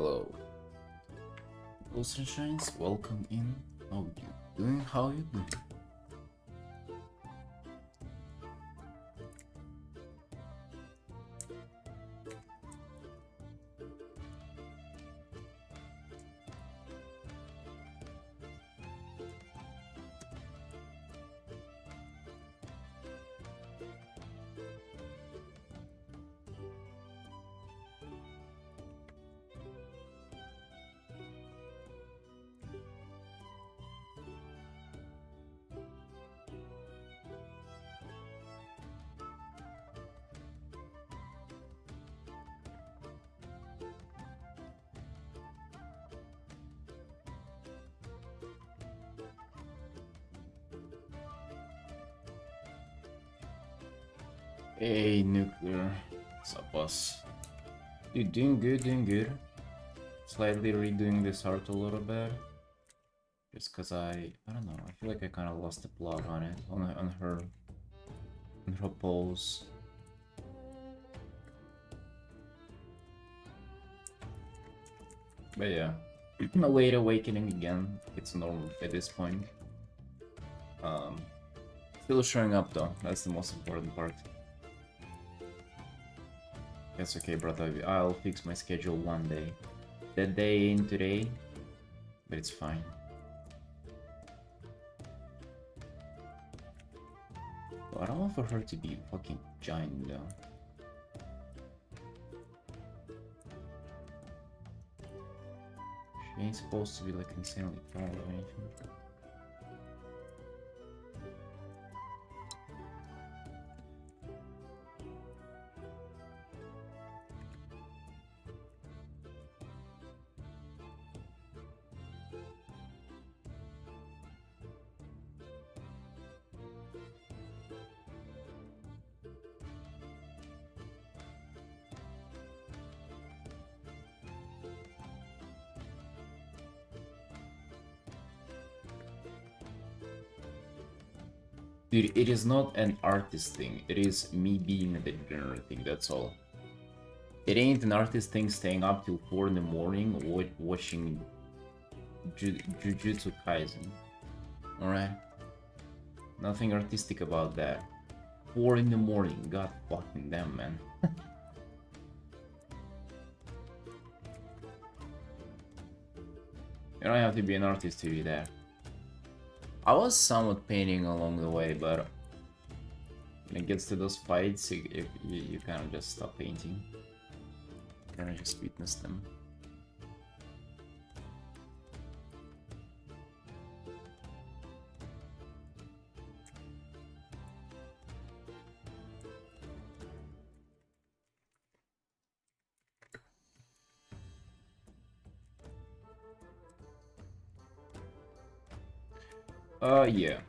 Hello. Hello, Sunshines. Welcome in. How you doing? How you doing? Hey, Nuclear. What's up, boss? Dude, doing good, doing good. Slightly redoing this art a little bit. Just cause I don't know, I feel like I kind of lost the plot on it, on her pose. But yeah, a late awakening again. It's normal at this point. Still showing up though, that's the most important part. That's okay, brother. I'll fix my schedule one day. That day ain't today, but it's fine. I don't want for her to be fucking giant though. She ain't supposed to be like insanely tall or anything. Dude, it is not an artist thing, it is me being a degenerate thing, that's all. It ain't an artist thing staying up till 4 in the morning watching Jujutsu Kaisen. Alright? Nothing artistic about that. 4 in the morning, god fucking damn, man. You don't have to be an artist to do that. I was somewhat painting along the way, but when it gets to those fights, you kind of just stop painting. You kind of just witness them. Yeah.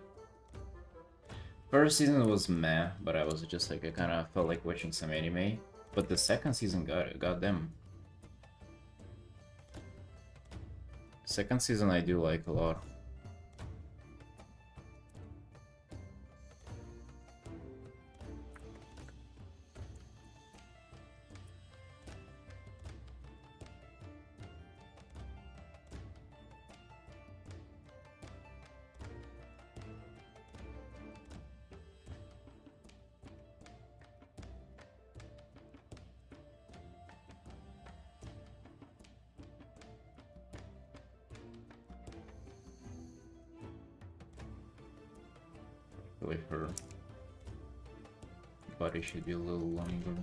First season was meh, but I was just like, I kind of felt like watching some anime. But the second season got them. Second season I do like a lot. Like her body should be a little longer.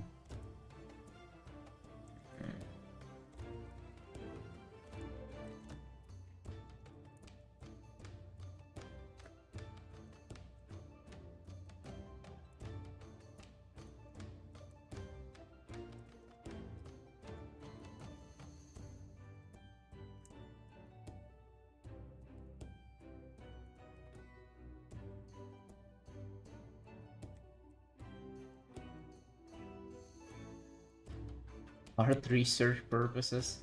Art research purposes.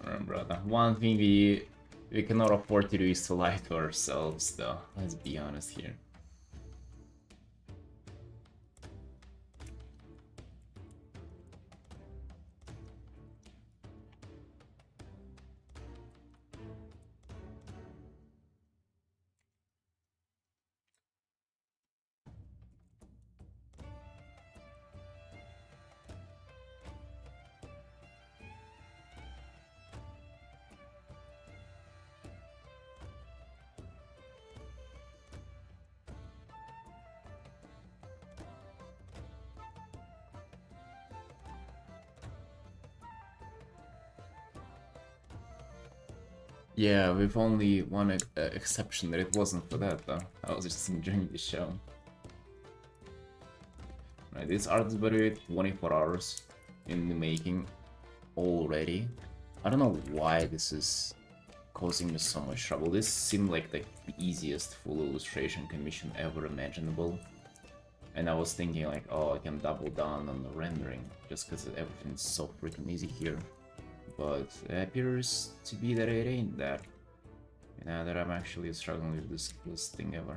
Alright, brother. One thing we cannot afford to do is to lie to ourselves, though. Let's be honest here. Yeah, with only one exception that it wasn't for that though. I was just enjoying the show. Right, this art is by the way 24 hours in the making already. I don't know why this is causing me so much trouble. This seemed like the easiest full illustration commission ever imaginable. And I was thinking like, oh, I can double down on the rendering just because everything's so freaking easy here. But it appears to be that it ain't that. Now that I'm actually struggling with this thing ever.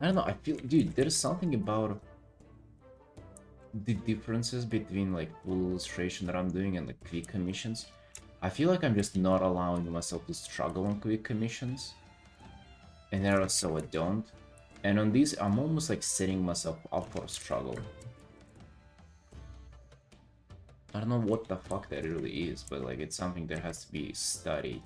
I don't know, I feel, dude, there's something about the differences between like full illustration that I'm doing and the quick commissions. I feel like I'm just not allowing myself to struggle on quick commissions. And there so I don't. And on these, I'm almost like setting myself up for a struggle. I don't know what the fuck that really is, but like it's something that has to be studied.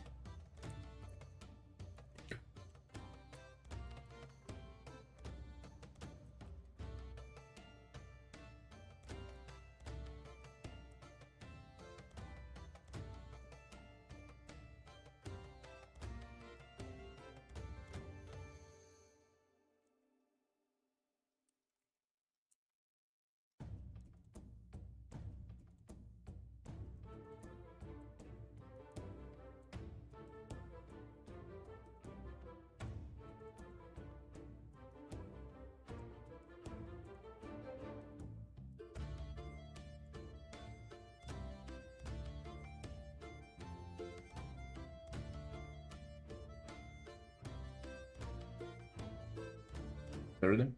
Third?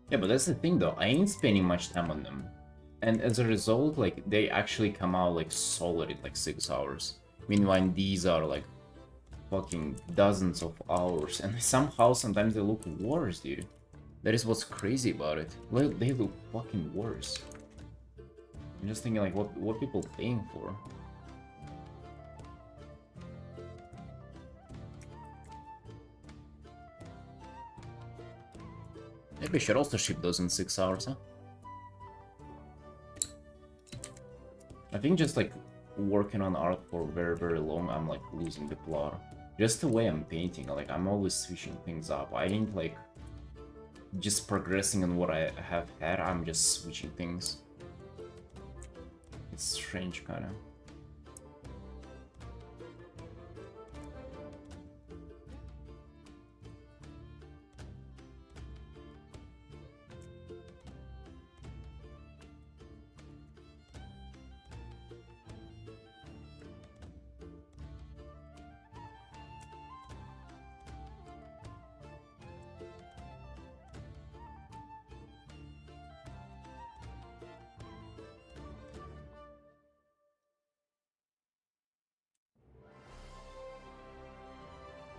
Yeah, but that's the thing though, I ain't spending much time on them. And as a result, like, they actually come out like solid in like 6 hours. Meanwhile, these are like fucking dozens of hours, and somehow sometimes they look worse, dude. That is what's crazy about it. Like, they look fucking worse. I'm just thinking like, what people paying for? Maybe I should also ship those in 6 hours, huh? I think just like working on art for very, very long, I'm like losing the plot. Just the way I'm painting, like I'm always switching things up. I ain't like just progressing on what I have had, I'm just switching things. It's strange, kind of.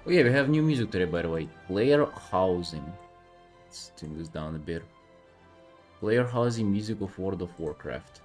Oh yeah, we have new music today, by the way. Player housing. Let's tune this down a bit. Player housing music of World of Warcraft.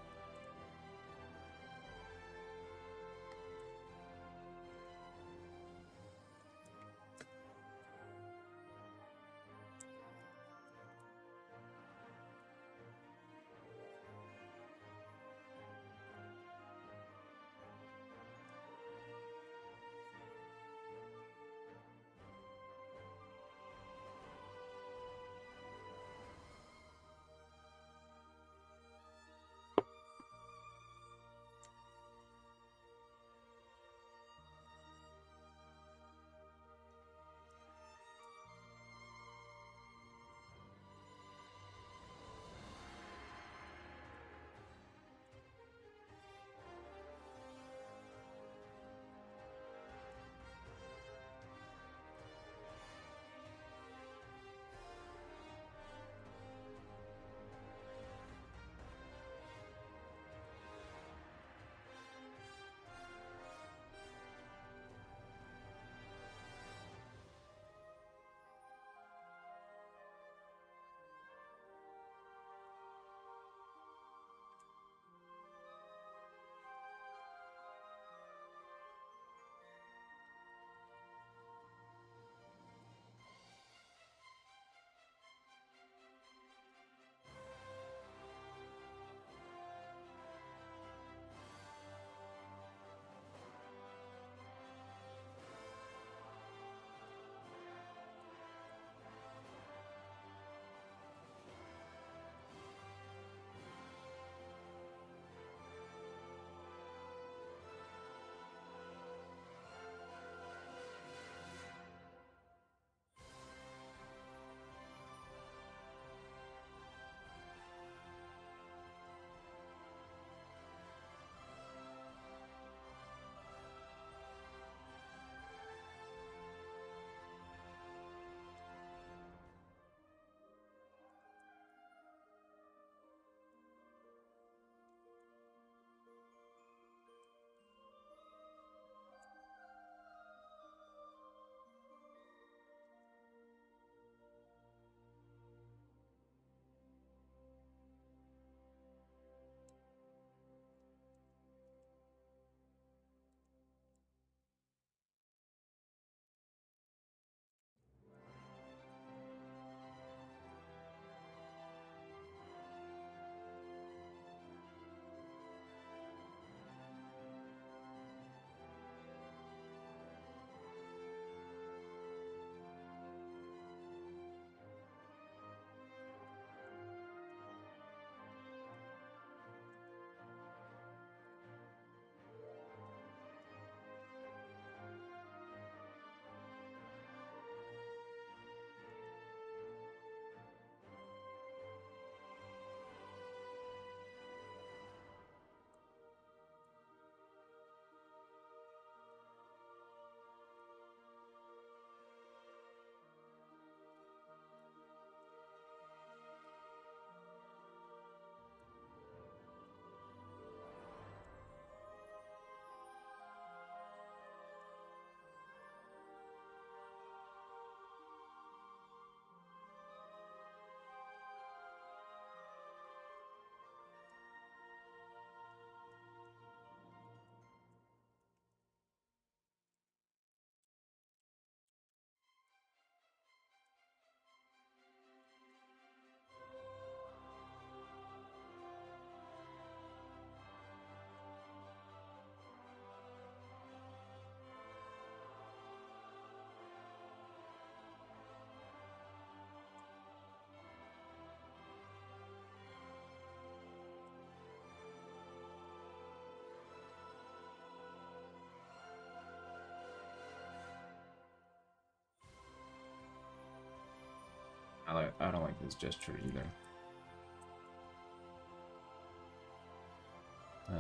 I don't like this gesture either.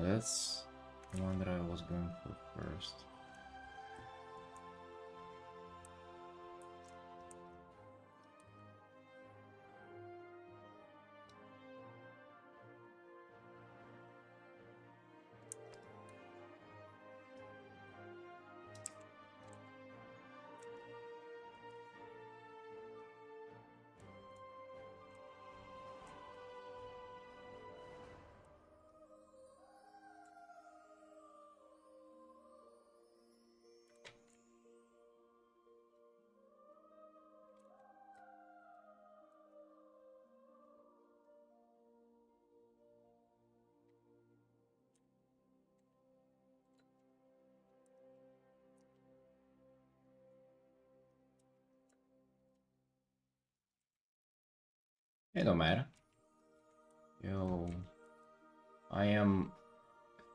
That's the one that I was going for first. It don't matter. Yo, I am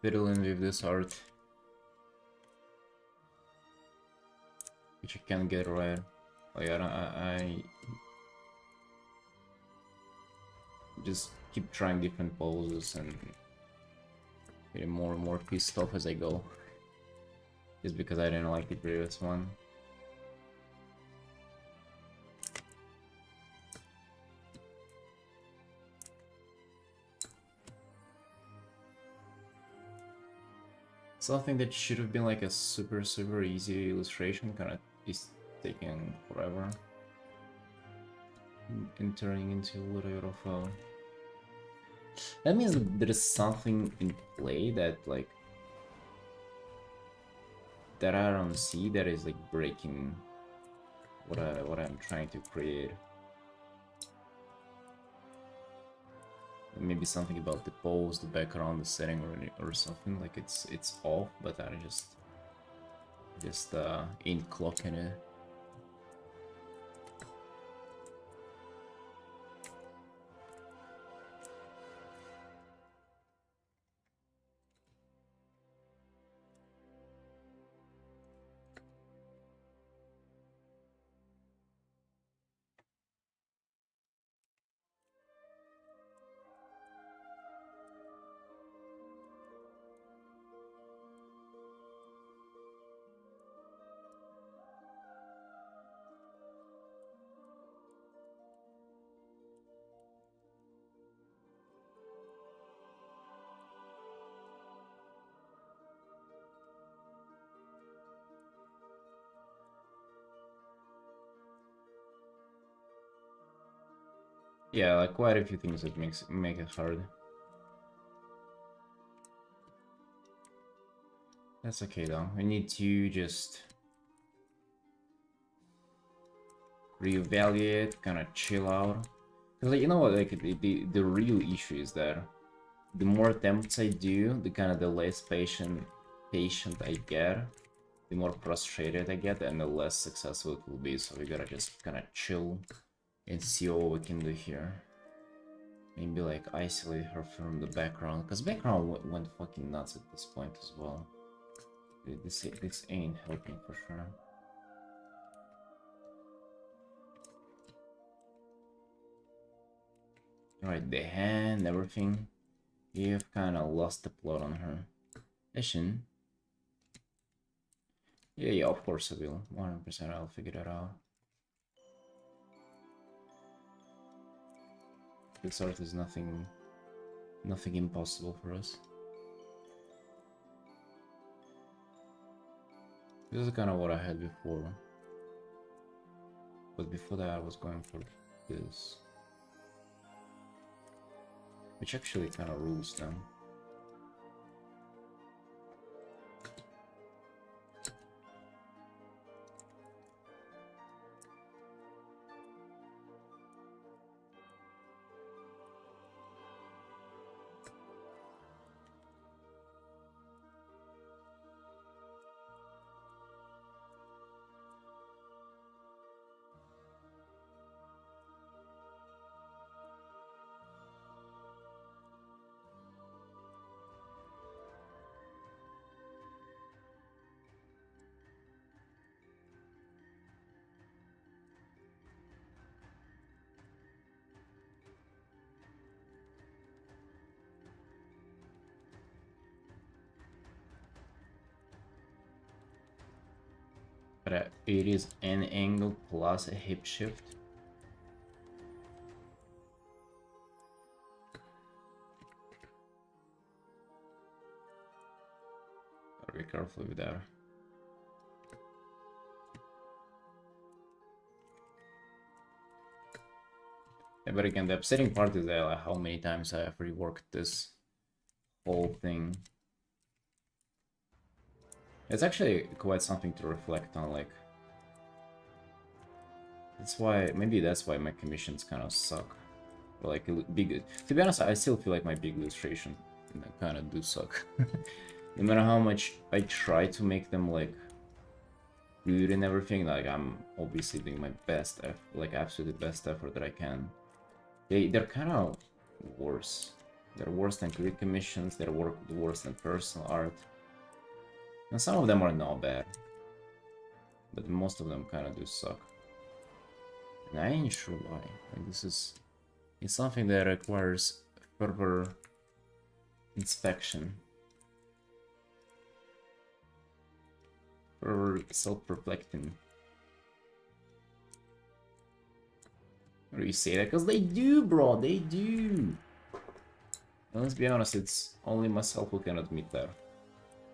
fiddling with this art, which I can't get right. Like I just keep trying different poses and getting more and more pissed off as I go. Just because I didn't like the previous one. Something that should have been like a super easy illustration kinda is taking forever. And turning into a little bit of a... That means there is something in play that like... that I don't see that is like breaking what I'm trying to create. Maybe something about the pose, the background, the setting, or something like it's off, but I just ain't clocking it. Yeah, like quite a few things that make it hard. That's okay though. We need to just reevaluate, kind of chill out. Cause like, you know what, like the real issue is that the more attempts I do, the less patient I get, the more frustrated I get, and the less successful it will be. So we gotta just kind of chill and see what we can do here. Maybe like isolate her from the background, because background went fucking nuts at this point as well. Dude, this ain't helping for sure. Alright, the hand, everything. You've kind of lost the plot on her. Ishin. Yeah, of course I will. 100% I'll figure that out. This art is nothing impossible for us. This is kind of what I had before. But before that I was going for this. Which actually kind of rules them. it is an angle plus a hip shift. Gotta be careful with that. Yeah, but again, the upsetting part is that like, how many times I have reworked this whole thing. It's actually quite something to reflect on, like... That's why, maybe that's why my commissions kind of suck. Or like, big... To be honest, I still feel like my big illustration kind of do suck. No matter how much I try to make them, like, good and everything, like, I'm obviously doing my best, like, absolute best effort that I can. They're kind of worse. They're worse than grid commissions, they're worse than personal art. And some of them are not bad, but most of them kind of do suck. And I ain't sure why. Like, this is... It's something that requires further inspection. Further self-reflecting. Or you say that? Because they do, bro, they do! And let's be honest, it's only myself who can admit that.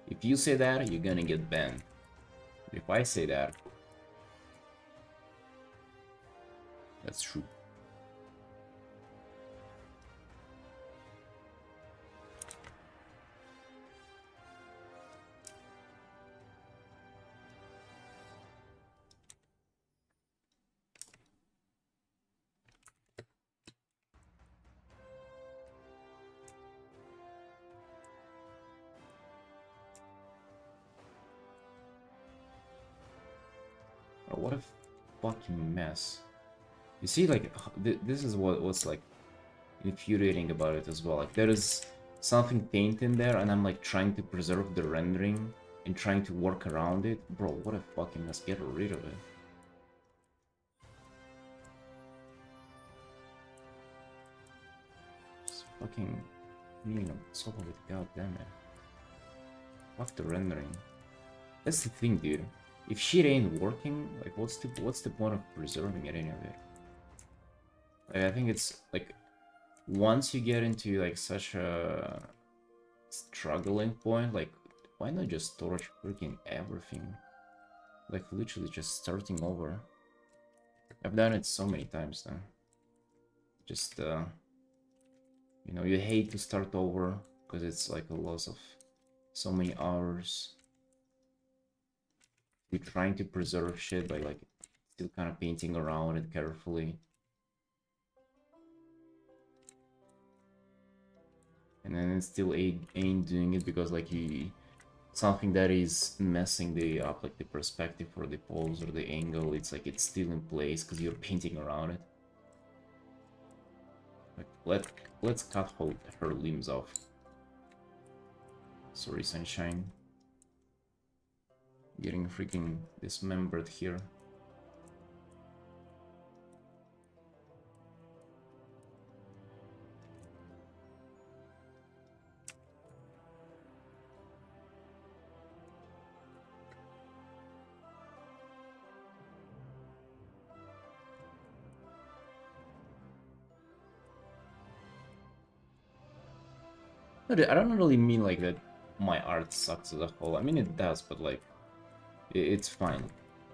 If you say that, you're gonna get banned. If I say that, that's true. What a fucking mess. You see, like, this is what's like infuriating about it as well. Like, there is something paint in there, and I'm like trying to preserve the rendering and trying to work around it. Bro, what a fucking mess. Get rid of it. Just fucking meaning on top of it, god damn it. Fuck the rendering. That's the thing, dude. If shit ain't working, like, what's the point of preserving it anyway? Like, I think it's like, once you get into like such a struggling point, like, why not just torch freaking everything? Like, literally just starting over. I've done it so many times now. Just you know, you hate to start over because it's like a loss of so many hours. You're trying to preserve shit by like still kind of painting around it carefully. And then it still ain't doing it because like something that is messing up, like the perspective or the pose or the angle, it's like it's still in place because you're painting around it. Like, let's cut her limbs off. Sorry, Sunshine. Getting freaking dismembered here. I don't really mean like that my art sucks as a whole. I mean it does, but like it's fine.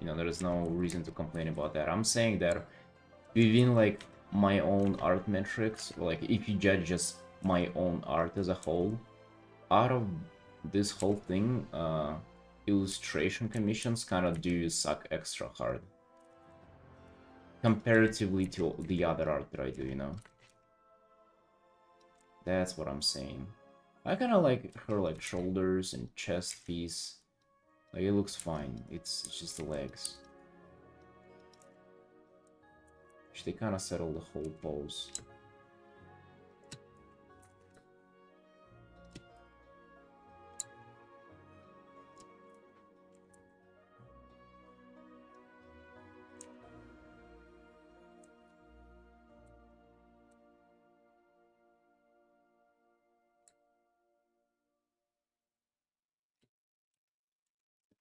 You know, there is no reason to complain about that. I'm saying that within like my own art metrics, or like if you judge just my own art as a whole, out of this whole thing, illustration commissions kind of do suck extra hard comparatively to the other art that I do, you know. That's what I'm saying. I kind of like her like shoulders and chest piece. Like, it looks fine. It's just the legs. They kind of settle the whole pose.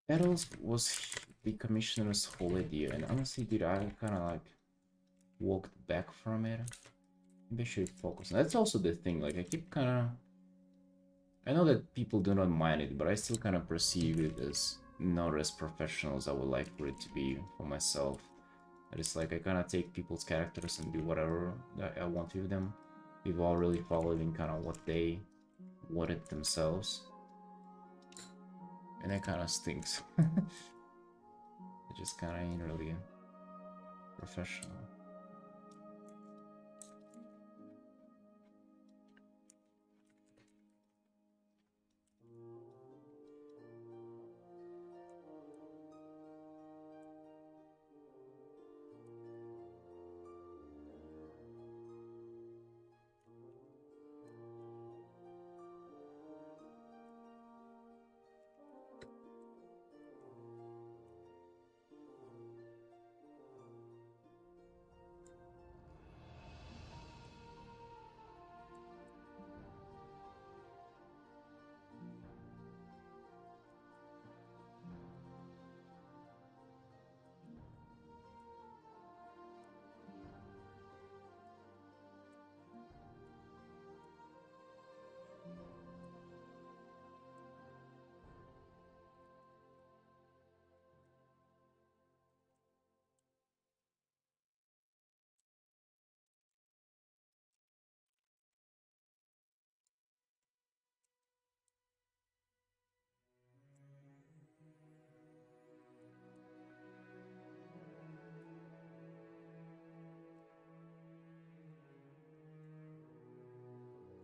Petals was the commissioner's whole idea, and honestly, dude, I kind of like walked back from it. Maybe I should focus. And that's also the thing. Like I keep kind of. I know that people do not mind it, but I still kind of perceive it as not as professional as I would like for it to be for myself. It's like I kind of take people's characters and do whatever that I want with them, without really following kind of what they wanted themselves. And that kind of stinks. It just kind of ain't really professional.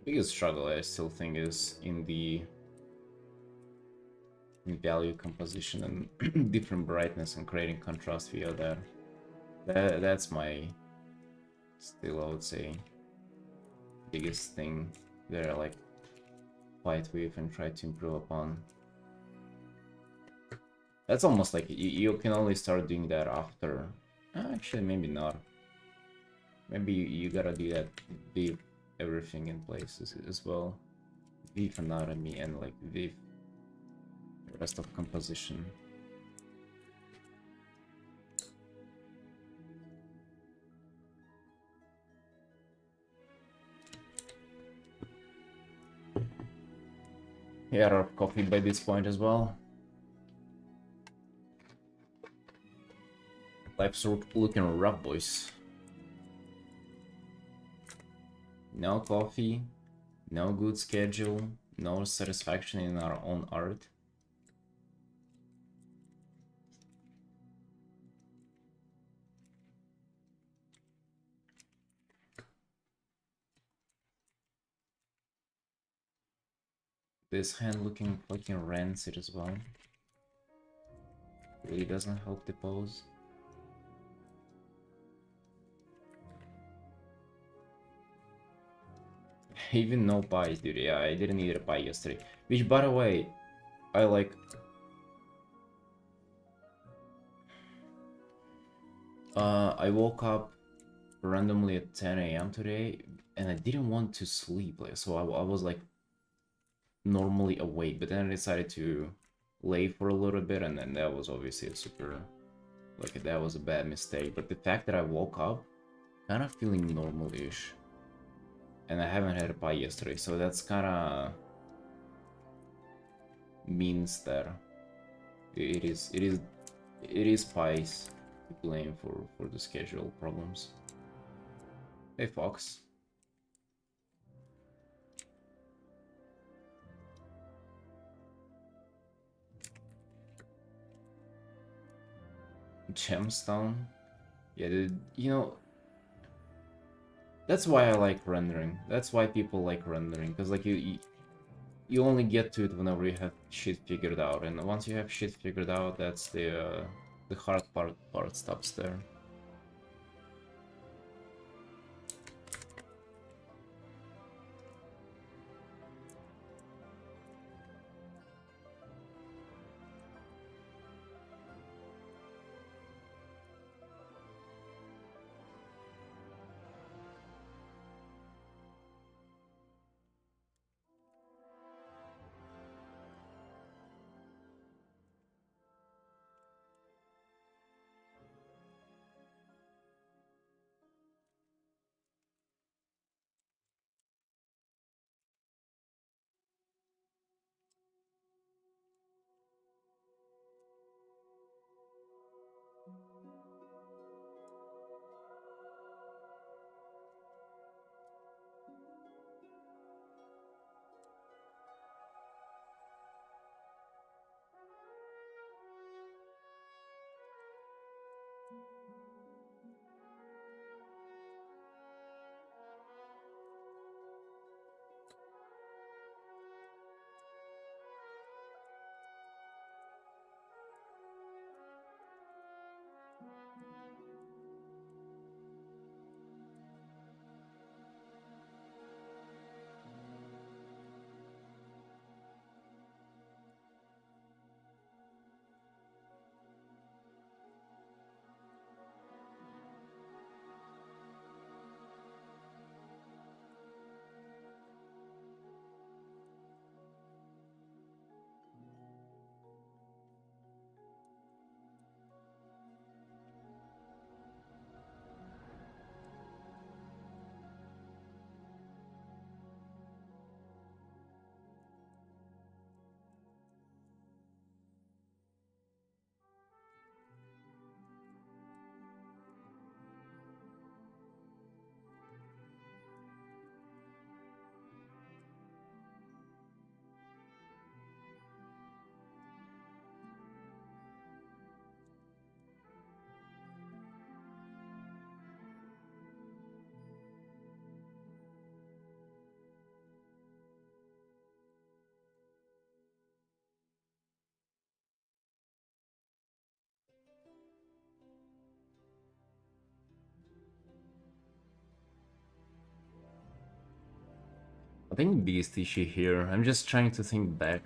Biggest struggle I still think is in the value composition and different brightness and creating contrast via that. That's my still, I would say, biggest thing that I like fight with and try to improve upon. That's almost like you can only start doing that after. Actually, maybe not. Maybe you gotta do that with everything in place as well. With anatomy and like with the rest of composition. Yeah, out of coffee by this point as well. Life's looking rough, boys. No coffee, no good schedule, no satisfaction in our own art. This hand looking fucking rancid as well. Really doesn't help the pose. Even no pies, dude. Yeah, I didn't eat a pie yesterday. Which, by the way, I like. I woke up randomly at 10 a.m. today, and I didn't want to sleep. Like, so I was like normally awake, but then I decided to lay for a little bit, and then that was obviously a super, like that was a bad mistake. But the fact that I woke up kind of feeling normal-ish, and I haven't had a pie yesterday, so that's kind of means that it is pies to blame for the schedule problems. Hey Fox. Gemstone. Yeah, that's why I like rendering. That's why people like rendering, because like you only get to it whenever you have shit figured out, and once you have shit figured out, that's the hard part stops there. I think the biggest issue here, I'm just trying to think back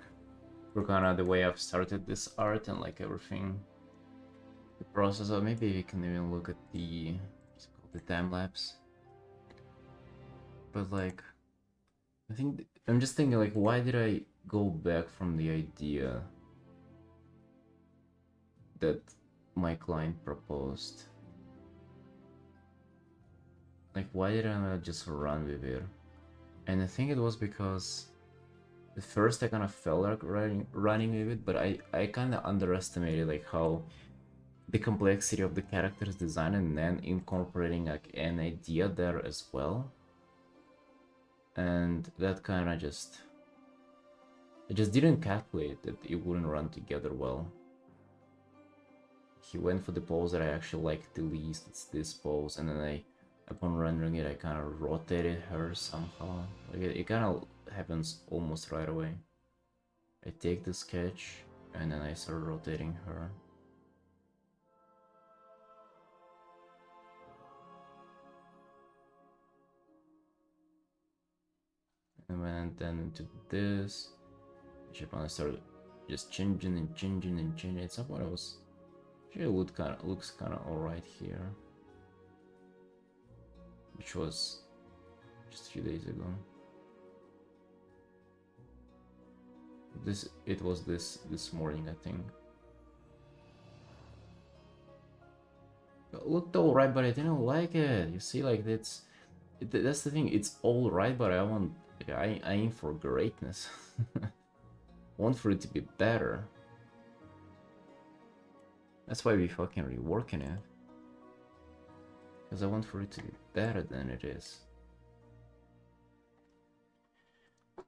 for kind of the way I've started this art and like everything. The process of maybe we can even look at the, what's it called, the time lapse. But like, I think, I'm just thinking like, why did I go back from the idea that my client proposed? Like, why did I not just run with it? And I think it was because at first I kind of felt like running with it, but I kind of underestimated like how the complexity of the character's design and then incorporating like an idea there as well. And that kind of just, I just didn't calculate that it wouldn't run together well. He went for the pose that I actually liked the least, it's this pose, and then upon rendering it, I kind of rotated her somehow. Like it kind of happens almost right away. I take the sketch, and then I start rotating her. And went then into this, which I started just changing and changing and changing. At some point, I was, it looks kind of alright here, which was just a few days ago. It was this morning, I think. It looked alright, but I didn't like it. You see, like that's the thing. It's alright, but I want, I aim for greatness. I want for it to be better. That's why we fucking reworking it. Because I want for it to be better than it is.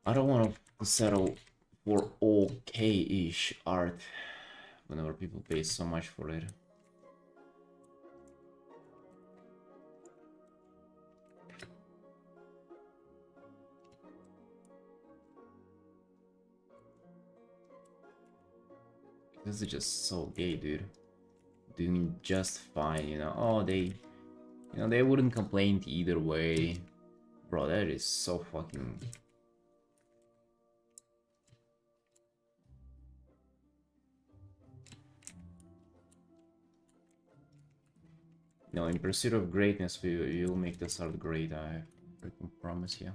I don't want to settle for okay-ish art whenever people pay so much for it. This is just so gay, dude. Doing just fine, you know. Oh, they wouldn't complain either way. Bro, that is so fucking... No, in pursuit of greatness, you'll make this art great, I freaking promise you.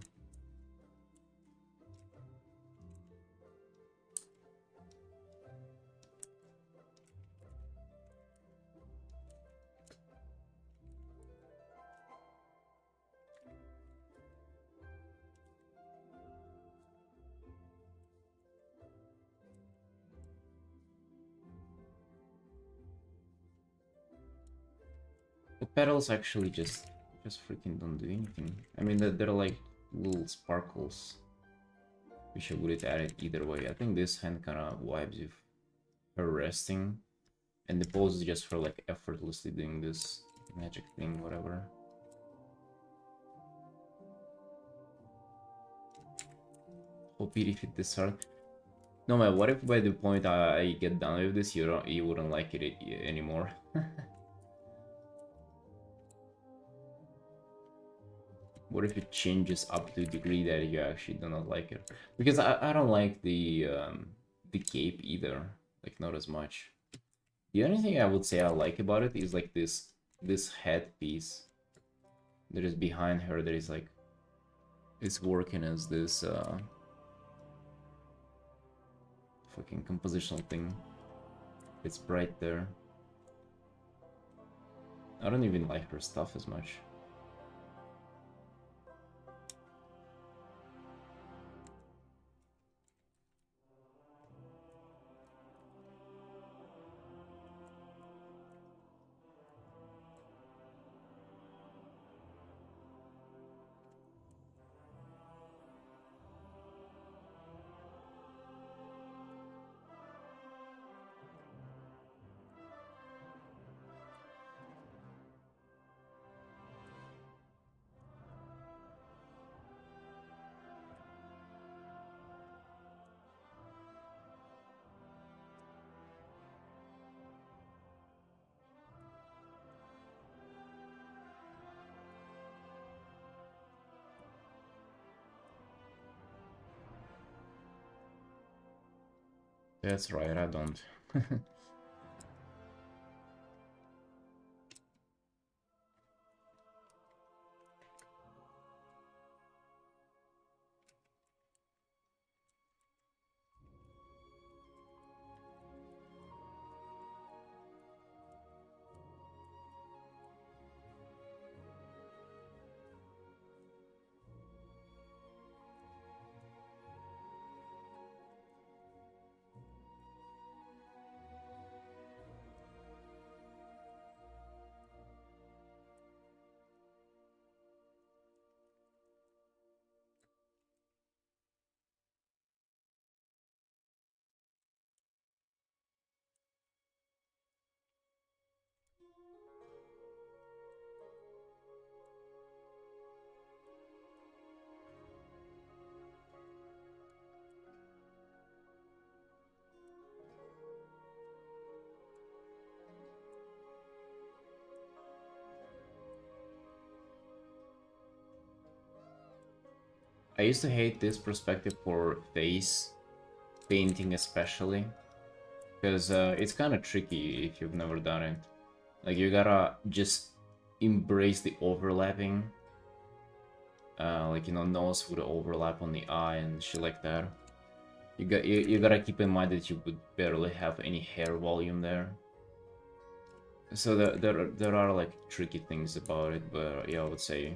The petals actually just freaking don't do anything. I mean, they're like little sparkles, which I would have added either way. I think this hand kind of vibes with her resting And the pose is just for like effortlessly doing this magic thing, whatever. Hope you defeat this art. No man, what if by the point I get done with this, you wouldn't like it anymore? What if it changes up to a degree that you actually do not like it? Because I don't like the cape either, like not as much. The only thing I would say I like about it is like this headpiece that is behind her that is like is working as this fucking compositional thing. It's bright there. I don't even like her stuff as much. That's right, I don't. I used to hate this perspective for face painting especially, because it's kind of tricky if you've never done it. Like you gotta just embrace the overlapping, like you know, nose would overlap on the eye and shit like that. You gotta keep in mind that you would barely have any hair volume there. So there are like tricky things about it, but yeah, I would say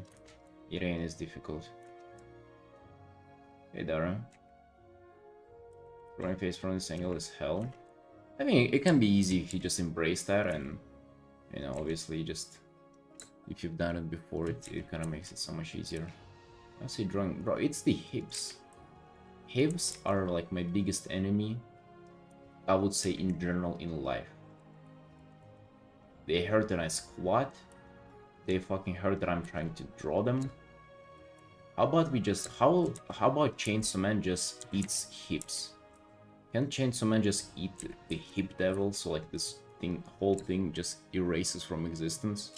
Irene is difficult. Hey Darren. Drawing face from this angle is hell. I mean, it can be easy if you just embrace that and, you know, obviously just, if you've done it before, it kind of makes it so much easier. I see drawing, bro, it's the hips. Hips are like my biggest enemy, I would say in general in life. They hurt when I squat, they fucking hurt that I'm trying to draw them. How about we just, how about Chainsaw Man just eats hips? Can Chainsaw Man just eat the hip devil so like this thing, whole thing just erases from existence?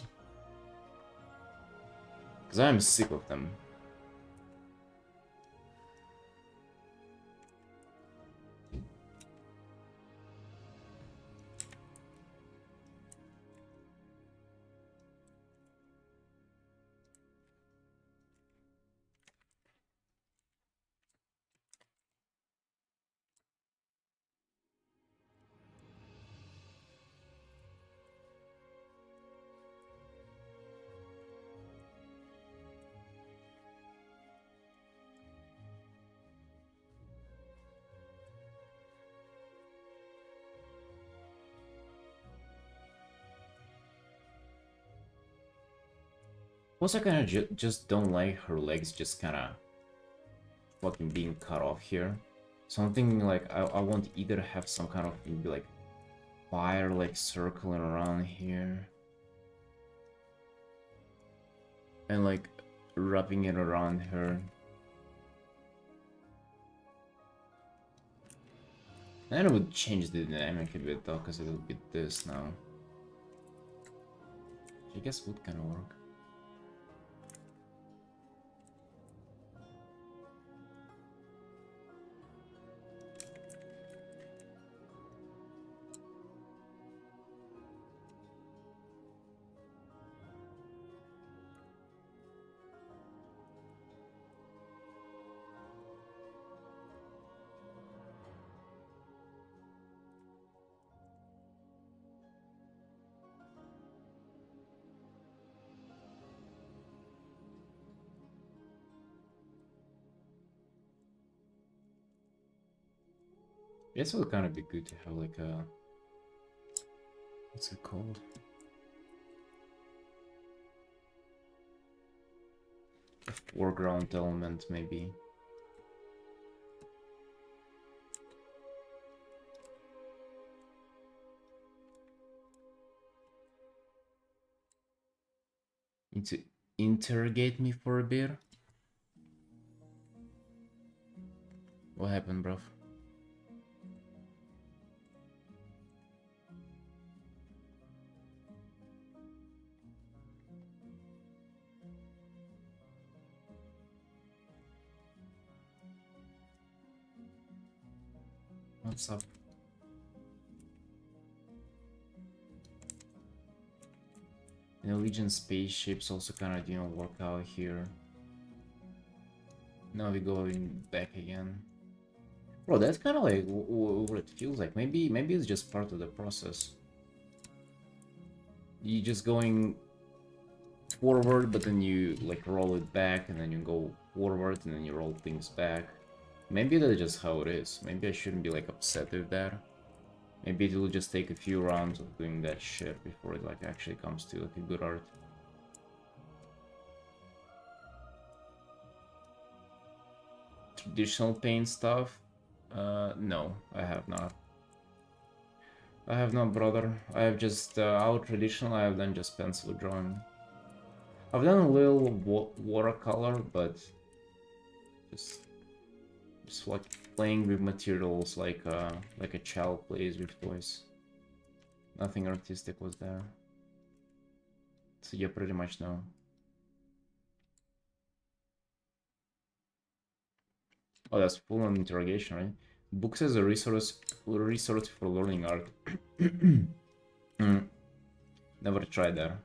Because I'm sick of them. Plus, I kind of just don't like her legs just kind of fucking being cut off here. Something like I want either have some kind of maybe like fire like circling around here. And like wrapping it around her. And it would change the dynamic a bit though, because it would be this now. I guess would kind of work. Guess it would kind of be good to have like a, what's it called? A foreground element maybe. Need to interrogate me for a bit. What happened, bruv? What's up? The Legion spaceships also kind of didn't work out here. Now we're going back again. Bro, that's kind of like what it feels like. Maybe it's just part of the process. You just going forward, but then you like roll it back, and then you go forward, and then you roll things back. Maybe that's just how it is. Maybe I shouldn't be like upset with that. Maybe it will just take a few rounds of doing that shit before it like actually comes to like a good art. Traditional paint stuff? No, I have not. I have not, brother. I have just out traditional. I have done just pencil drawing. I've done a little watercolor, but just like playing with materials like a child plays with toys. Nothing artistic was there. So yeah, pretty much no. Oh, that's full on interrogation, right? Books as a resource for learning art. Never tried that.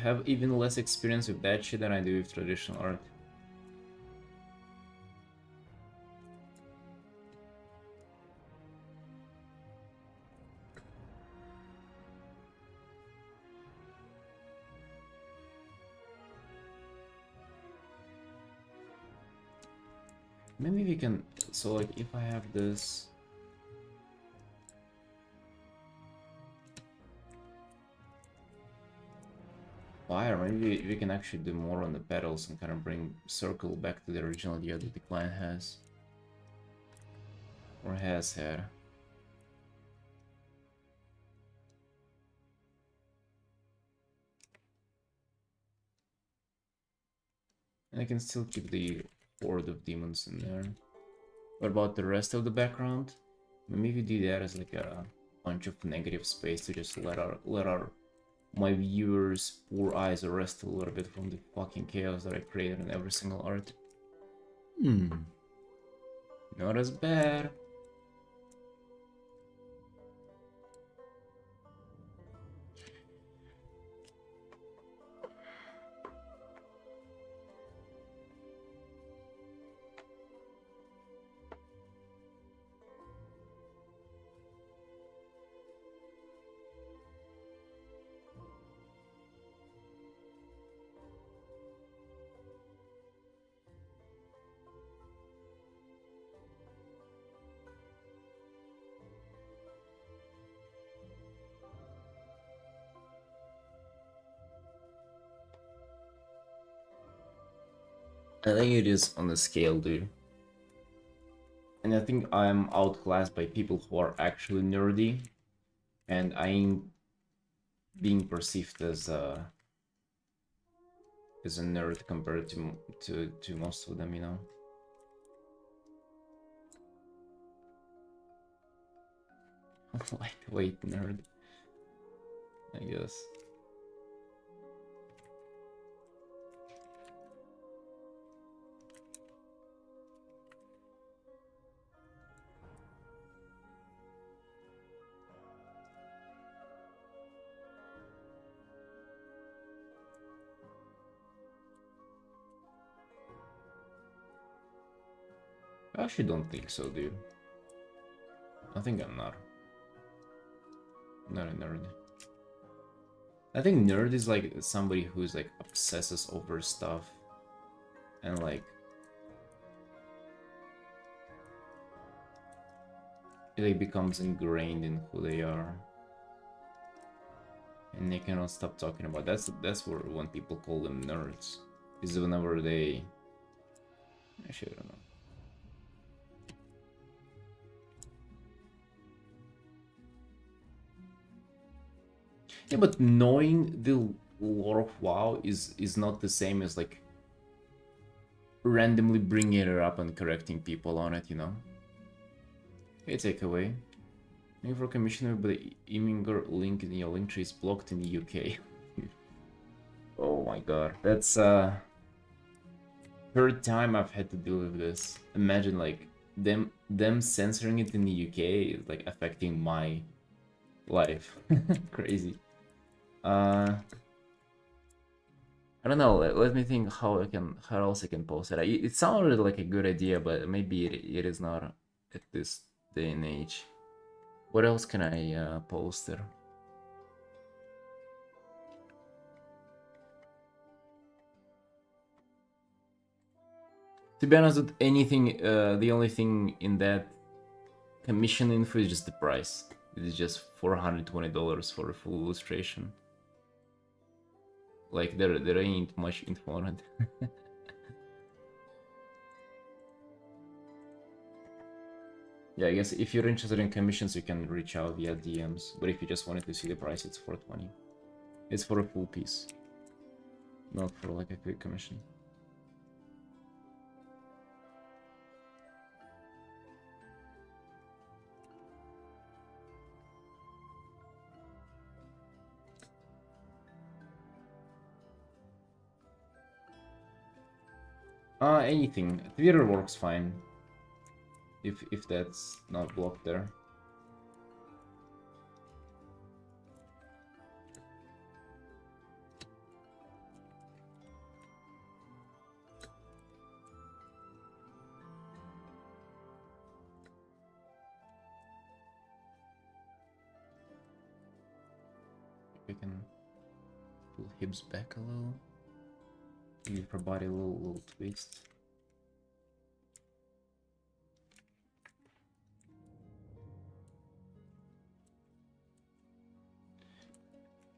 Have even less experience with that shit than I do with traditional art. Maybe we can, so like if I have this fire, maybe we can actually do more on the petals and kind of bring circle back to the original idea that the client has. Or has had. And I can still keep the horde of demons in there. What about the rest of the background? Maybe we do that as like a bunch of negative space to just let my viewers' poor eyes rest a little bit from the fucking chaos that I created in every single art. Not as bad. I think it is on the scale, dude. And I think I'm outclassed by people who are actually nerdy, and I ain't being perceived as a nerd compared to most of them, you know. Lightweight nerd, I guess. I actually don't think so, dude. I think I'm not. Not a nerd. I think nerd is like somebody who's like obsesses over stuff and like it like becomes ingrained in who they are. And they cannot stop talking about that's where when people call them nerds. Is whenever they actually I don't know. Yeah, but knowing the lore of WoW is not the same as like randomly bringing it up and correcting people on it, you know. Hey, takeaway. Thank you for commissioning, but the Iminger link in your link tree is blocked in the UK. Oh my god, that's third time I've had to deal with this. Imagine like them censoring it in the UK is like affecting my life. Crazy. I don't know. Let me think how else I can post it. It sounded like a good idea, but maybe it is not at this day and age. What else can I post there? To be honest with anything, the only thing in that commission info is just the price. It is just $420 for a full illustration. Like there ain't much info on it. Yeah, I guess if you're interested in commissions, you can reach out via DMs. But if you just wanted to see the price, it's $420. It's for a full piece, not for like a quick commission. Anything. Twitter works fine. If that's not blocked there. We can pull hips back a little. Give her body a little twist.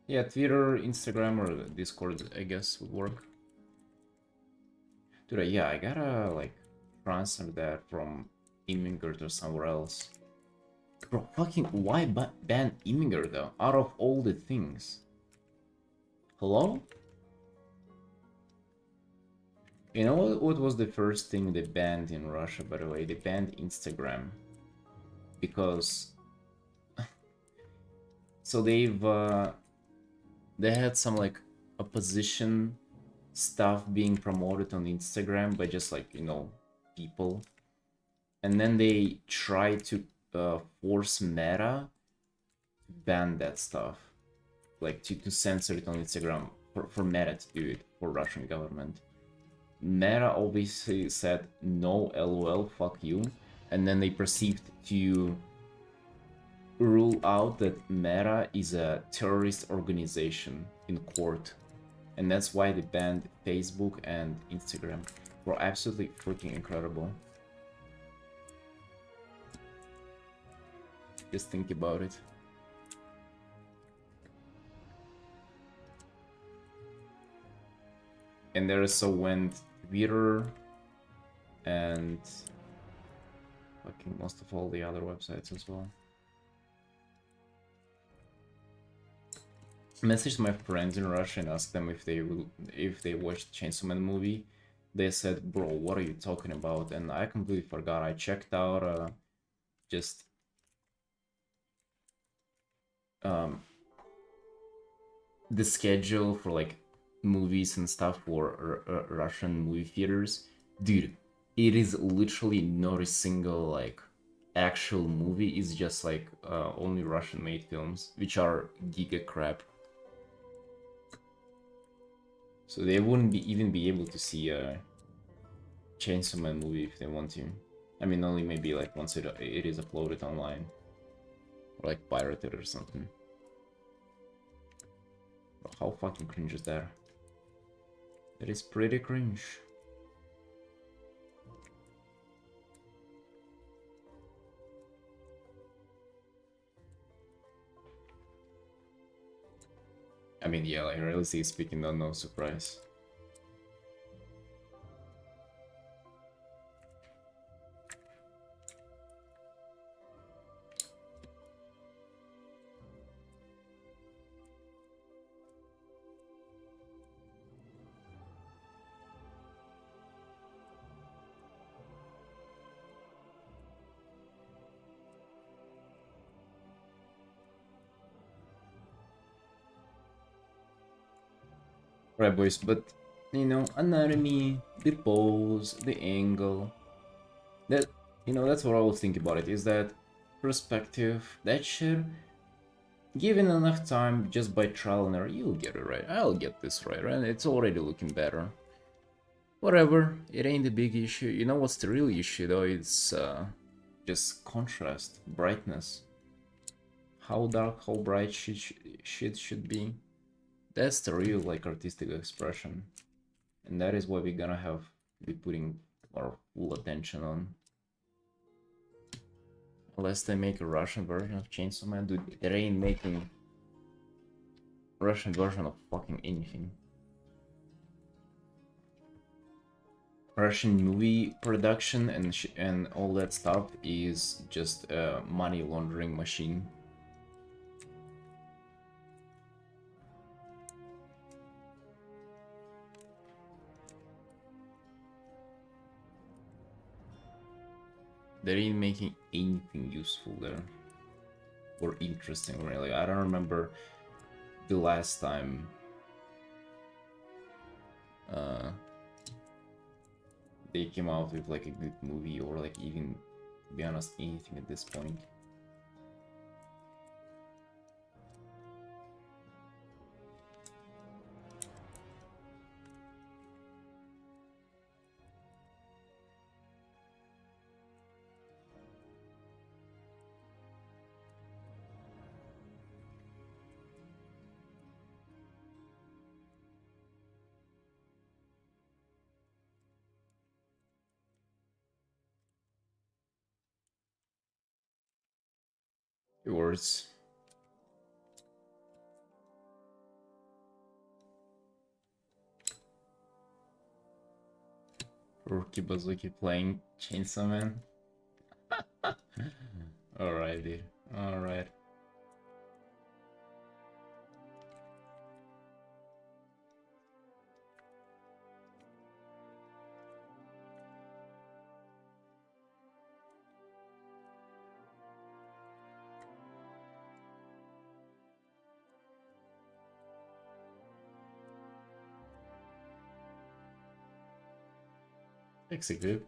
Yeah, Twitter, Instagram, or Discord, I guess, would work. Dude, yeah, I gotta, like, transfer that from Iminger to somewhere else. Bro, fucking, why ban Iminger, though? Out of all the things. Hello? You know what was the first thing they banned in Russia, by the way? They banned Instagram. Because... so they had some, like, opposition stuff being promoted on Instagram by just, like, you know, people. And then they tried to force Meta to ban that stuff. Like, to censor it on Instagram. For Meta to do it, for Russian government. Meta obviously said, no, LOL, fuck you. And then they proceeded to rule out that Meta is a terrorist organization in court. And that's why they banned Facebook and Instagram. Were absolutely freaking incredible. Just think about it. And there also went Twitter and hacking most of all the other websites as well. Messaged my friends in Russia and asked them if they watched Chainsaw Man movie. They said, "Bro, what are you talking about?" And I completely forgot. I checked out just um the schedule for like movies and stuff for Russian movie theaters. Dude, it is literally not a single like actual movie. It's just like only Russian made films, which are giga crap. So they wouldn't even be able to see a Chainsaw Man movie if they want to. I mean, only maybe like once it is uploaded online or like pirated or something. But how fucking cringe is that? That is pretty cringe. I mean, yeah, like realistically speaking, no surprise. Right, boys, but you know, anatomy, the pose, the angle, that that's what I always think about it, is that perspective, that shit, given enough time just by trial and error, you'll get it right. I'll get this right, and it's already looking better. Whatever, it ain't a big issue. You know what's the real issue though? It's just contrast, brightness. How dark, how bright shit should be. That's the real like artistic expression. And that is what we're gonna be putting our full attention on. Unless they make a Russian version of Chainsaw Man, dude, they ain't making Russian version of fucking anything. Russian movie production and all that stuff is just a money laundering machine. They ain't making anything useful there or interesting, really. I don't remember the last time they came out with like a good movie, or like even, to be honest, anything at this point. Yours. Rookie Bazuki playing Chainsaw Man. Alright, dude. Alright. Execute.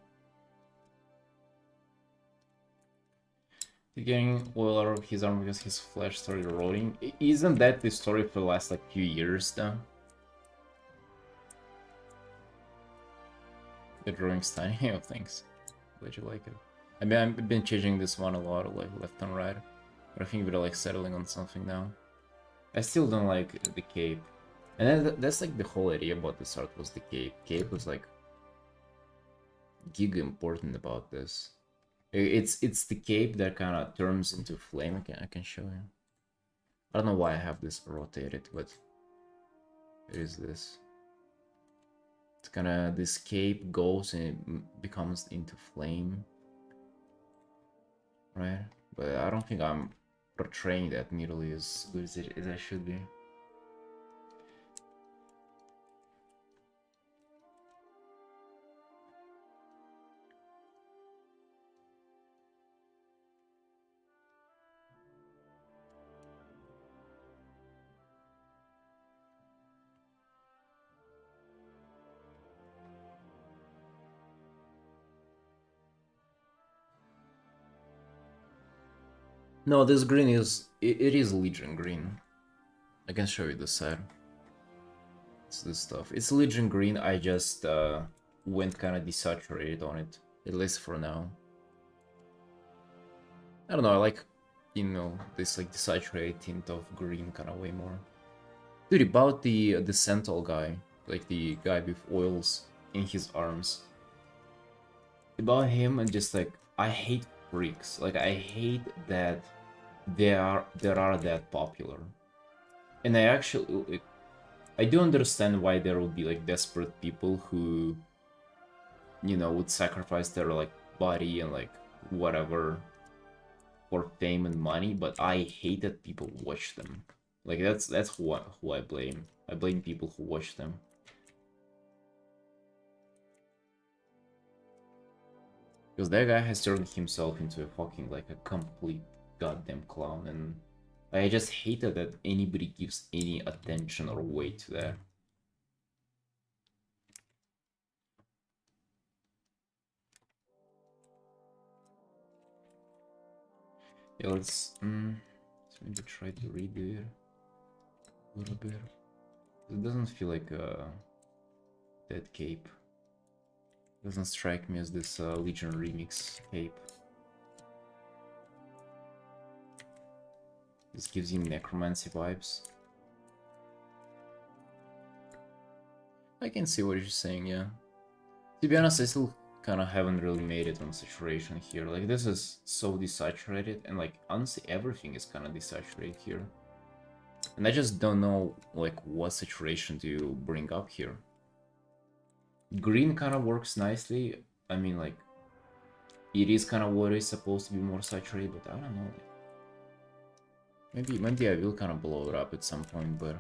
Getting oil out of his arm because his flesh started rotting. Isn't that the story for the last like few years though? The drawing's tiny. Oh, thanks. Glad you like it. I mean, I've been changing this one a lot, like left and right. But I think we're like settling on something now. I still don't like the cape. And that's like the whole idea about this art, was the cape. Cape was like giga important about this. It's the cape that kind of turns into flame. I can show you. I don't know why I have this rotated, but it is this. It's kind of, this cape goes and it becomes into flame. right? But I don't think I'm portraying that nearly as good as I should be. No, this green is it is Legion green. I can show you the set. It's this stuff. It's Legion green. I just went kind of desaturated on it, at least for now. I don't know. I like, you know, this like desaturated tint of green kind of way more. Dude, about the Sentinel guy, like the guy with oils in his arms. About him and just like I hate freaks. Like I hate that they are that popular. And I actually I do understand why there would be like desperate people who, you know, would sacrifice their like body and like whatever for fame and money, but I hate that people watch them. Like that's who I blame. I blame people who watch them. Because that guy has turned himself into a fucking like a complete goddamn clown, and I just hated that anybody gives any attention or weight to that. Yeah, let's maybe try to read it a little bit. It doesn't feel like a dead cape. Doesn't strike me as this Legion remix cape. This gives him necromancy vibes. I can see what you're saying, yeah. To be honest, I still kind of haven't really made it on saturation here. Like, this is so desaturated, and like, honestly, everything is kind of desaturated here. And I just don't know, like, what saturation do you bring up here? Green kind of works nicely. I mean, like, it is kind of what is supposed to be more saturated, but I don't know. Maybe I will kind of blow it up at some point, but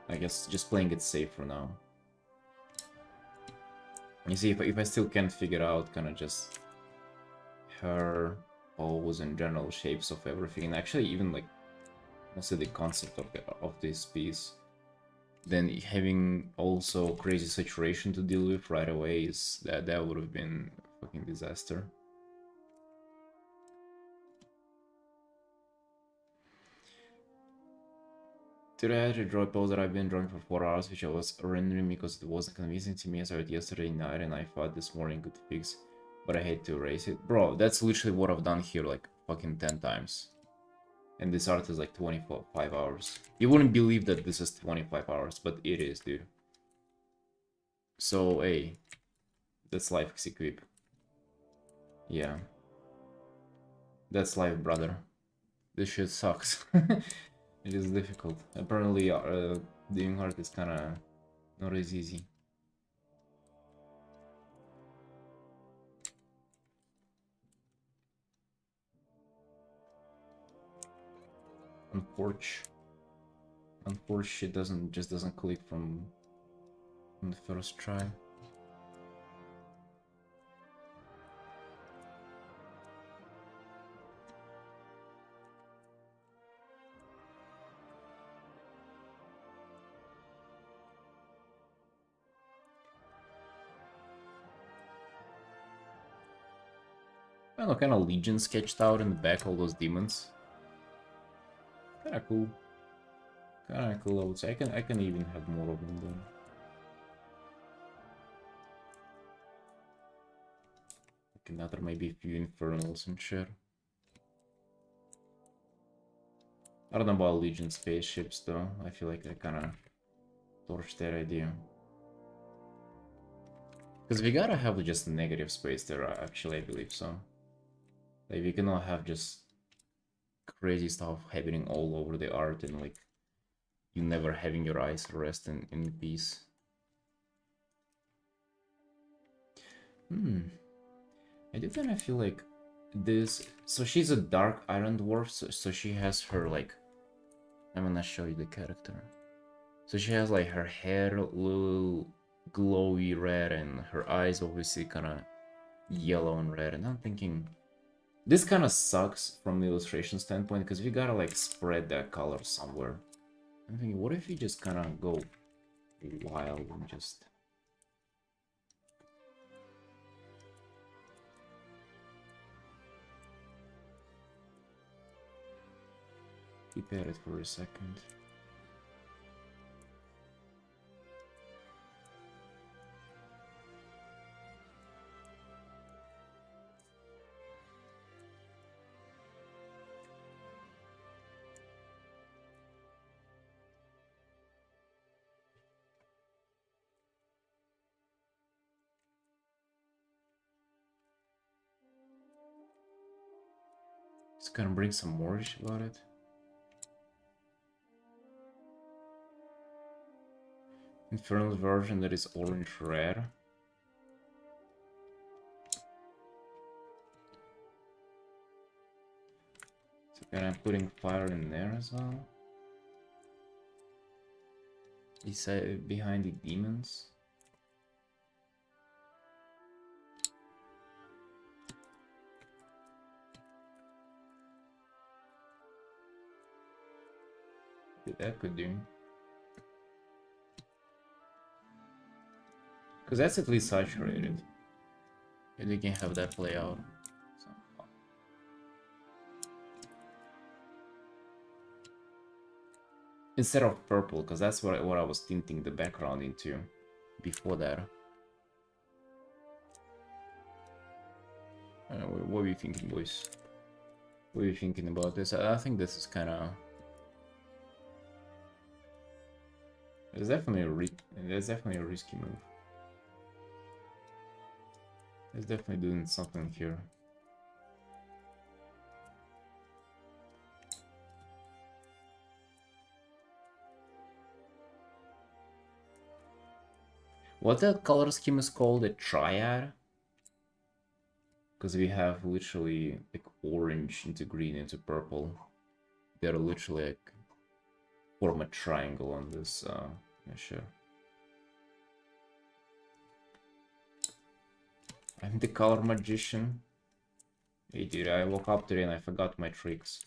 I guess just playing it safe for now. You see, if I still can't figure out kind of just her pose and general shapes of everything, and actually even like mostly the concept of this piece, then having also crazy saturation to deal with right away is that would have been a fucking disaster. Today I had a draw pose that I've been drawing for 4 hours, which I was rendering because it wasn't convincing to me. I saw it yesterday night and I thought this morning could fix, but I had to erase it. Bro, that's literally what I've done here like fucking 10 times. And this art is like 25 hours. You wouldn't believe that this is 25 hours, but it is, dude. So, hey, that's life, Equip. Yeah. That's life, brother. This shit sucks. It is difficult. Apparently, doing art is kinda not as easy. Unfortunately, shit doesn't click from the first try. I don't know, kind of Legion sketched out in the back, all those demons. Kinda cool. Kinda cool, I would say. I can even have more of them then. Like another maybe a few infernals and shit. I don't know about Legion spaceships though. I feel like I kinda torched that idea. Because we gotta have just negative space there, actually, I believe so. Like, we cannot have just crazy stuff happening all over the art and, like, you never having your eyes rest in peace. I do kind of feel like this. So she's a dark iron dwarf, so she has her like. I'm gonna show you the character. So she has like her hair a little glowy red and her eyes obviously kind of yellow and red. And I'm thinking this kind of sucks from the illustration standpoint because we gotta like spread that color somewhere. I'm thinking, what if you just kind of go wild and just keep at it for a second. Just gonna bring some moreish about it. Infernal version that is orange red. So kind of putting fire in there as well. Beside, behind the demons. That could do. Because that's at least saturated. And we can have that play out. Instead of purple, because that's what I was tinting the background into before that. What are you thinking, boys? What are you thinking about this? I think this is kind of... It's definitely a risky move. It's definitely doing something here. What that color scheme is called? A triad? Because we have literally like orange into green into purple. They're literally like form a triangle on this. Yeah, sure. I'm the color magician. Hey dude, I woke up today and I forgot my tricks.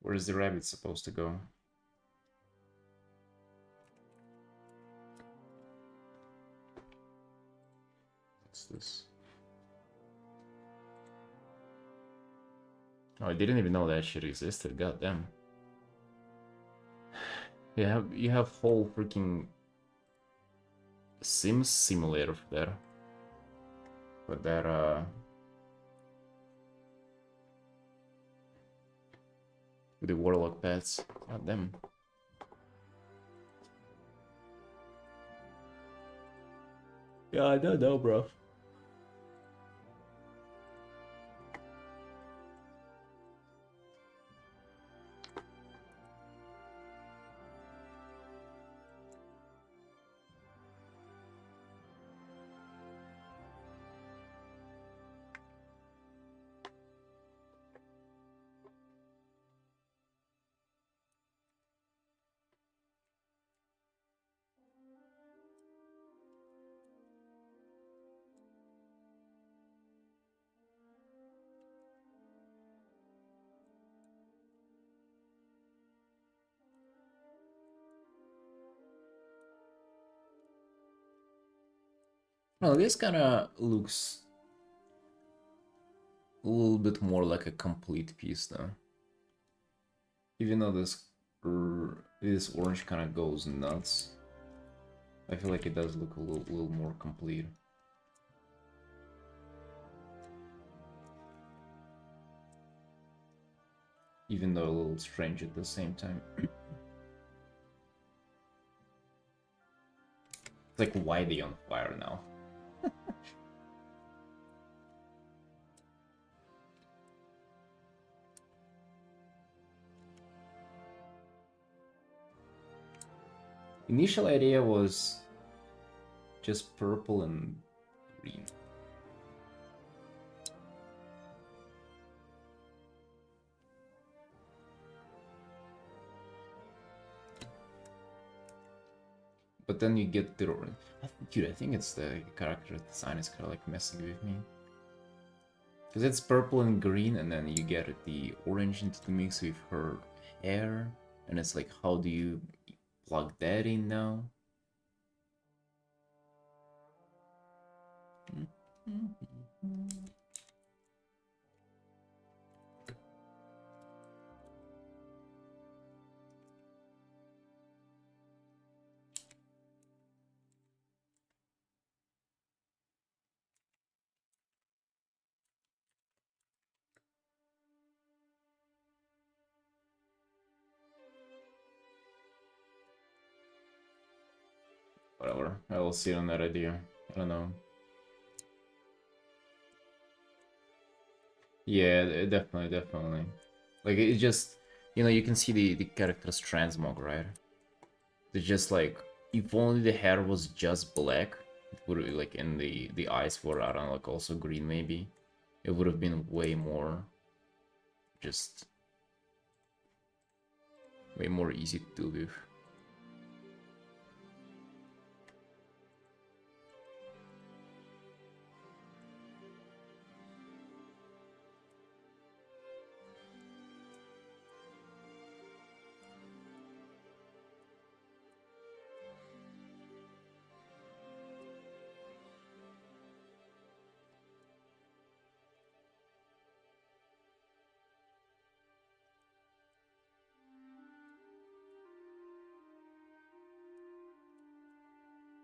Where is the rabbit supposed to go? What's this? Oh, I didn't even know that shit existed. God damn. You have whole freaking Sims simulator there. But that with the warlock pets. God damn. Yeah, I don't know, bro. No, this kind of looks a little bit more like a complete piece though. Even though this orange kind of goes nuts, I feel like it does look a little more complete. Even though a little strange at the same time. It's like, why are they on fire now? Initial idea was just purple and green. But then you get the... Dude, I think it's the character design is kind of like messing with me. Because it's purple and green, and then you get the orange into the mix with her hair. And it's like, how do you plug that in now? Whatever, I will see on that idea. I don't know. Yeah, definitely. Like, it just, you know, you can see the character's transmog, right? It's just like, if only the hair was just black, it would like, and the eyes were, I don't know, like also green maybe, it would have been just way more easy to deal with.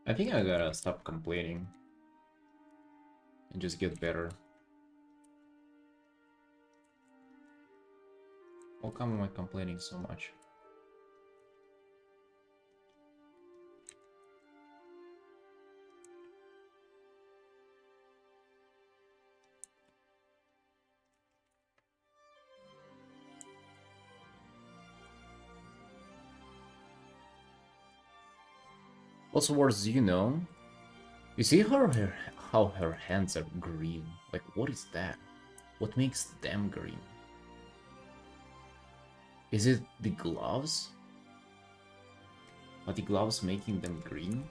I think I gotta stop complaining and just get better. How come am I complaining so much? Also, words, you know? You see how her hands are green? Like, what is that? What makes them green? Is it the gloves? Are the gloves making them green?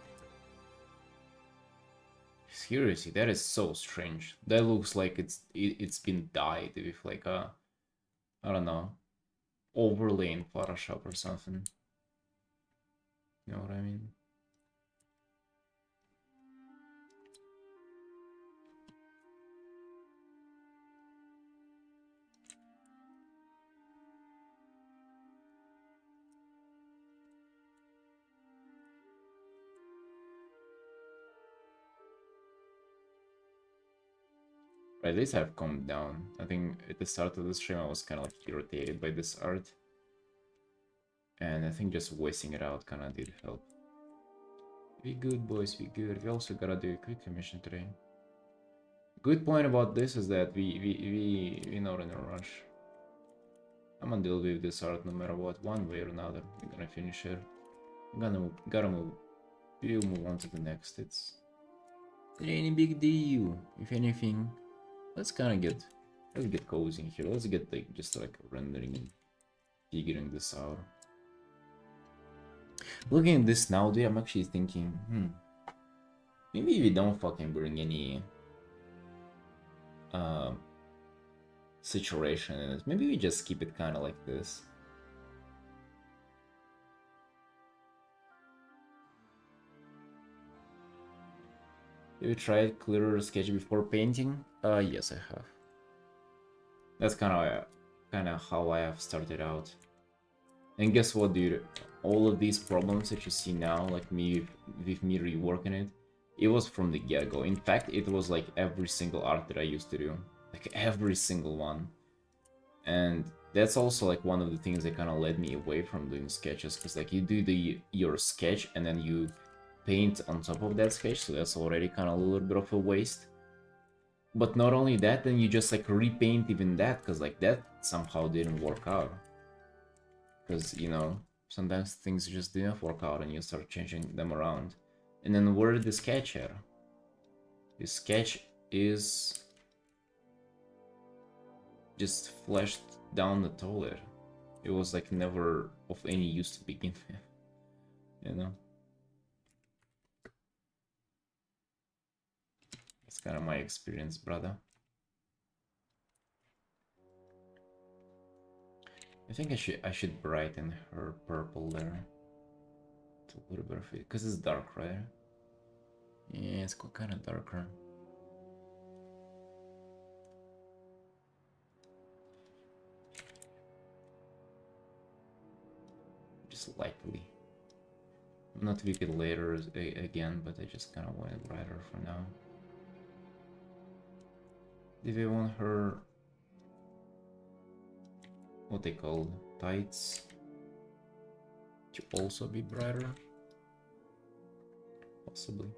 Seriously, that is so strange. That looks like it's been dyed with like a, I don't know, overlay in Photoshop or something. You know what I mean? At least I've calmed down. I think at the start of the stream I was kind of like irritated by this art. And I think just wasting it out kind of did help. Be good, boys, be good. We also gotta do a quick commission today. Good point about this is that we're not in a rush. I'm gonna deal with this art no matter what, one way or another. We're gonna finish it. Gotta move. We'll move on to the next. It's any big deal. If anything, let's get cozy in here. Let's get like just like rendering and figuring this out. Looking at this now, dude, I'm actually thinking, maybe we don't fucking bring any saturation in it. Maybe we just keep it kind of like this. Have you tried clearer sketch before painting? Yes, I have. That's kind of how I have started out. And guess what, dude? All of these problems that you see now, like with me reworking it, it was from the get-go. In fact, it was like every single art that I used to do. Like every single one. And that's also like one of the things that kind of led me away from doing sketches, because like you do your sketch and then you paint on top of that sketch, so that's already kind of a little bit of a waste. But not only that, then you just like repaint even that, because like that somehow didn't work out. Because, you know, sometimes things just didn't work out and you start changing them around. And then where did the sketch at? The sketch is just flushed down the toilet. It was like never of any use to begin with, you know? It's kind of my experience, brother. I think I should brighten her purple there. It's a little bit of it, because it's dark, right? Yeah, it's kind of darker. Just lightly. I'm not tweak it later again, but I just kind of want it brighter for now. Did they want her, what they call tights, to also be brighter? Possibly.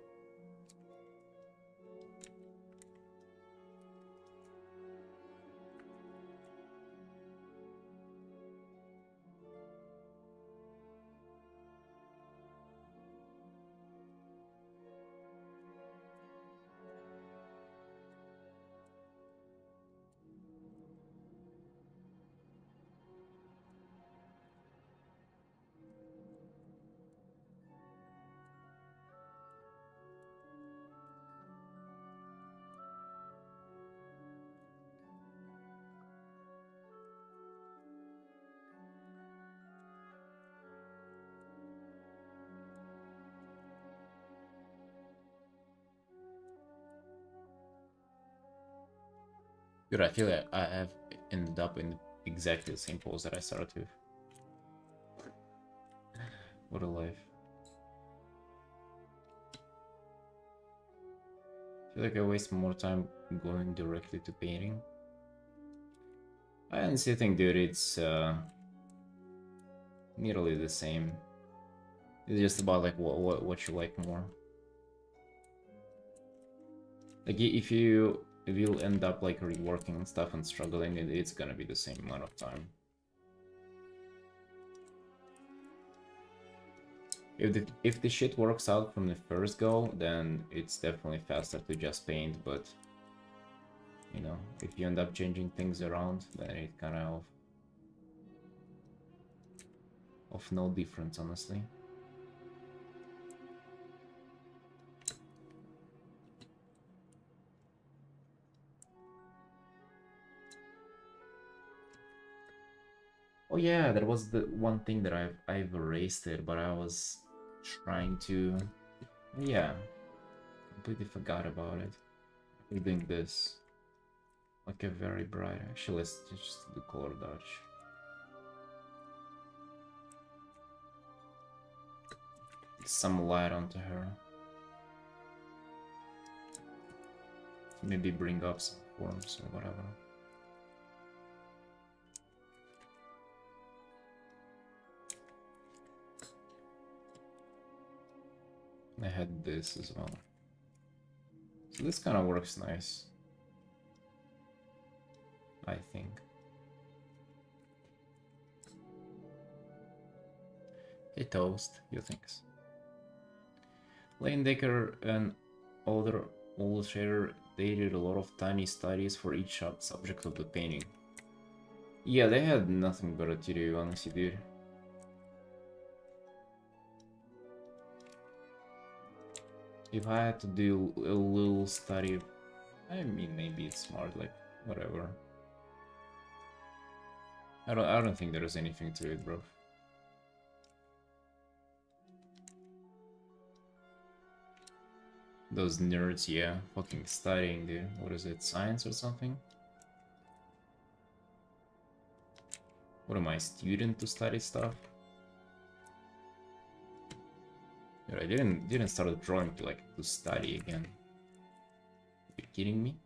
Dude, I feel like I have ended up in exactly the same pose that I started with. What a life. I feel like I waste more time going directly to painting. I honestly think, dude, it's nearly the same. It's just about like what you like more. Like if you'll end up like reworking stuff and struggling, it's gonna be the same amount of time. If the shit works out from the first go, then it's definitely faster to just paint, but you know, if you end up changing things around, then it kind of no difference, honestly. Oh yeah, there was the one thing that I've erased it, but I was trying to, yeah, completely forgot about it. We're doing this like a very bright. Actually, let's just do color dodge. Some light onto her. Maybe bring up some forms or whatever. I had this as well. So this kind of works nice, I think. Hey Toast, you thinks. Lane Decker and other illustrator, they did a lot of tiny studies for each subject of the painting. Yeah, they had nothing better to do, honestly, dude. If I had to do a little study, I mean, maybe it's smart, like, whatever. I don't think there's anything to it, bro. Those nerds, yeah, fucking studying, dude. What is it, science or something? What am I, student to study stuff? Dude, I didn't start drawing to study again. Are you kidding me?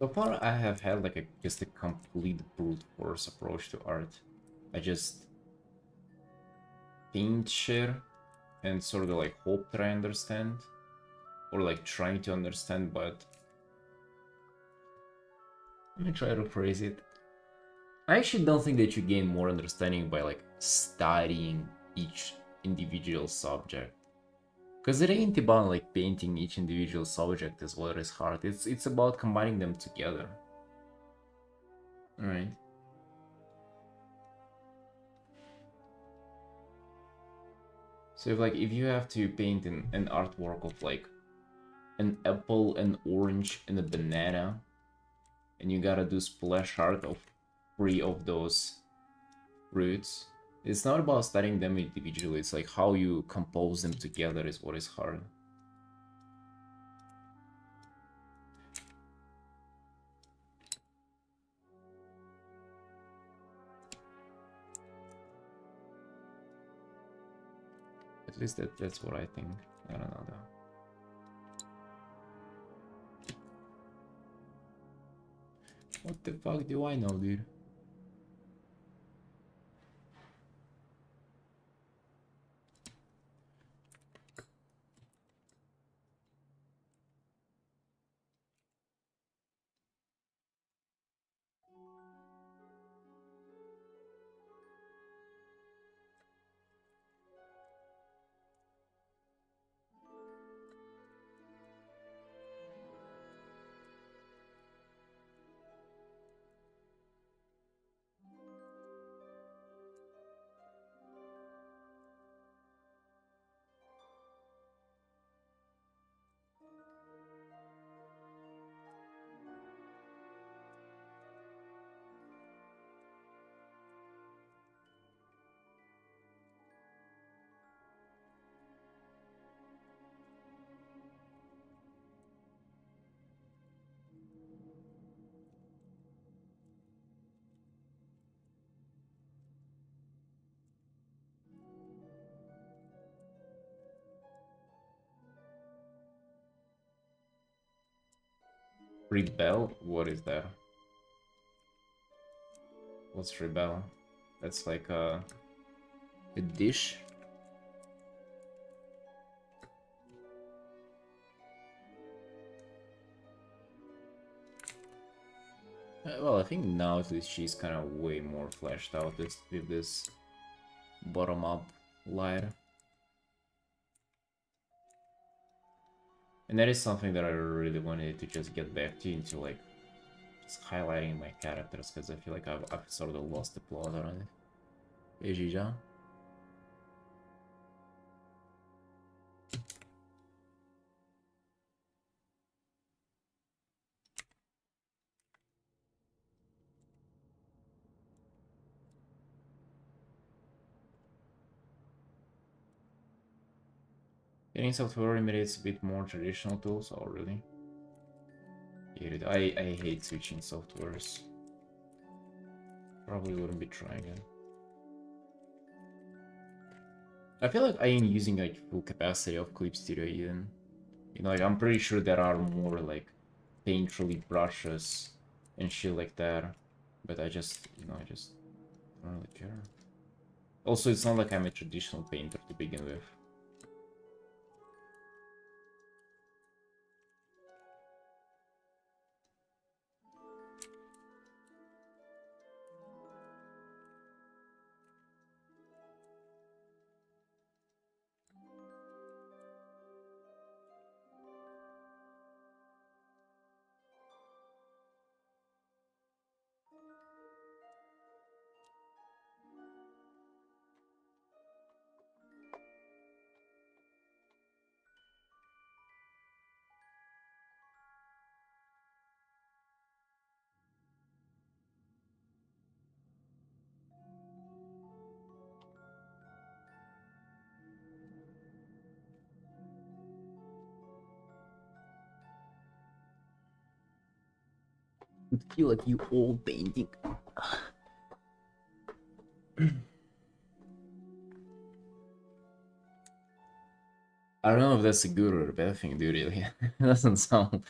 So far, I have had like just a complete brute force approach to art. I just paint shit and sort of like hope that I understand, or like trying to understand, but let me try to phrase it. I actually don't think that you gain more understanding by like studying each individual subject. Because it ain't about like painting each individual subject as well as hard. It's about combining them together. Alright. So if you have to paint an artwork of like an apple, an orange, and a banana, and you gotta do splash art of 3 of those fruits, it's not about studying them individually, it's like how you compose them together is what is hard. At least that's what I think. I don't know though. What the fuck do I know, dude? Rebel? What is that? What's rebel? That's like a dish? Well, I think now at least she's kind of way more fleshed out with this bottom-up light. And that is something that I really wanted to just get back to into like just highlighting my characters, because I feel like I've sort of lost the plot on it. Hey, Jija. Getting software imitates a bit more traditional tools. Oh, really? Yeah, dude, I hate switching softwares. Probably wouldn't be trying it. I feel like I ain't using like full capacity of Clip Studio even. You know, like I'm pretty sure there are more like painterly brushes and shit like that. But I just, you know, I just don't really care. Also, it's not like I'm a traditional painter to begin with. I feel like you old painting. I don't know if that's a good or a bad thing, dude. It doesn't sound.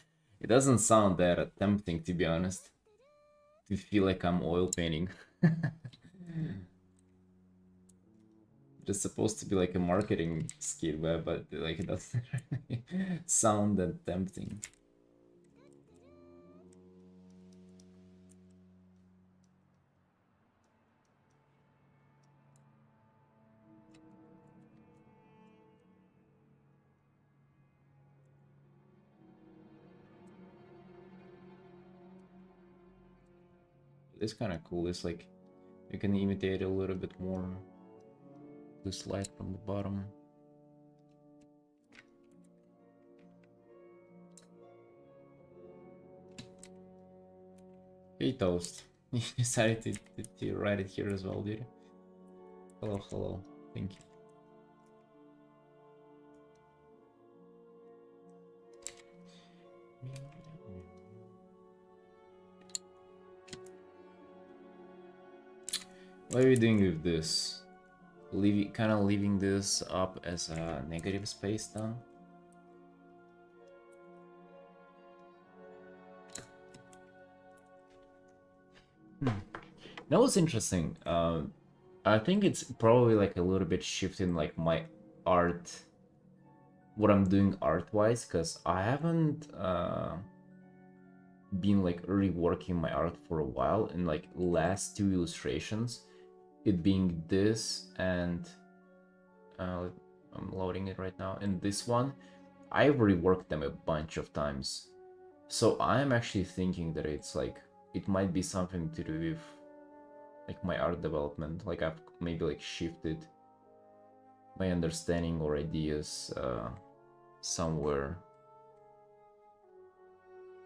It doesn't sound that tempting, to be honest. To feel like I'm oil painting. It's supposed to be like a marketing skill, but like it doesn't really sound that tempting. It's kind of cool. It's like you can imitate a little bit more this light from the bottom. Hey Toast, you decided to write it here as well, did you? Hello, hello, thank you. What are we doing with this? Kind of leaving this up as a negative space now? That was interesting. I think it's probably like a little bit shifting like my art, what I'm doing art-wise, because I haven't been like reworking my art for a while. And like last two illustrations, it being this and I'm loading it right now, and this one, I've reworked them a bunch of times. So I'm actually thinking that it's like it might be something to do with like my art development. Like I've maybe like shifted my understanding or ideas somewhere.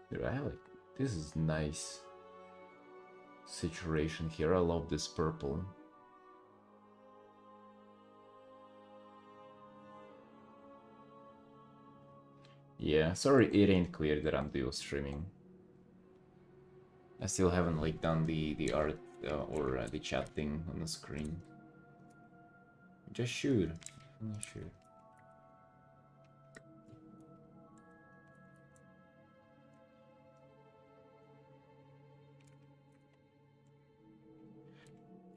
Dude, I like this is nice saturation here. I love this purple. Yeah, sorry it ain't clear that I'm dual streaming. I still haven't like done the art or the chat thing on the screen. Just shoot. Shoot.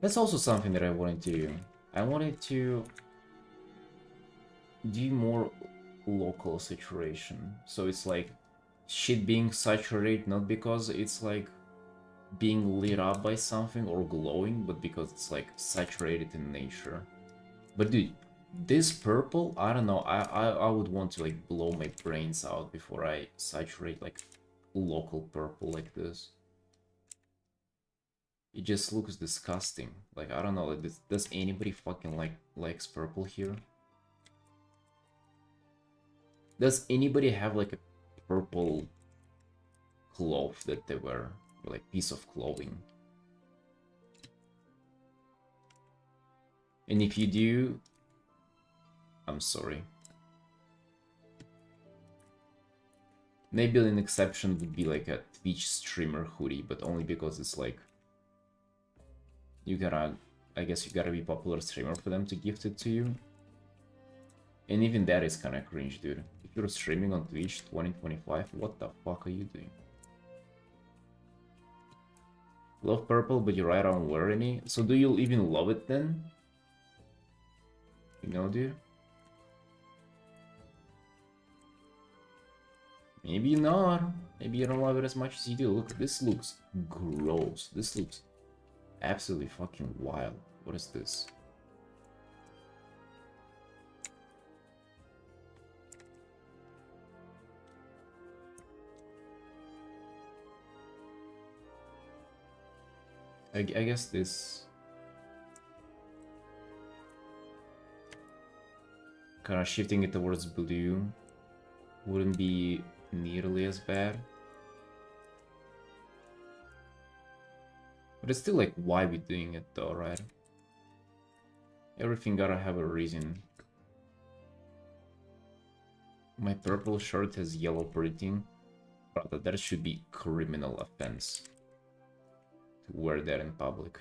That's also something that I wanted to. I wanted to do more local saturation. So it's like shit being saturated not because it's like being lit up by something or glowing, but because it's like saturated in nature. But dude, this purple, I don't know, I would want to like blow my brains out before I saturate like local purple like this. It just looks disgusting. Like I don't know, like, does anybody fucking likes purple here? Does anybody have like a purple cloth that they wear? Like piece of clothing? And if you do, I'm sorry. Maybe an exception would be like a Twitch streamer hoodie, but only because it's like you gotta, I guess you gotta be popular streamer for them to gift it to you. And even that is kinda cringe, dude. If you're streaming on Twitch 2025, what the fuck are you doing? Love purple, but you right don't wear any? So do you even love it then? You know, dude? Maybe not. Maybe you don't love it as much as you do. Look, this looks gross. This looks absolutely fucking wild. What is this? I guess this kind of shifting it towards blue wouldn't be nearly as bad. But it's still like, why we doing it though, right? Everything gotta have a reason. My purple shirt has yellow printing. But that should be criminal offense to wear that in public.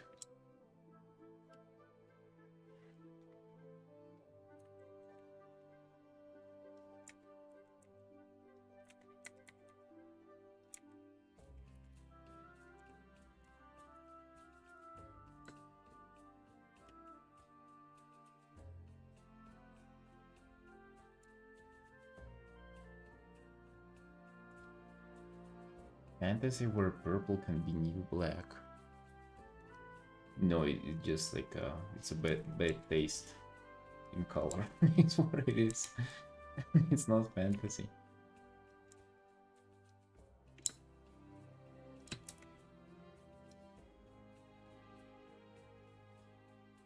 fantasy where purple can be new black? No, it just like it's a bad taste in color. It's what it is. It's not fantasy.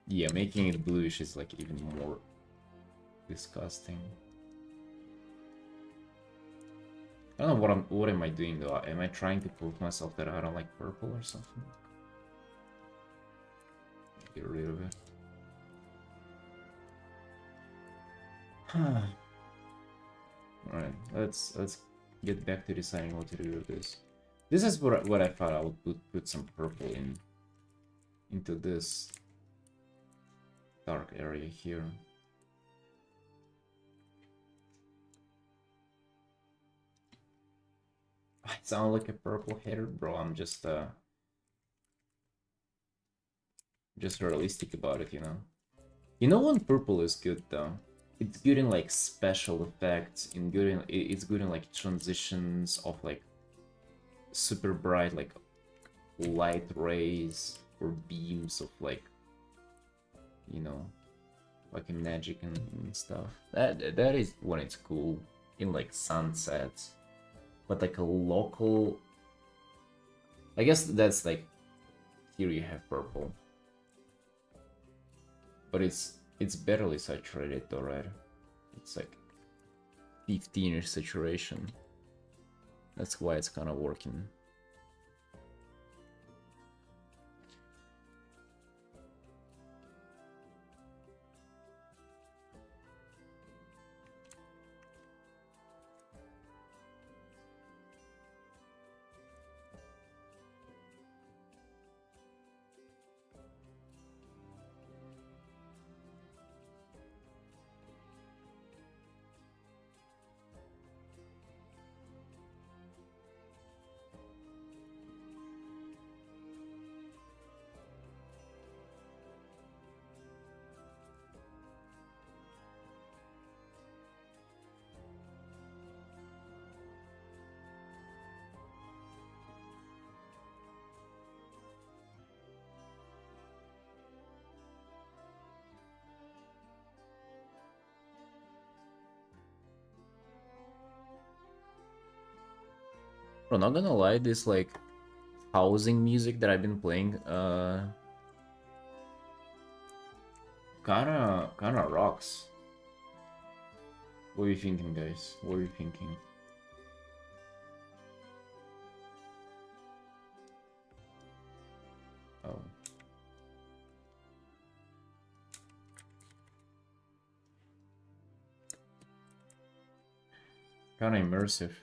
Yeah, making it bluish is like even more disgusting. I don't know what am I doing though? Am I trying to prove myself that I don't like purple or something? Get rid of it. Alright, let's get back to deciding what to do with this. This is what I thought I would put some purple into this dark area here. I sound like a purple hater, bro. I'm just realistic about it, you know. You know when purple is good though? It's good in like special effects, it's good in like transitions of like super bright like light rays or beams of like, you know, like magic and stuff. That is when it's cool in like sunsets. But like a local, I guess that's like, here you have purple, but it's barely saturated though, right? It's like 15-ish saturation. That's why it's kind of working. Bro, not gonna lie, this like housing music that I've been playing, kinda rocks. What are you thinking, guys? What are you thinking? Oh. Kinda immersive.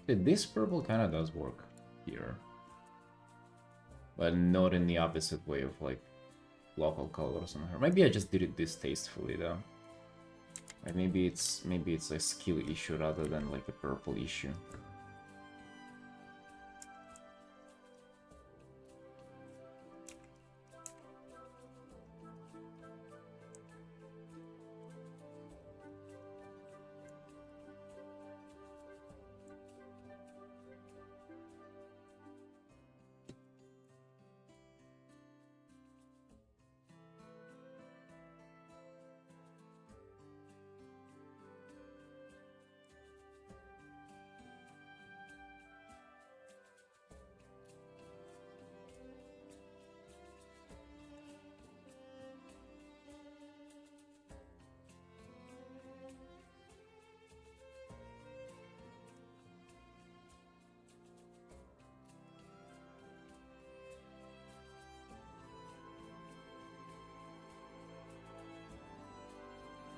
Dude, this purple kinda does work here. But not in the opposite way of like local colors on her. Maybe I just did it distastefully though. Like maybe it's a skill issue rather than like a purple issue.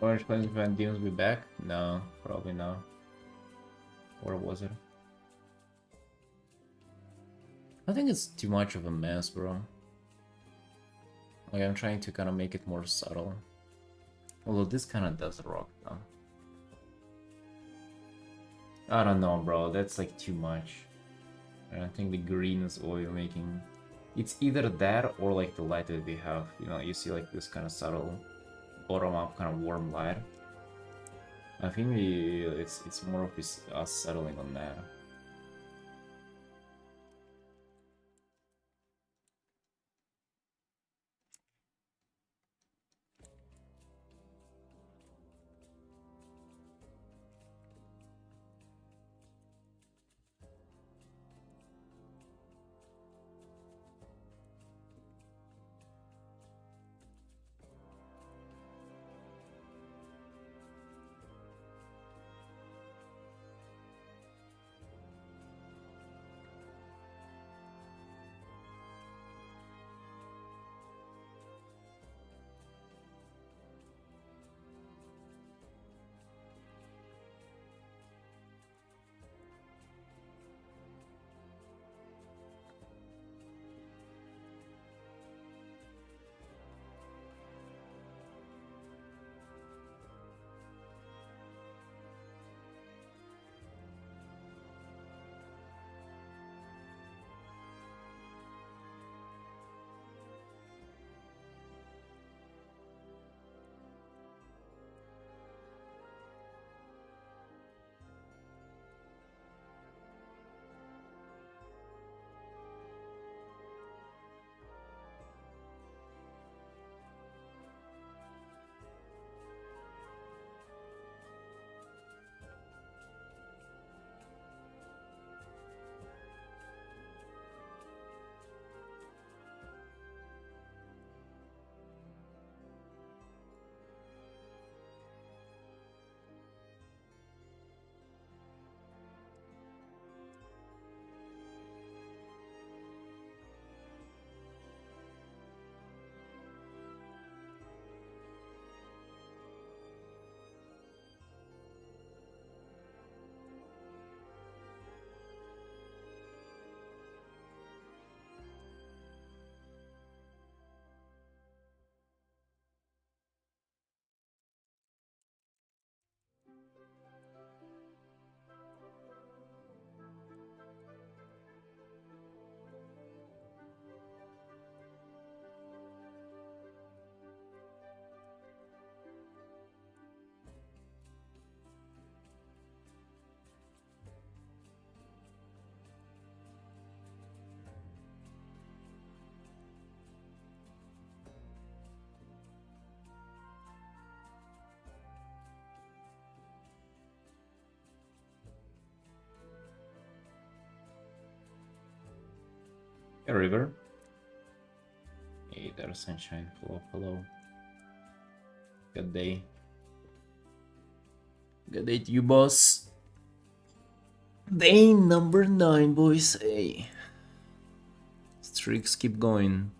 Orange Plains Van Demons be back? No, probably not. Or was it? I think it's too much of a mess, bro. Like I'm trying to kind of make it more subtle. Although this kind of does rock though. I don't know, bro. That's like too much. I don't think the green is oil making. It's either that or like the light that we have. You know, you see like this kind of subtle bottom up kind of warm light. I think it's more of us settling on that. A river. Hey there, sunshine. Hello, hello. Good day. Good day to you, boss. Day number 9, boys. Hey. Streaks keep going.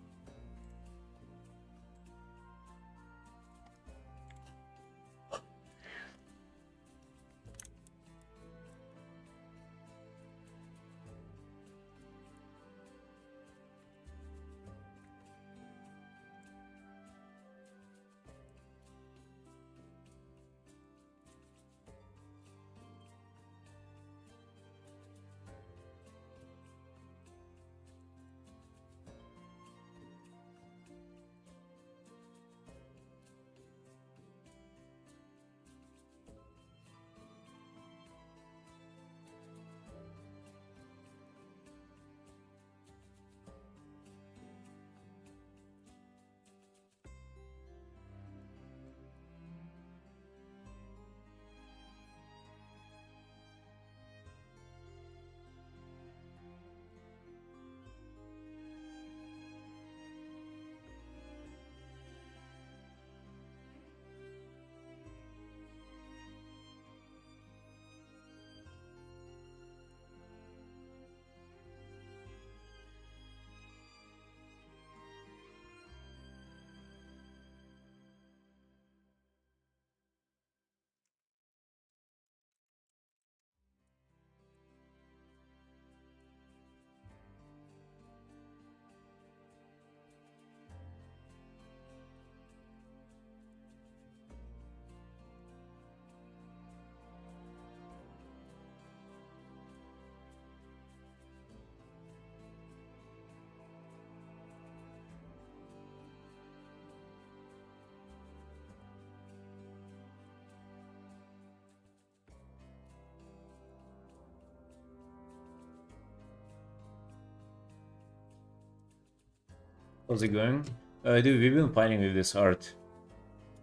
How's it going? Dude, we've been fighting with this art.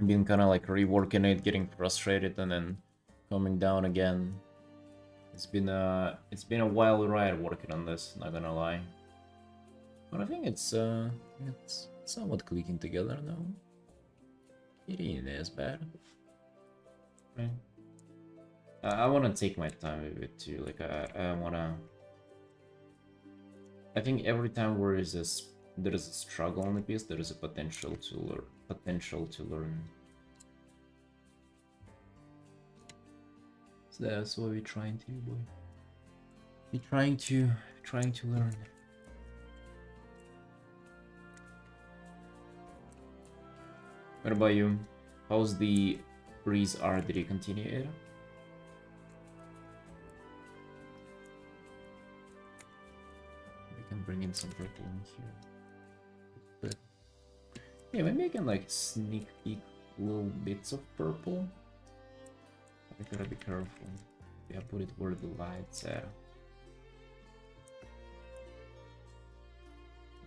Been kind of like reworking it, getting frustrated, and then coming down again. It's been a wild ride working on this. Not gonna lie, but I think it's somewhat clicking together now. It ain't as bad, right? I want to take my time with it too. Like I wanna. I think every time there is a struggle on the piece, there is a potential to learn. So that's what we're trying to do, boy. We're trying to learn. What about you? How's the breeze art? Did you continue it? We can bring in some purple in here. But yeah, maybe I can like sneak peek little bits of purple. I gotta be careful. Yeah, put it where the light's at.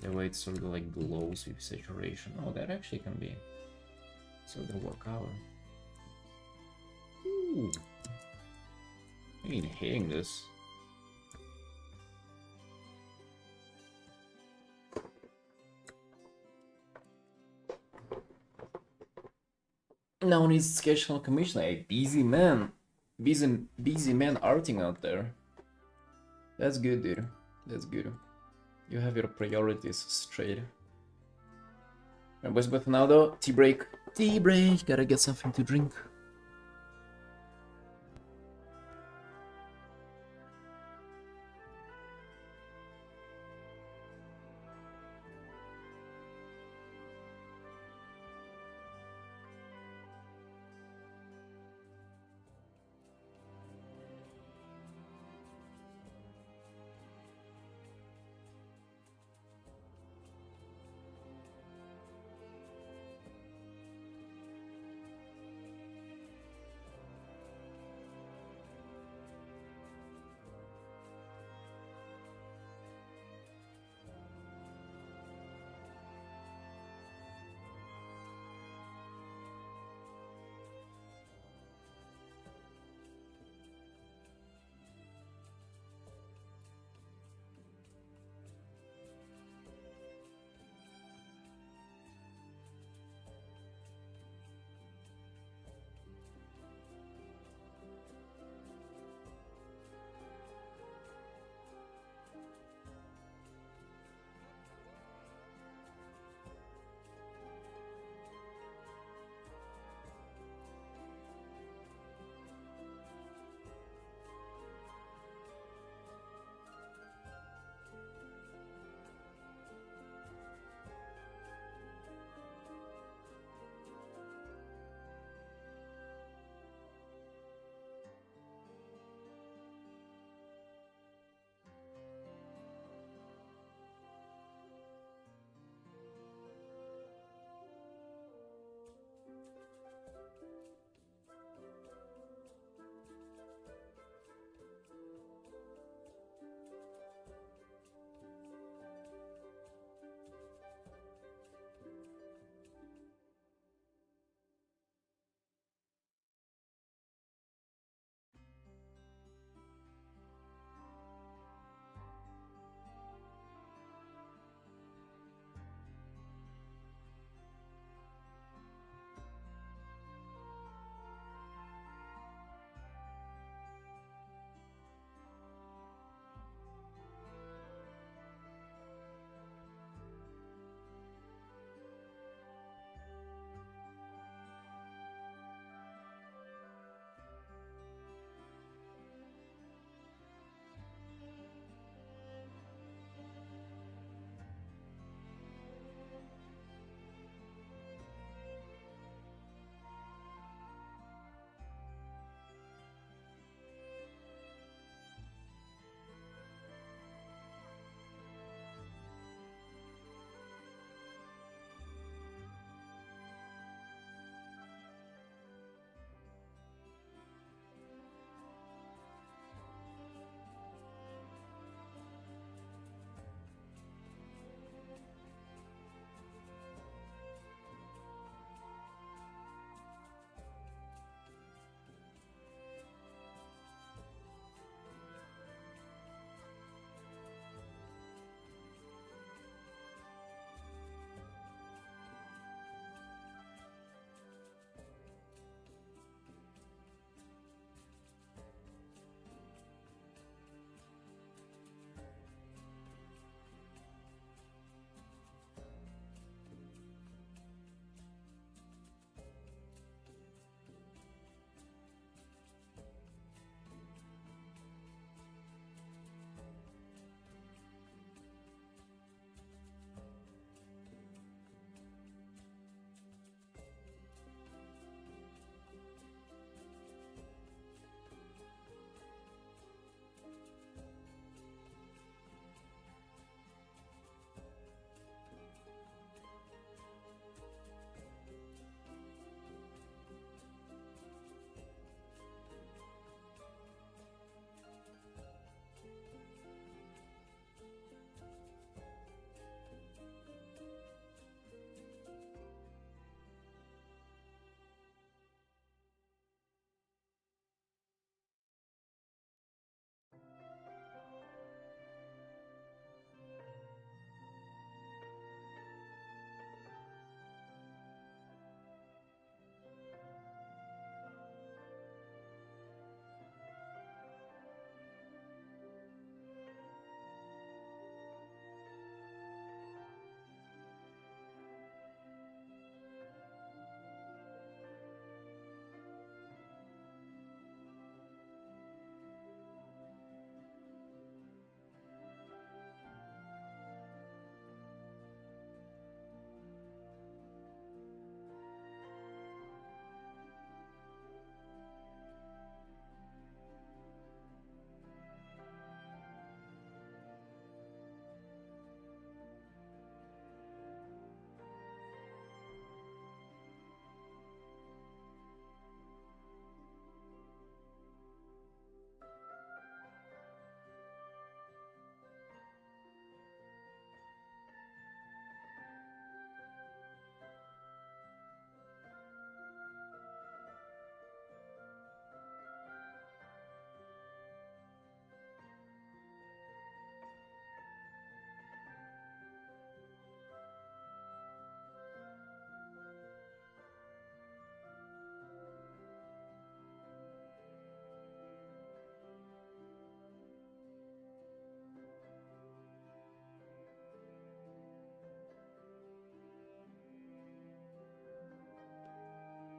That way it sort of like glows with saturation. Oh, that actually can be sort of work out. Ooh. I ain't hitting this. Now needs schedule commission. Hey, busy man. Busy man arting out there. That's good, dude. That's good. You have your priorities straight. Alright, boys, but for now though, tea break. Tea break. Gotta get something to drink.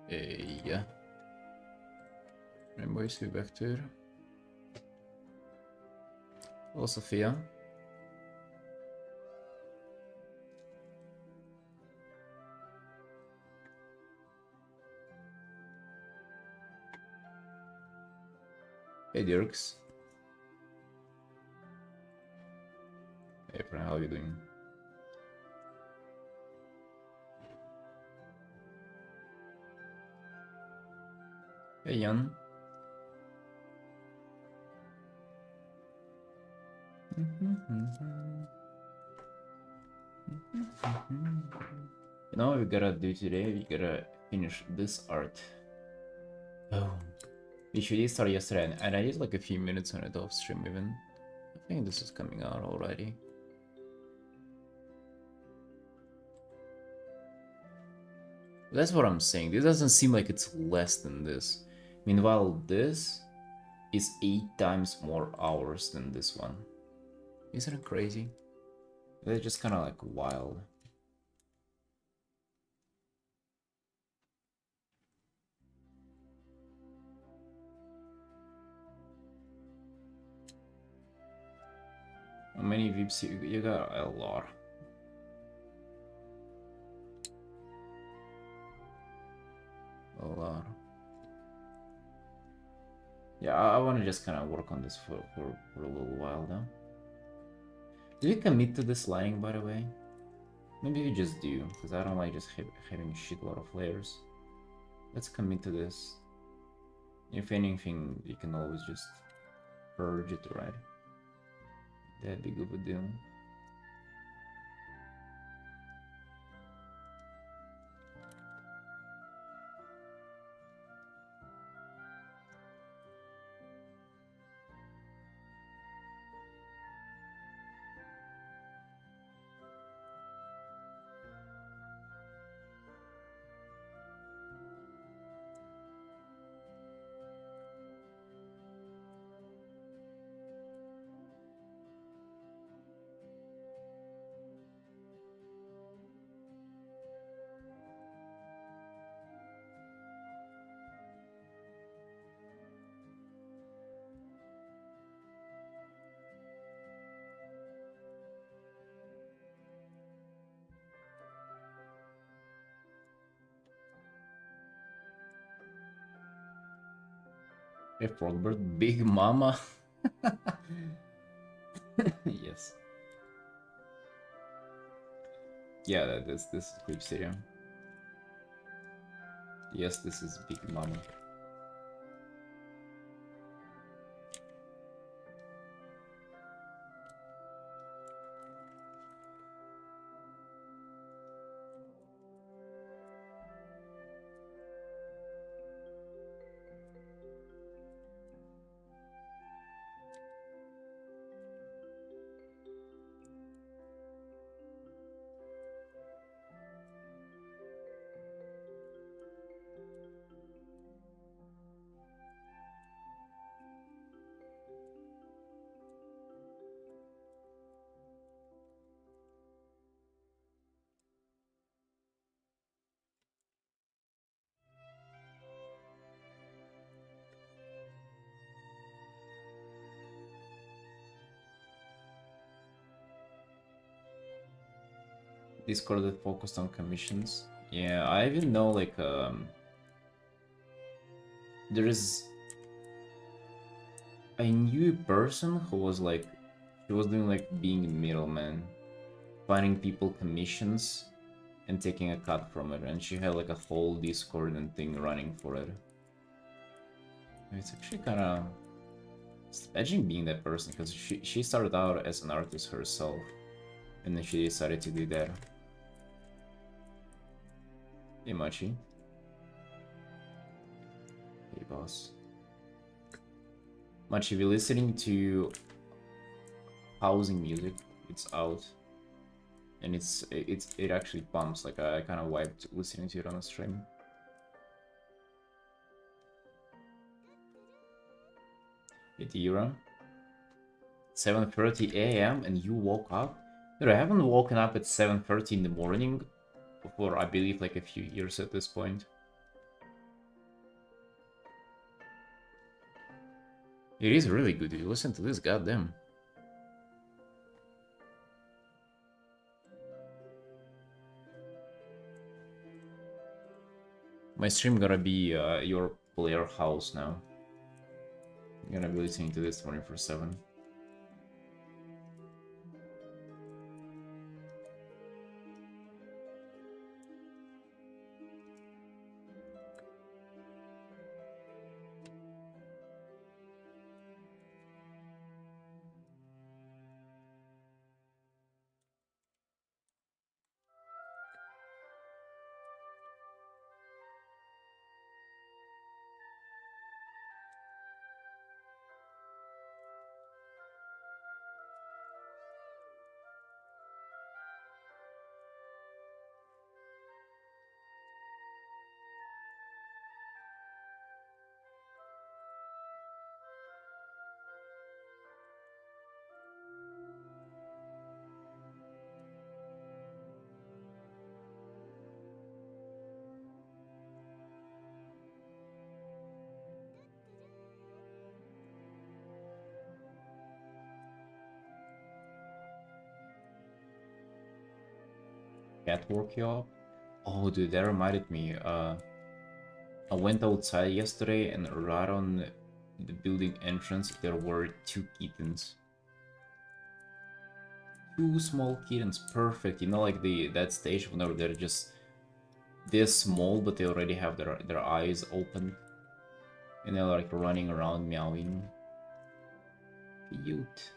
Ja. Rainbow is weer back Hallo Sophia. Hey Dirks. Hey friend, how are you doing? Hey Jan. You know what we gotta do today? We gotta finish this art. Oh. We should start yesterday and I did like a few minutes on it off stream even. I think this is coming out already. That's what I'm saying. This doesn't seem like it's less than this. Meanwhile, this is 8 times more hours than this one. Isn't it crazy? They're just kind of like wild. How many VIPs you got? A lot. A lot. Yeah, I want to just kind of work on this for a little while now. Do you commit to this lighting, by the way? Maybe you just do, because I don't like just having a shitload of layers. Let's commit to this. If anything, you can always just purge it, right? That'd be good with deal. Hey Frogbird, Big Mama. Yes. Yeah, this is Clip Stadium. Yes, this is Big Mama. Discord that focused on commissions. Yeah, I even know like there is I knew a person who was like she was doing like being a middleman, finding people commissions and taking a cut from it, and she had like a whole Discord and thing running for it. It's actually kind of imagine being that person, because she started out as an artist herself, and then she decided to do that. Hey Machi. Hey boss. Machi, we're listening to housing music. It's out, and it actually pumps. Like I kind of wiped listening to it on a stream. Hey Tira. 7:30 a.m. and you woke up? Dude, I haven't woken up at 7:30 in the morning for I believe like a few years at this point. It is really good, dude. Listen to this, goddamn. My stream gonna be your player house now. I'm gonna be listening to this 24/7. Catwalk you up? Oh, dude, that reminded me. I went outside yesterday, and right on the building entrance, there were two kittens. Two small kittens, perfect. You know, like that stage whenever they're just this small, but they already have their eyes open, and they're like running around meowing. Cute.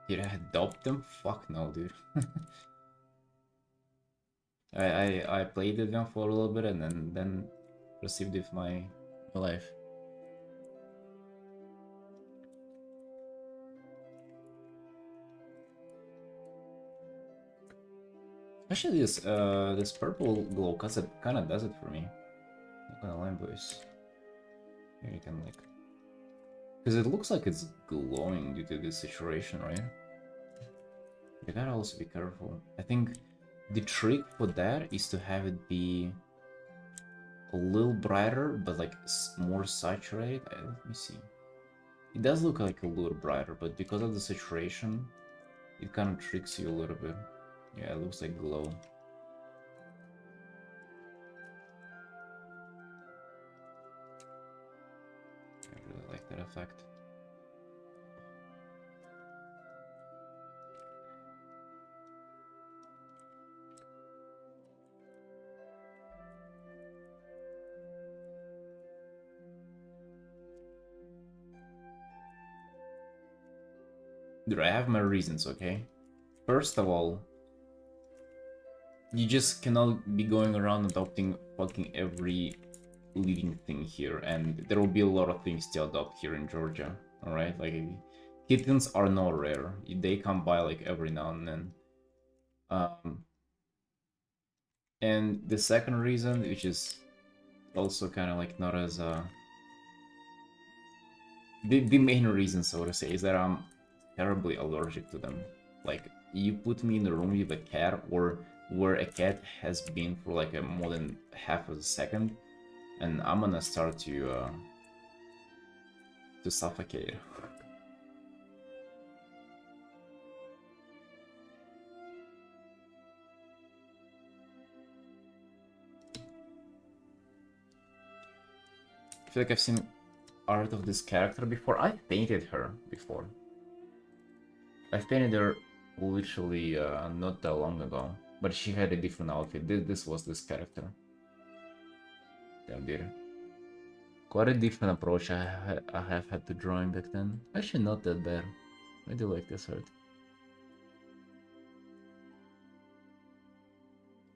Did I adopt them? Fuck no, dude. I played with them for a little bit and then received it my life. Actually, this purple glow kind of does it for me. Not gonna lie, boys. Here you can like, because it looks like it's glowing due to this situation, right? You gotta also be careful. I think the trick for that is to have it be a little brighter, but like more saturated. Let me see. It does look like a little brighter, but because of the saturation, it kind of tricks you a little bit. Yeah, it looks like glow. I really like that effect. Dude, I have my reasons, okay? First of all, you just cannot be going around adopting fucking every living thing here, and there will be a lot of things to adopt here in Georgia, alright? Like, kittens are not rare. They come by like every now and then. And the second reason, which is also kind of like not as the main reason, so to say, is that I'm terribly allergic to them. Like, you put me in a room with a cat, or where a cat has been for like more than half of a second, and I'm gonna start to suffocate. I feel like I've seen art of this character before. I've painted her before. I've painted her literally not that long ago, but she had a different outfit. This was this character. Damn, dude. Quite a different approach I have had to drawing back then. Actually, not that bad. I do like this art.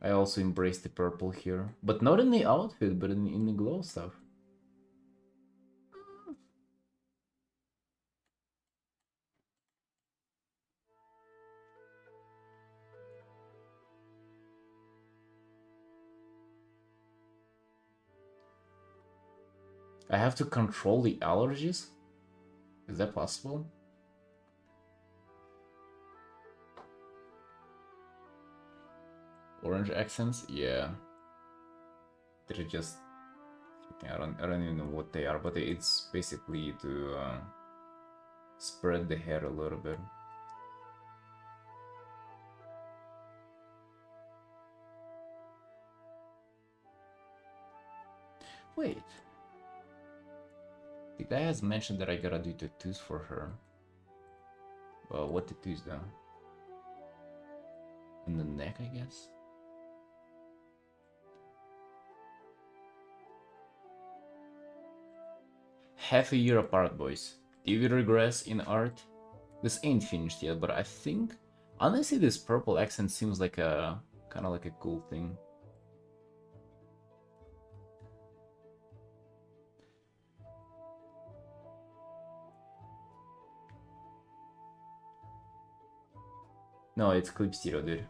I also embrace the purple here, but not in the outfit, but in the glow stuff. I have to control the allergies? Is that possible? Orange accents? Yeah. They're just... I don't even know what they are, but it's basically to spread the hair a little bit. Wait. The guy has mentioned that I gotta do tattoos for her. Well, what tattoos though? In the neck, I guess? Half a year apart, boys. Do we regress in art? This ain't finished yet, but I think... Honestly, this purple accent seems like a... kind of like a cool thing. No, it's Clip Zero, dude.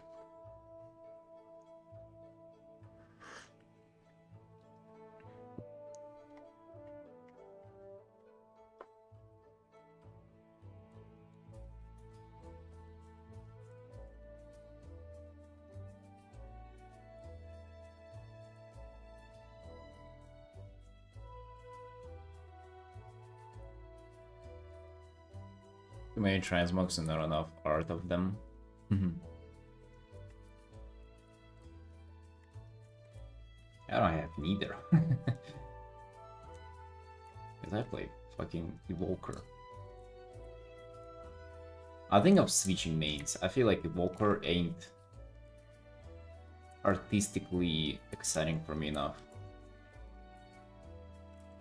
Too many transmogs and not enough art of them. I don't have neither. Because I play fucking Evoker. I think I'm switching mains. I feel like Evoker ain't artistically exciting for me enough.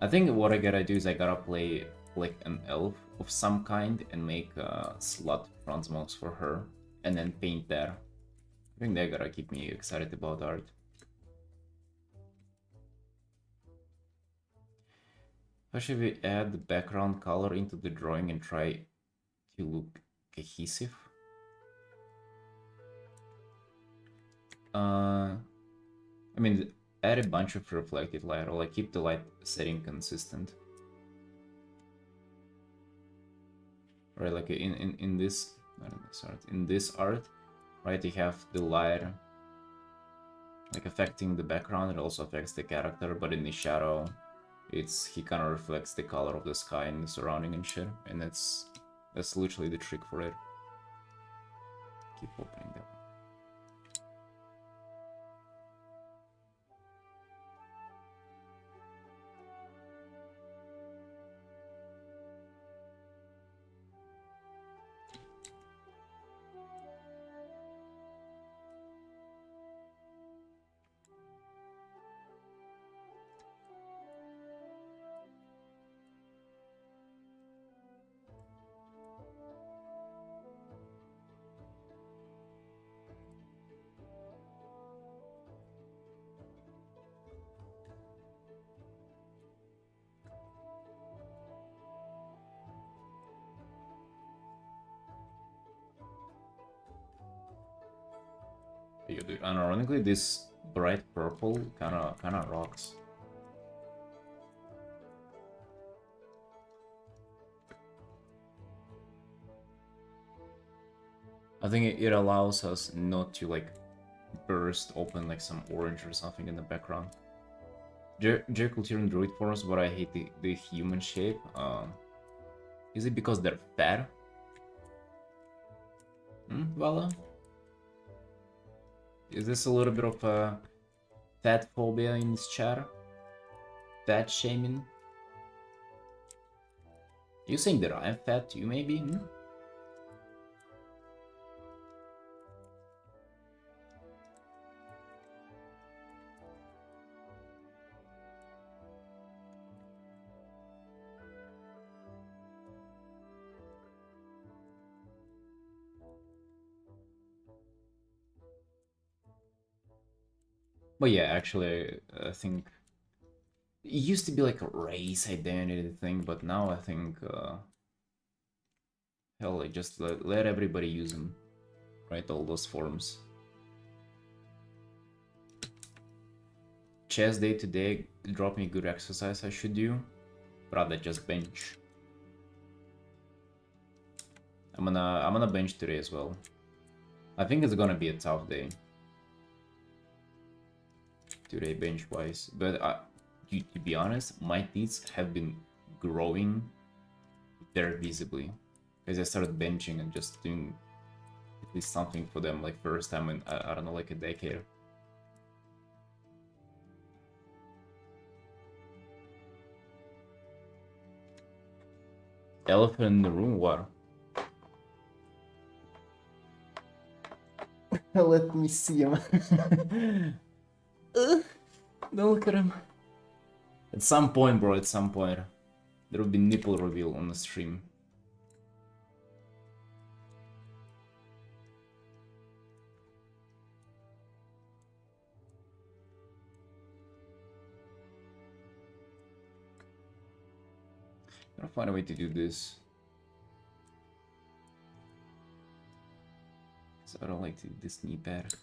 I think what I gotta do is I gotta play like an elf of some kind and make slot transmogs for her and then paint there. I think they gotta keep me excited about art. How should we add the background color into the drawing and try to look cohesive? I mean, add a bunch of reflective light, or like keep the light setting consistent. Right, like in this art, right, you have the light like affecting the background. It also affects the character, but in the shadow, he kind of reflects the color of the sky and the surrounding and shit, and that's literally the trick for it. Keep opening that. Yeah, dude, and ironically, this bright purple kind of rocks. I think it allows us not to like burst open like some orange or something in the background. Culture and Druid forms, but I hate the human shape. Is it because they're fat? Vala? Is this a little bit of a fat phobia in this chat? Fat shaming? You saying that I'm fat too, maybe? But yeah, actually, I think it used to be like a race identity thing, but now I think, hell, like just let everybody use them, right? All those forms. Chess day today, drop me good exercise I should do. Rather just bench. I'm gonna bench today as well. I think it's gonna be a tough day. today bench wise, but to be honest, my needs have been growing very visibly because I started benching and just doing at least something for them, like first time in I don't know, like a decade. Elephant in the room, what? Let me see him. Don't look at him. At some point, bro, at some point, there will be nipple reveal on the stream. I'm gonna find a way to do this. So I don't like to do this knee pad.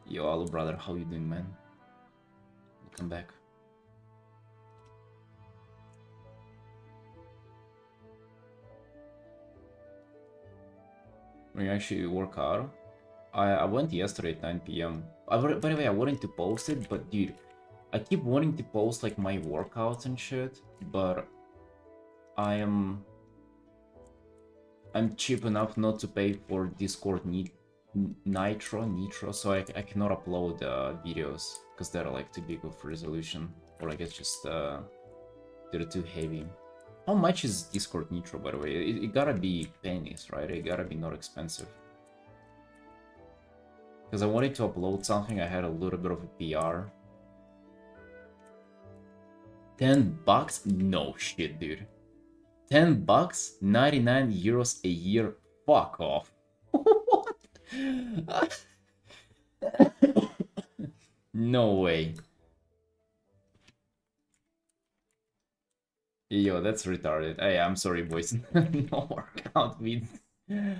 Yo, hello brother, how you doing, man? Welcome back. When you actually work out, I went yesterday at 9 p.m. By the way, I wanted to post it, but dude, I keep wanting to post like my workouts and shit, but I'm cheap enough not to pay for Discord Nitro, so I cannot upload videos because they're like too big of resolution, or I guess just they're too heavy. How much is Discord Nitro, by the way? It gotta be pennies, right? It gotta be not expensive. Because I wanted to upload something, I had a little bit of a PR. $10? No shit, dude. $10? 99 euros a year? Fuck off. What? No way. Yo, that's retarded. Hey, I'm sorry, boys. No workout with. I'm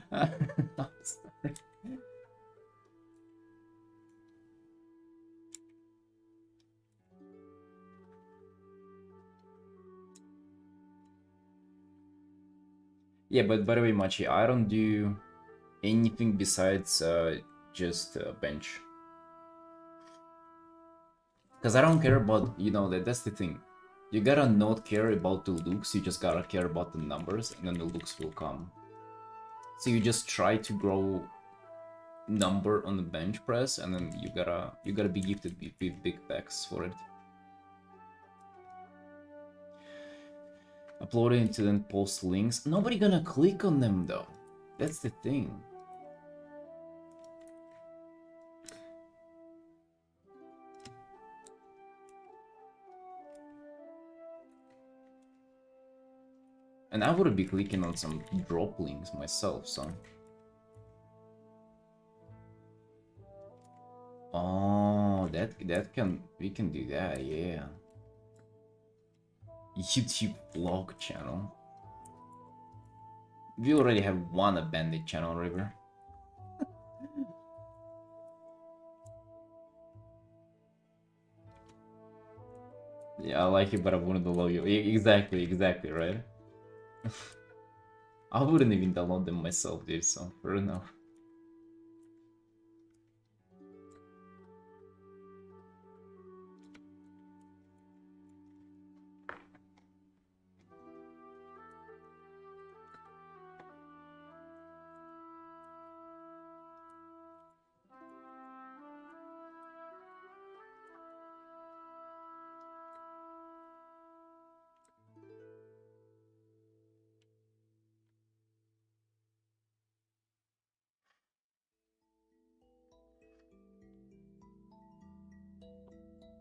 sorry. Yeah, but by the way, Machi, I don't do anything besides just bench. Because I don't care about, you know, that's the thing. You gotta not care about the looks, you just gotta care about the numbers, and then the looks will come. So you just try to grow number on the bench press, and then you gotta be gifted with big packs for it. Upload it and then post links. Nobody gonna click on them though. That's the thing. And I would be clicking on some drop links myself, so. Oh, we can do that, yeah. YouTube vlog channel. We already have one abandoned channel, River. Yeah, I like it, but I wouldn't download you. Exactly, right? I wouldn't even download them myself, dude, so fair enough.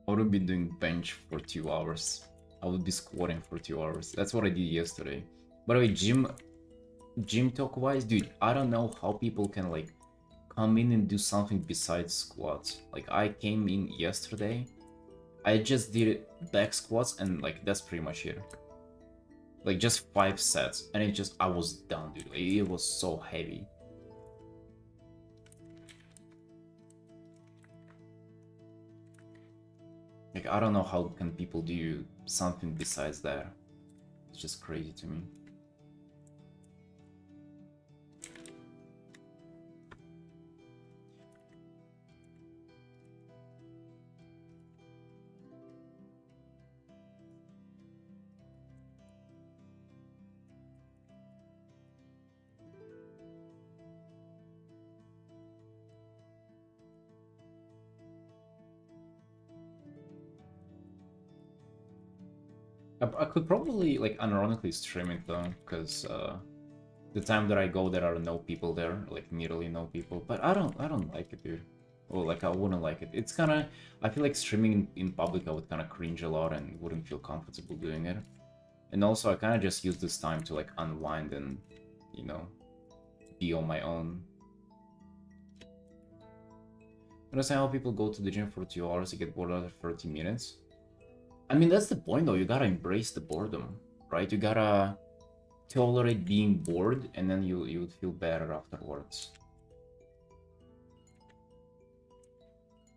I wouldn't be doing bench for 2 hours. I would be squatting for 2 hours. That's what I did yesterday. By the way, gym talk wise, dude, I don't know how people can like come in and do something besides squats. Like I came in yesterday, I just did back squats and like that's pretty much it. Like just 5 sets, and I was done, dude. Like, it was so heavy. Like I don't know how can people do something besides that. It's just crazy to me. I could probably like unironically stream it though, because the time that I go there are no people there, like nearly no people. But I don't like it, dude. Or like I wouldn't like it. It's kind of, I feel like streaming in public I would kind of cringe a lot and wouldn't feel comfortable doing it. And also I kind of just use this time to like unwind and, you know, be on my own. Understand how people go to the gym for 2 hours to get bored after 30 minutes? I mean, that's the point though. You gotta embrace the boredom, right? You gotta tolerate being bored, and then you would feel better afterwards.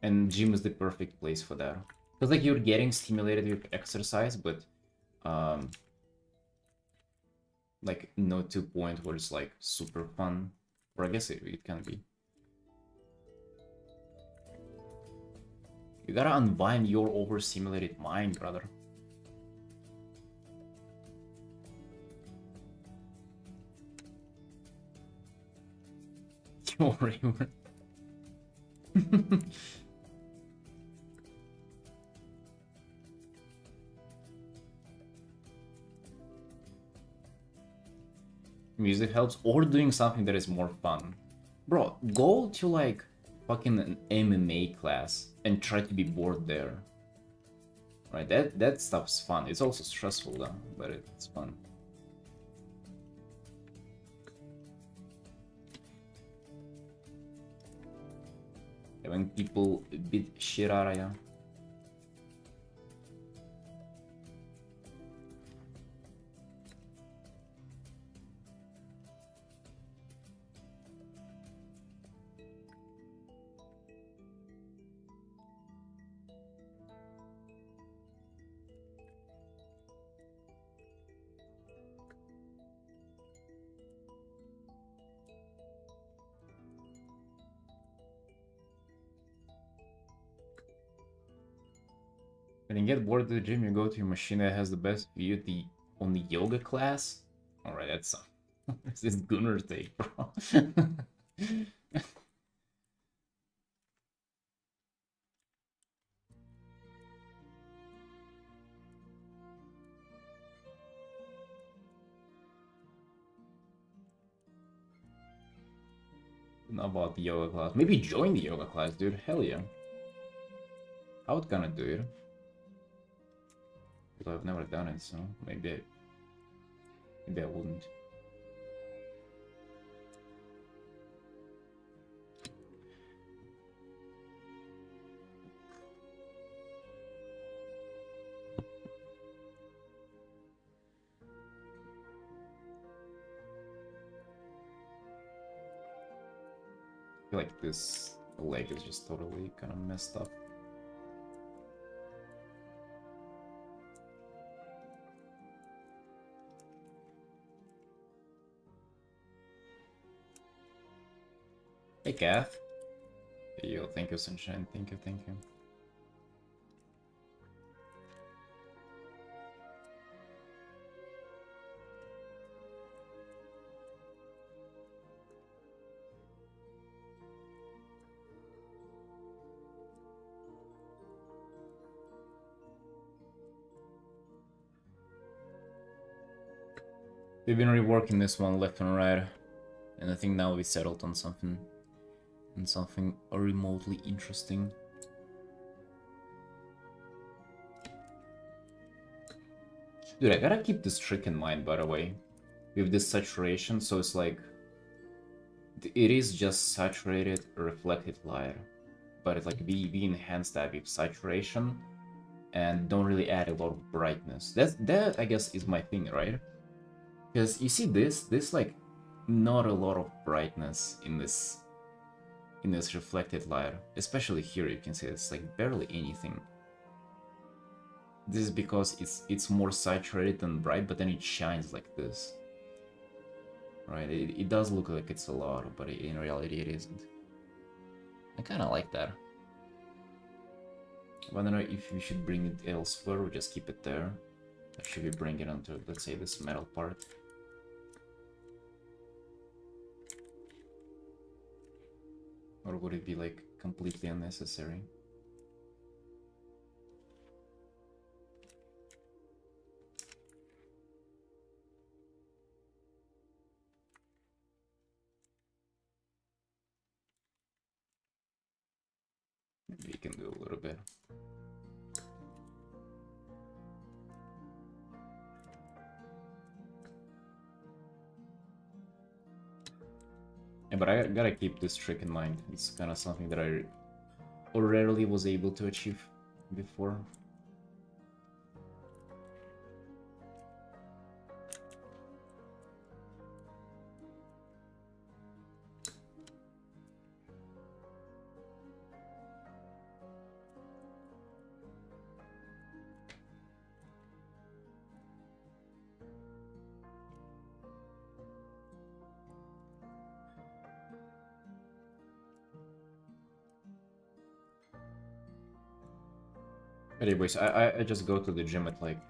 And gym is the perfect place for that. Because like you're getting stimulated with exercise, but um like not to a point where it's like super fun. Or I guess it can be. You gotta unwind your overstimulated mind, brother. Your humor. Music helps, or doing something that is more fun. Bro, go to like fucking an MMA class and try to be bored there. Right, that stuff's fun. It's also stressful though, but it's fun. Having people beat shit out of you. When you get bored at the gym, you go to your machine that has the best view on the yoga class. Alright, that's this is Gunner take, bro. Not about the yoga class. Maybe join the yoga class, dude. Hell yeah. I would kinda do it. Because I've never done it, so maybe I wouldn't. I feel like this leg is just totally kind of messed up. Hey, Kath. Yo, thank you, Sunshine. Thank you, thank you. We've been reworking this one left and right, and I think now we settled on something remotely interesting. Dude, I gotta keep this trick in mind, by the way, with this saturation. So it's like it is just saturated reflected light, but it's like we enhance that with saturation and don't really add a lot of brightness. That I guess is my thing, right? Because you see this like not a lot of brightness in this reflected light, especially here. You can see it's like barely anything. This is because it's more saturated than bright, but then it shines like this, right? It does look like it's a lot, but in reality it isn't. I kind of like that. I don't know if we should bring it elsewhere or just keep it there. Or should we bring it onto, let's say, this metal part? Or would it be like completely unnecessary? we can do a little bit. Yeah, but I gotta keep this trick in mind. It's kind of something that I rarely was able to achieve before. Anyways, I just go to the gym at like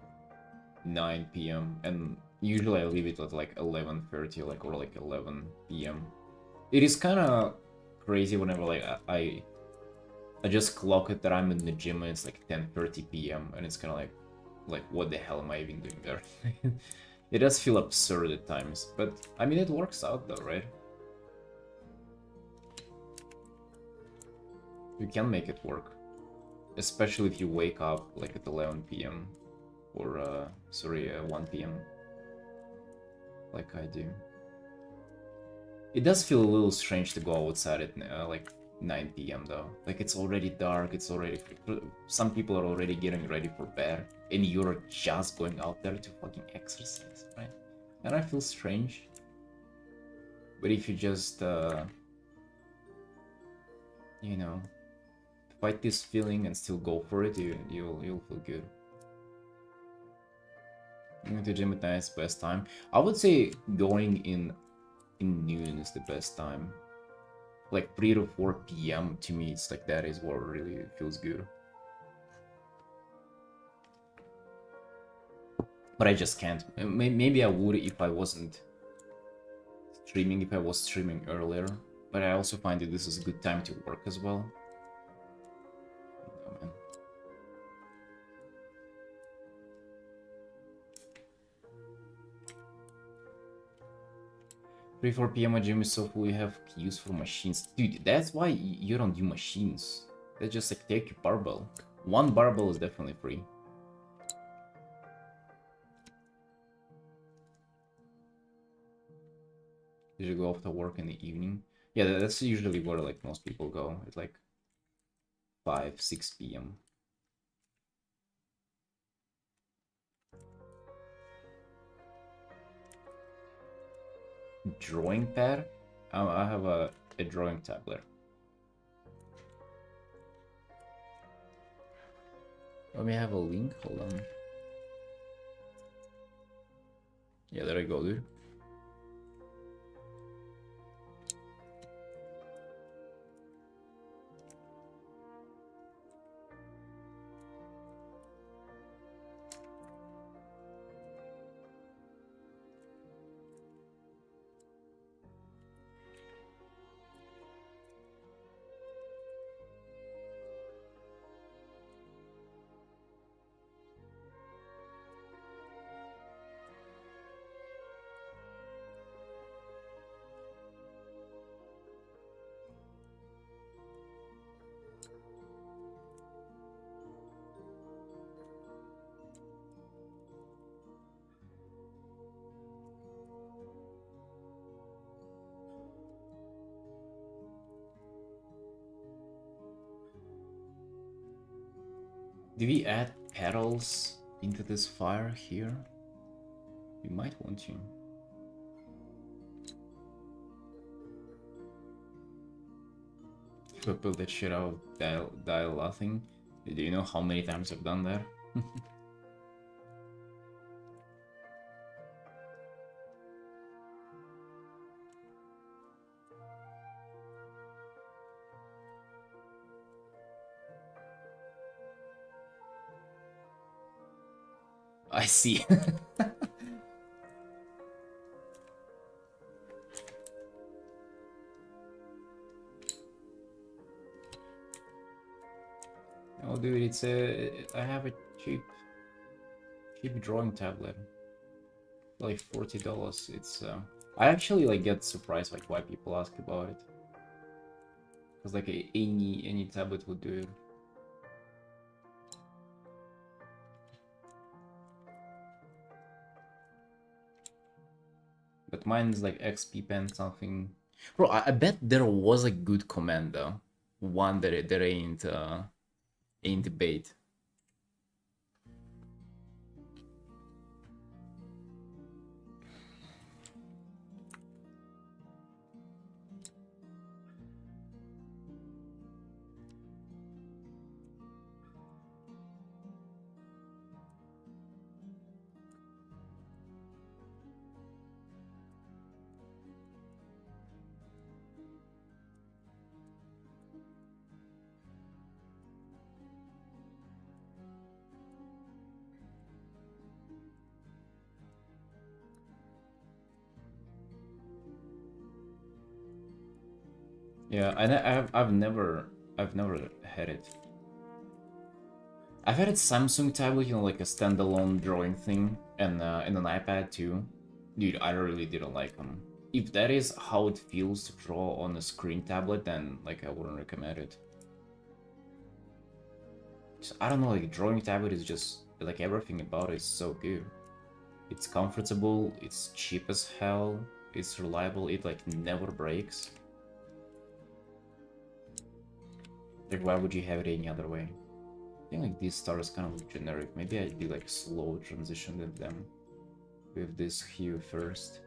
9 p.m. and usually I leave it at like 11:30, like or like 11 p.m. It is kind of crazy whenever like I just clock it that I'm in the gym and it's like 10:30 p.m. and it's kind of like what the hell am I even doing there? It does feel absurd at times, but I mean it works out though, right? You can make it work. Especially if you wake up like at 11 p.m. or 1 p.m. like I do. It does feel a little strange to go outside at like 9 p.m. though. Like it's already dark, it's already... Some people are already getting ready for bed, and you're just going out there to fucking exercise, right? And I feel strange. But if you just, you know, fight this feeling and still go for it, you'll feel good. Going to gym at night is the best time. I would say going in noon is the best time. Like 3 to 4 p.m. to me, it's like that is what really feels good. But I just can't. Maybe I would if I wasn't streaming, if I was streaming earlier. But I also find that this is a good time to work as well. 3-4 p.m. my gym is so full, you have queues for machines. Dude, that's why you don't do machines. That's just like take a barbell. One barbell is definitely free. Did you go after work in the evening? Yeah, that's usually where like most people go. It's like 5-6 p.m. Drawing pad? I have a drawing tablet. Let me have a link. Hold on. Yeah, there I go, dude. Do we add petals into this fire here? We might want to. If I pull that shit out dial laughing, do you know how many times I've done that? I see. Oh, dude, it's I have a cheap drawing tablet, like $40. It's I actually like get surprised like why people ask about it, because like any tablet would do it. But mine is like XP pen something. Bro, I bet there was a good command though. One that ain't bait. Yeah, I've never had it. I've had a Samsung tablet, you know, like a standalone drawing thing, and an iPad too. Dude, I really didn't like them. If that is how it feels to draw on a screen tablet, then like I wouldn't recommend it. So, I don't know, like drawing tablet is just like everything about it is so good. It's comfortable, it's cheap as hell, it's reliable, it like never breaks. Like why would you have it any other way? I think like these stars kind of generic. Maybe I do like slow transition with them with this hue first.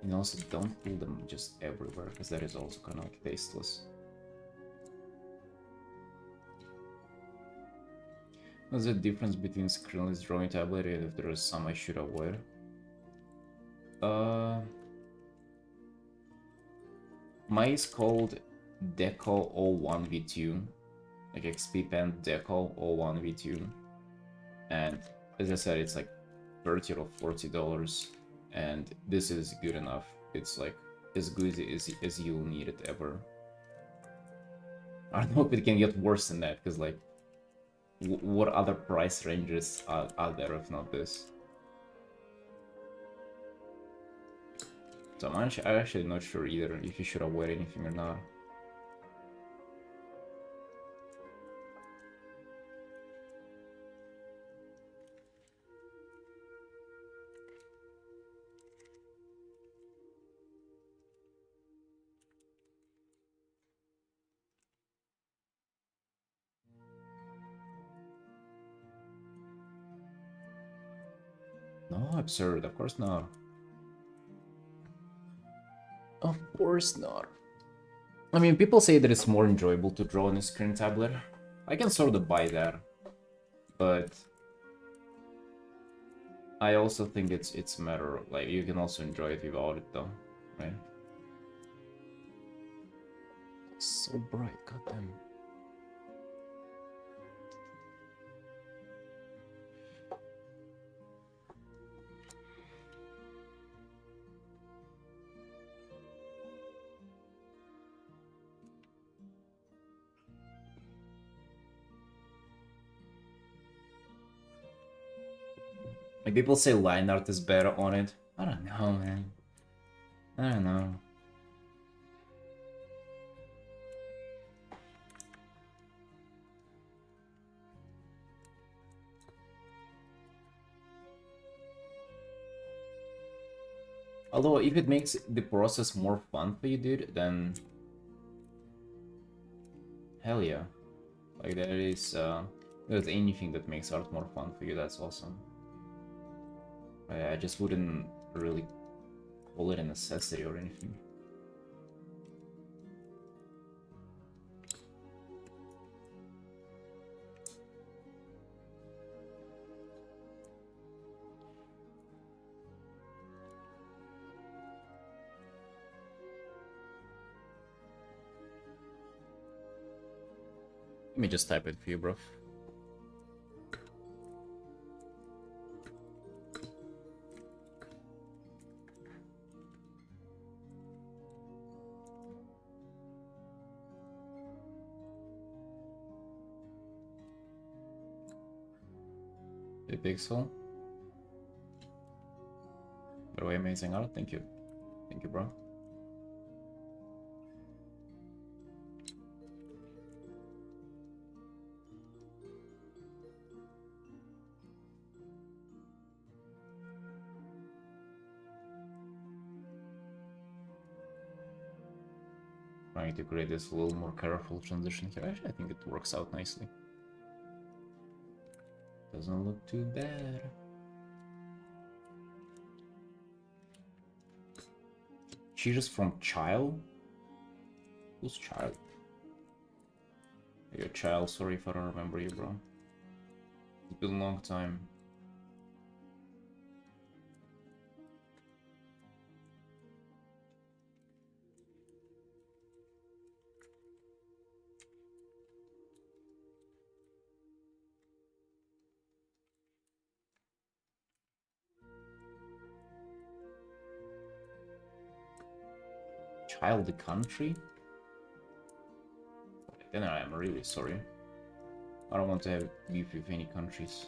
And also don't pull them just everywhere, because that is also kind of like tasteless. What's the difference between screenless drawing tablet and if there is some I should avoid? Mine is called Deco 01V2, like XP Pen Deco 01V2, and as I said, it's like $30 or $40, and this is good enough. It's like as good as you'll need it ever. I don't know if it can get worse than that, because like, what other price ranges are there if not this? So I'm actually not sure either if you should avoid anything or not. No, absurd, of course not. Of course not. I mean, people say that it's more enjoyable to draw on a screen tablet. I can sort of buy that, but I also think it's a matter of, like, you can also enjoy it without it though, right? It's so bright, goddamn. Like, people say line art is better on it. I don't know, man. I don't know. Although, if it makes the process more fun for you, dude, then hell yeah. Like, there's anything that makes art more fun for you, that's awesome. I just wouldn't really call it a necessity or anything. Let me just type it for you, bro. The pixel. By the way, amazing art. Thank you. Thank you, bro. Trying to create this a little more careful transition here. Actually, I think it works out nicely. Doesn't look too bad. Cheers from Child? Who's Child? You're Child, sorry if I don't remember you, bro. It's been a long time. Child the country? Then I am really sorry. I don't want to have beef with any countries.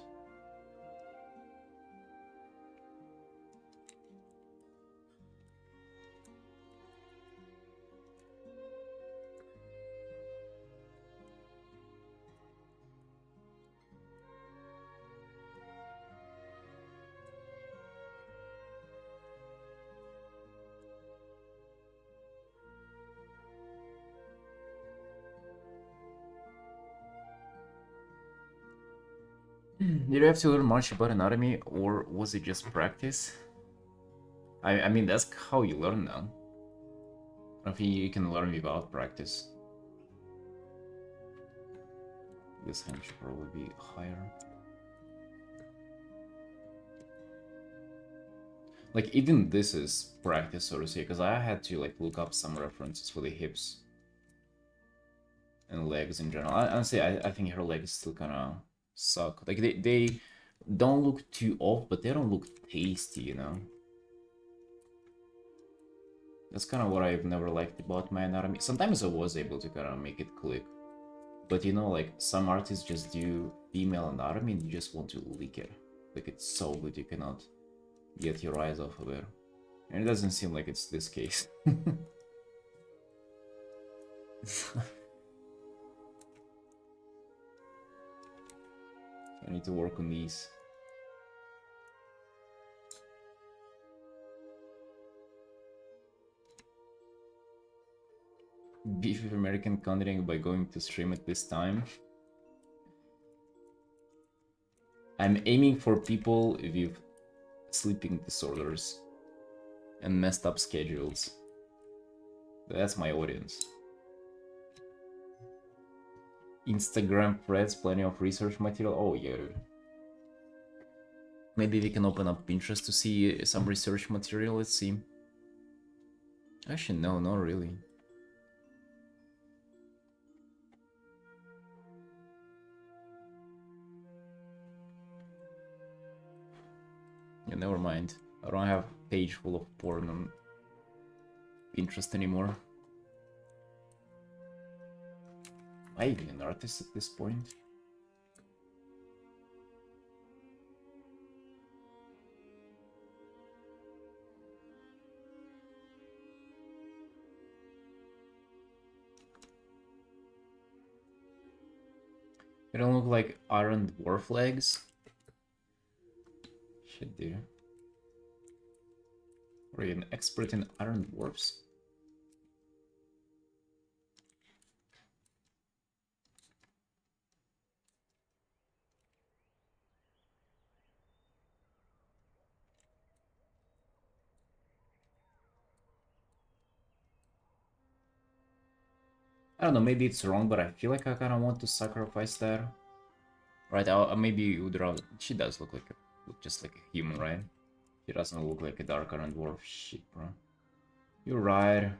Did you have to learn much about anatomy, or was it just practice? I mean, that's how you learn now. I don't think you can learn without practice. This hand should probably be higher. Like, even this is practice, so to say, because I had to, like, look up some references for the hips. And legs in general. Honestly, I think her legs still kind of suck. Like, they don't look too off, but they don't look tasty, you know? That's kind of what I've never liked about my anatomy. Sometimes I was able to kind of make it click. But you know, like, some artists just do female anatomy and you just want to lick it. Like, it's so good you cannot get your eyes off of it. And it doesn't seem like it's this case. I need to work on these. Beef with American content by going to stream at this time. I'm aiming for people with sleeping disorders and messed up schedules. That's my audience. Instagram threads, plenty of research material. Oh yeah, dude. Maybe we can open up Pinterest to see some research material. Let's see. Actually, no, not really. Yeah, never mind. I don't have a page full of porn on Pinterest anymore. Am I even an artist at this point? They don't look like Iron Dwarf legs. Shit, dude. Are you an expert in Iron Dwarfs? I don't know, maybe it's wrong, but I feel like I kind of want to sacrifice that. Right, maybe would rather... She does look like look just like a human, right? She doesn't look like a dark Iron Dwarf. Shit, bro. You're right.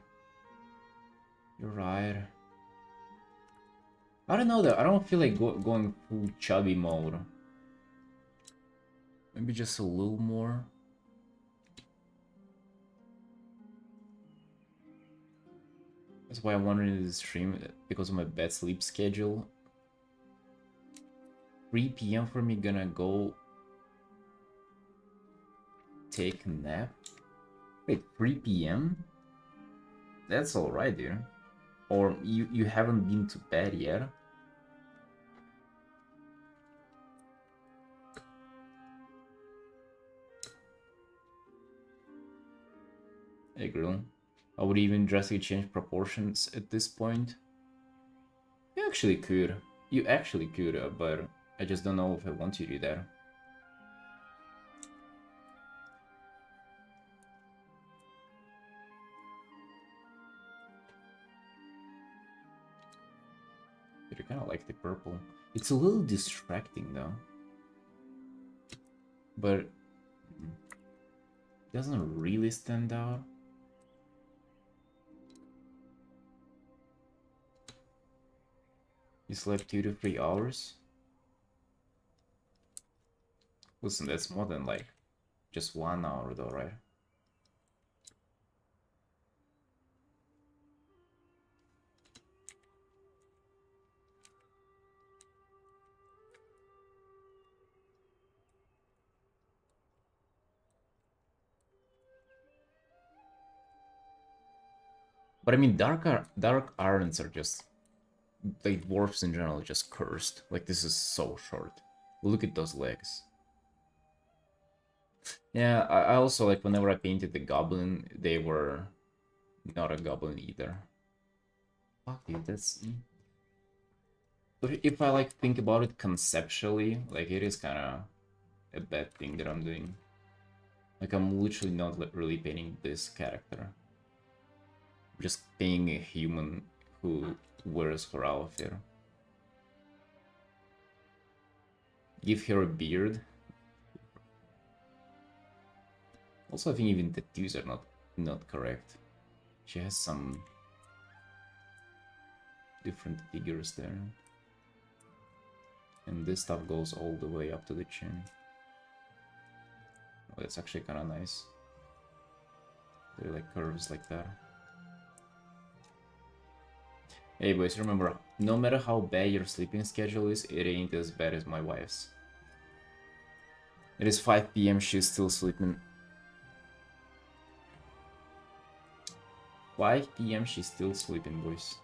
You're right. I don't know though, I don't feel like going full chubby mode. Maybe just a little more. That's why I wanted to stream, because of my bad sleep schedule. 3 PM for me, gonna go take a nap. Wait, 3 PM? That's alright, dude. Or you haven't been to bed yet? Hey, girl. I would even drastically change proportions at this point. You actually could. You actually could, but I just don't know if I want you to do that. But I kind of like the purple. It's a little distracting though. But it doesn't really stand out. You slept 2 to 3 hours? Listen, that's more than like just 1 hour though, right? But I mean, dark Artins are just, like, dwarfs in general, just cursed. Like, this is so short. Look at those legs. Yeah, I also, like, whenever I painted the goblin, they were not a goblin either. Fuck, dude, that's... But if I, like, think about it conceptually, like, it is kind of a bad thing that I'm doing. Like, I'm literally not really painting this character. I'm just painting a human who wears her outfit. Give her a beard. Also, I think even the tattoos are not correct. She has some different figures there. And this stuff goes all the way up to the chin. Oh, that's actually kind of nice. They're like curves like that. Hey boys, remember, no matter how bad your sleeping schedule is, it ain't as bad as my wife's. It is 5 p.m, she's still sleeping. 5 p.m, she's still sleeping, boys.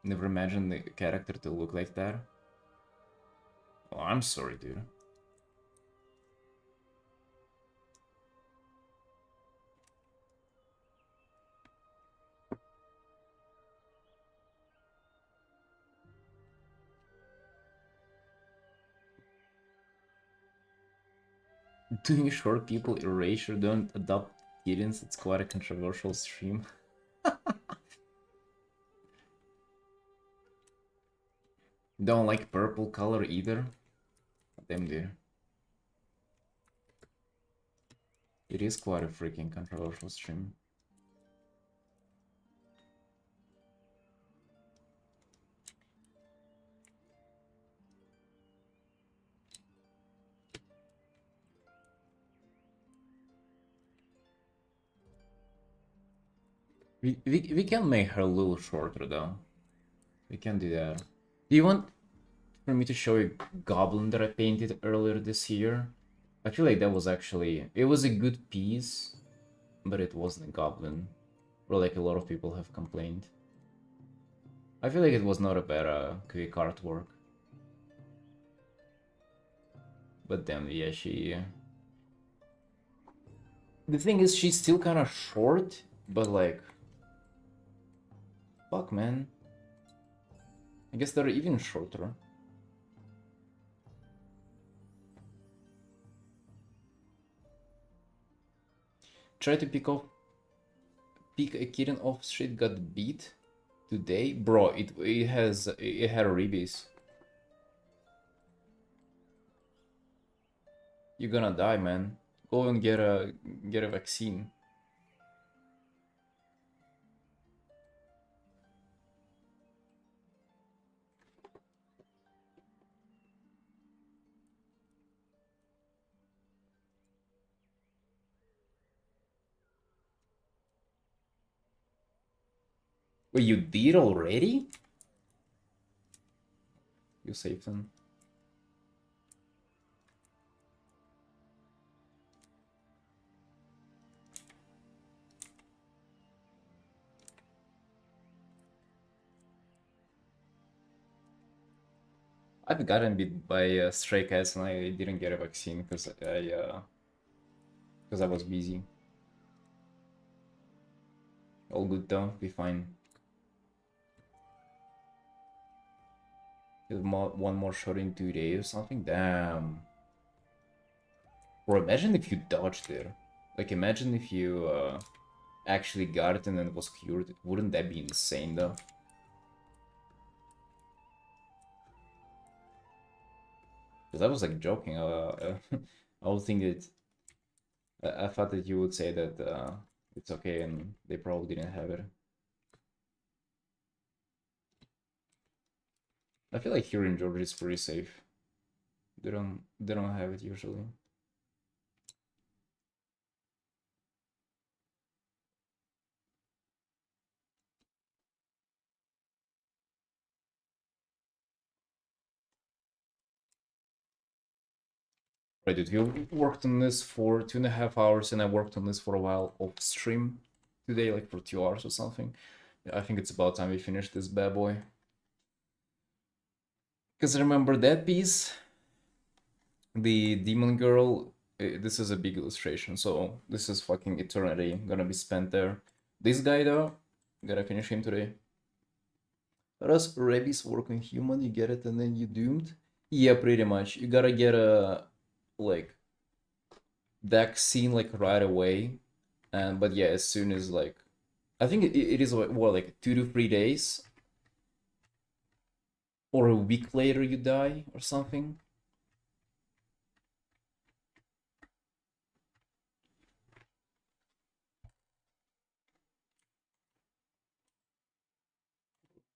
Never imagined the character to look like that. Oh, I'm sorry, dude. Doing short people erasure, don't adopt kittens, it's quite a controversial stream. Don't like purple color either? Damn, dude. It is quite a freaking controversial stream. We can make her a little shorter though. We can do that. Do you want for me to show you Goblin that I painted earlier this year? I feel like that was actually... It was a good piece, but it wasn't a Goblin. Or like a lot of people have complained. I feel like it was not a bad quick artwork. But then, yeah, she... The thing is, she's still kind of short, but like... Fuck, man. I guess they're even shorter. Try to pick a kitten off street, got beat today. Bro, it had rabies. You're gonna die, man. Go and get a vaccine. Wait, you did already? You saved them. I've gotten bit by stray cats and I didn't get a vaccine because I because I was busy. All good though, be fine. One more shot in 2 days or something? Damn. Bro, imagine if you dodged there. Like, imagine if you actually got it and then it was cured. Wouldn't that be insane though? Because I was like joking. I was thinking that I thought that you would say that it's okay and they probably didn't have it. I feel like here in Georgia it's pretty safe. They don't have it usually. Right, dude, you worked on this for 2.5 hours and I worked on this for a while off stream today, like for 2 hours or something. Yeah, I think it's about time we finish this bad boy. Because remember that piece, the demon girl, this is a big illustration, so this is fucking eternity gonna be spent there. This guy though, gotta finish him today. Does rabies work on human? You get it and then you doomed? Yeah, pretty much. You gotta get a like vaccine like right away, and but yeah, as soon as like I think it is what like 2 to 3 days or a week later you die or something.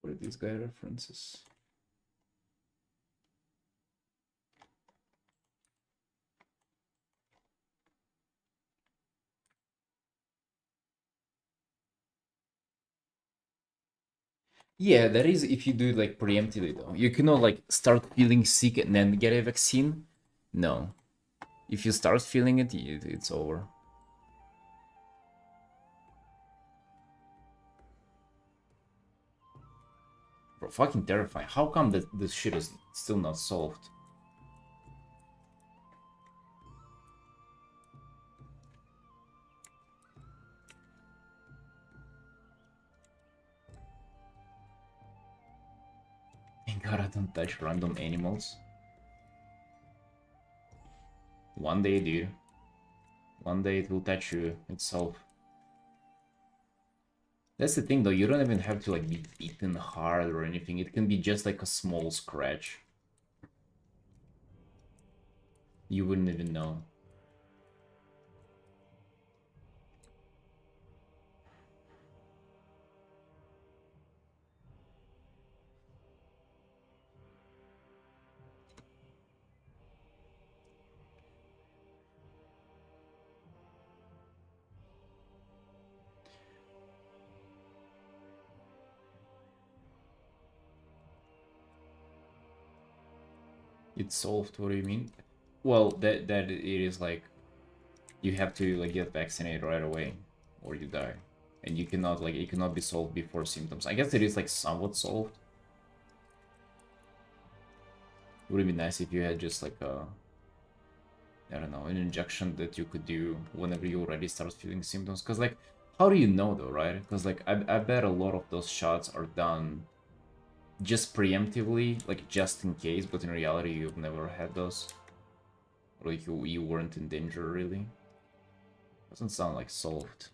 What are these guy references? Yeah, that is if you do it like preemptively though. You cannot like start feeling sick and then get a vaccine. No. If you start feeling it, it's over. Bro, fucking terrifying. How come that this shit is still not solved? Thank God I don't touch random animals. One day, dude. One day it will touch you itself. That's the thing though, you don't even have to like be beaten hard or anything. It can be just like a small scratch. You wouldn't even know. It's solved, what do you mean? Well, that it is like you have to like get vaccinated right away or you die. And you cannot like it cannot be solved before symptoms. I guess it is like somewhat solved. It would be nice if you had just like a I don't know, an injection that you could do whenever you already start feeling symptoms. Because, like, how do you know, though, right? Because, like, I bet a lot of those shots are done just preemptively, like, just in case, but in reality, you've never had those. Or, like, you weren't in danger, really. Doesn't sound like solved.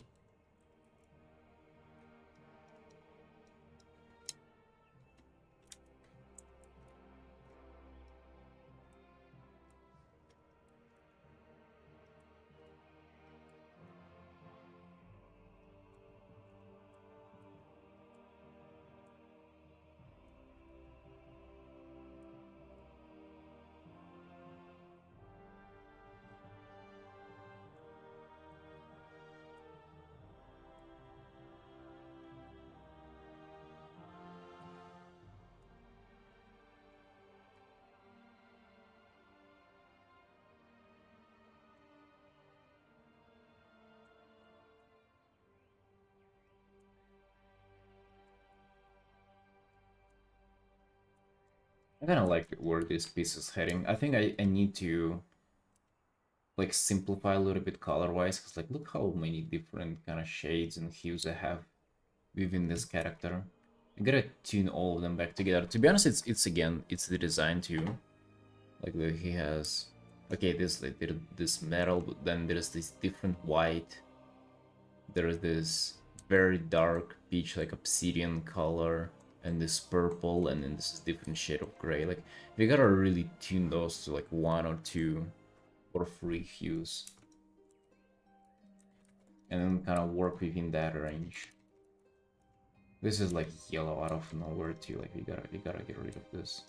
I kind of like where this piece is heading. I think I need to like simplify a little bit color-wise, because like look how many different kind of shades and hues I have within this character. I gotta tune all of them back together. To be honest, it's again, it's the design too. Like he has, okay, this metal, but then there's this different white. There's this very dark peach, like obsidian color, and this purple, and then this is different shade of gray. Like we gotta really tune those to like 1 or 2 or 3 hues, and then kind of work within that range. This is like yellow out of nowhere too. Like you gotta get rid of this.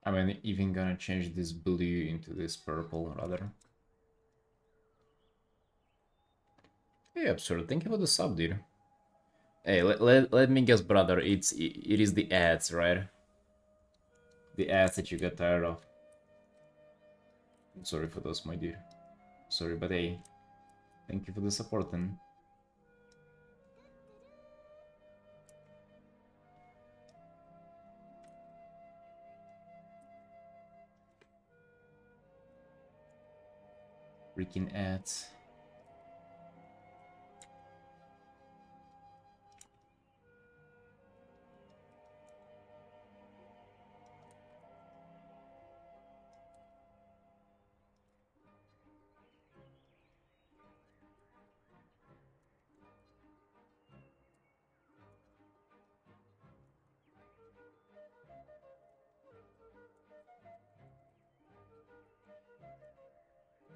I'm even gonna change this blue into this purple rather. Hey, Absurd, thank you for the sub, dude. Hey, let me guess, brother. It is the ads, right? The ads that you got tired of. I'm sorry for those, my dude. Sorry, but hey, thank you for the support then. Freaking ads.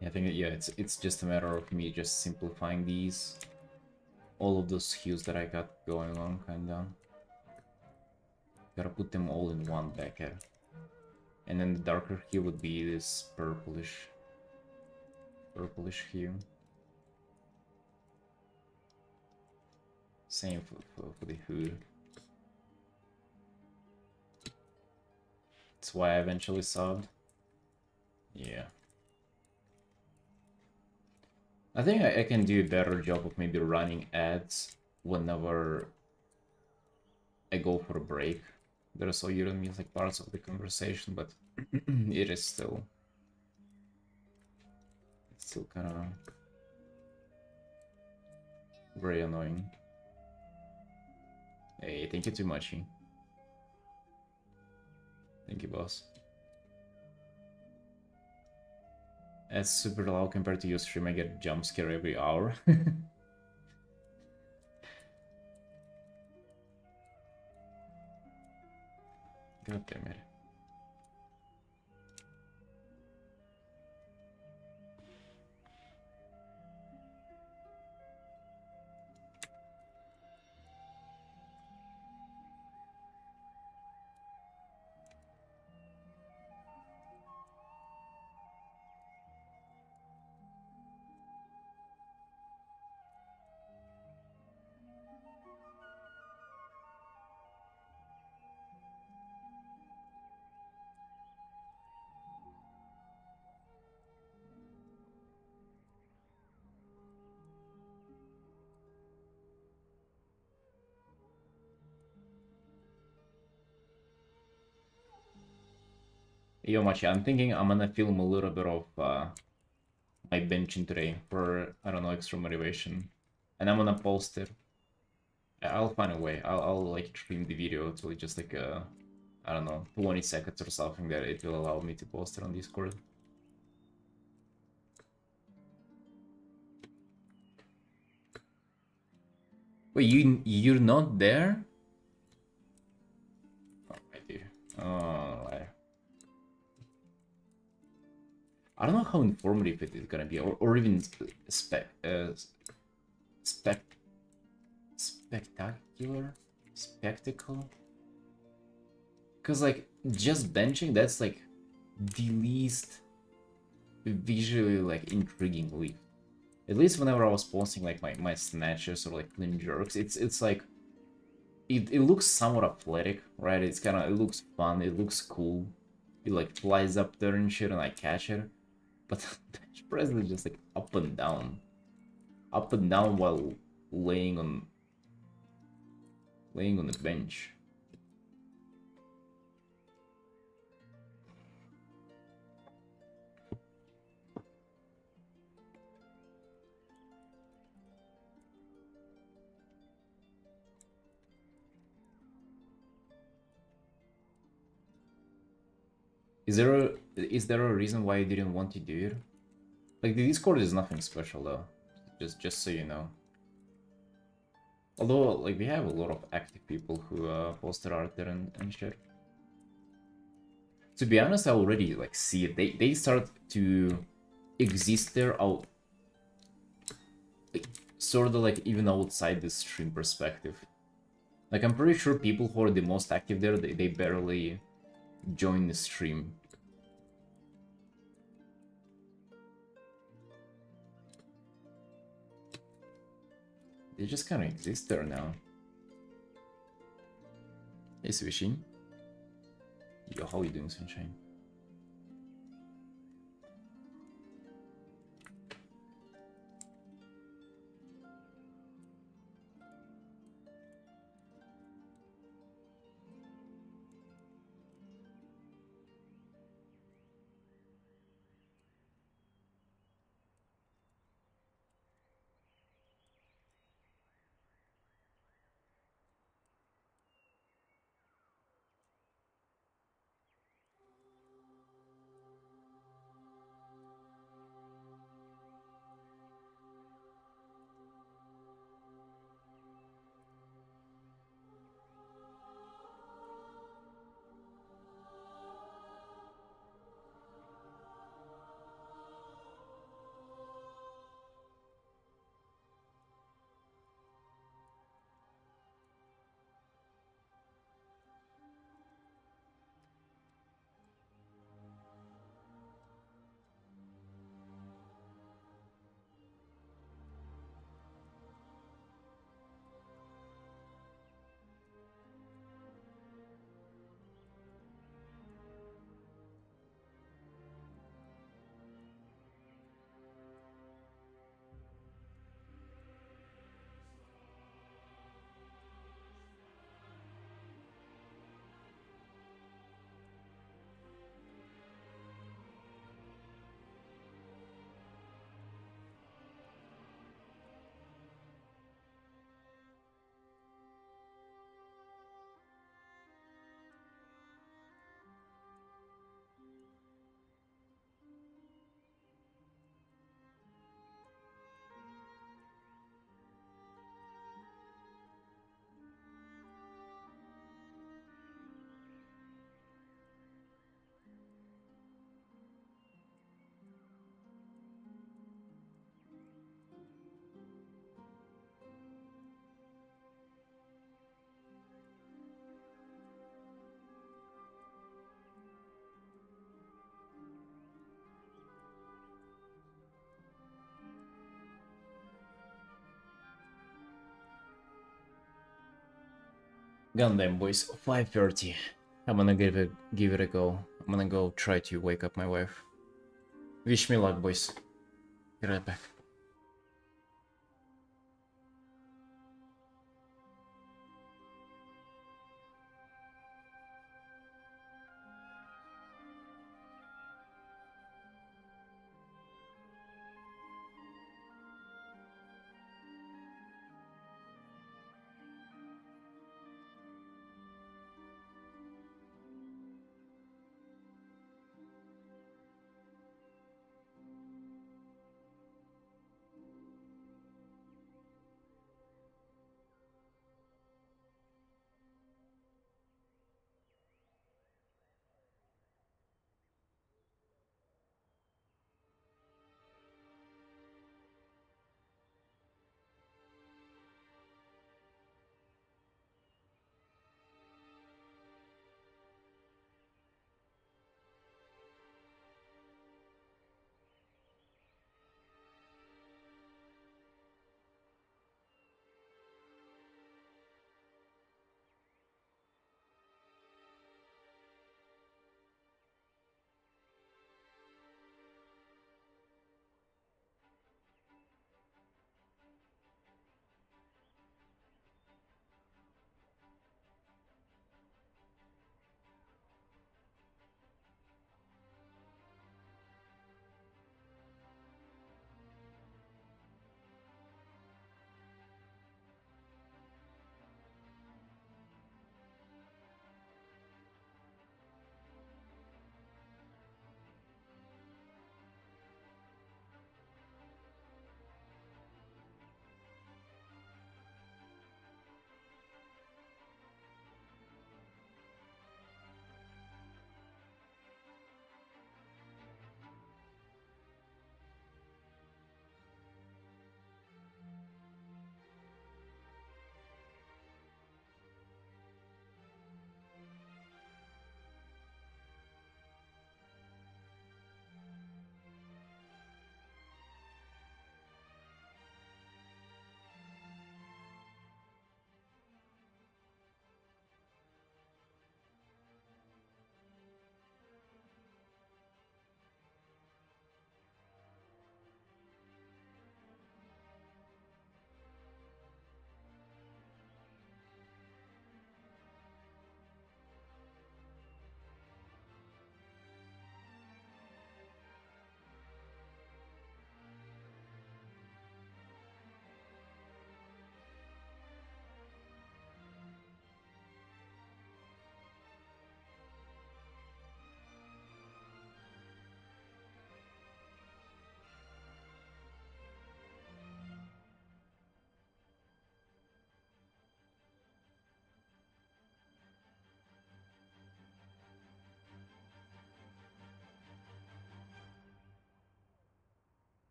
Yeah, I think yeah, it's just a matter of me just simplifying these, all of those hues that I got going on, kinda. Gotta put them all in one bucket. And then the darker hue would be this purplish hue. Same for the hood. That's why I eventually subbed. Yeah. I think I can do a better job of maybe running ads whenever I go for a break. There's all you don't miss like parts of the conversation, but it is still, it's still kind of very annoying. Hey, thank you too much. Thank you, boss. That's super loud compared to your stream. I get jump scare every hour. God damn it. Yo, Machi, I'm thinking I'm gonna film a little bit of my benching today for, I don't know, extra motivation. And I'm gonna post it. I'll find a way. I'll like trim the video to just like I don't know, 20 seconds or something that it will allow me to post it on Discord. Wait, you're not there? Oh, I do. Oh, I don't know how informative it is gonna be, or even spec spectacular spectacle. Cause like just benching, that's like the least visually like intriguing leap. At least whenever I was posting like my snatches or like clean jerks, it's like it looks somewhat athletic, right? It's kind of, it looks fun, it looks cool. It like flies up there and shit, and I catch it. But bench press is just like up and down while laying on laying on the bench. Is there a reason why you didn't want to do it? Like the Discord is nothing special though. Just so you know. Although like we have a lot of active people who posted art there and shit. To be honest, I already like see it. They start to exist there out like, sort of like even outside the stream perspective. Like I'm pretty sure people who are the most active there, they barely join the stream. They just kind of exist there now. Hey, Swishin. Yo, how you doing, Sunshine? Gundam boys, 5:30. I'm gonna give it a go. I'm gonna go try to wake up my wife. Wish me luck, boys. Be right back.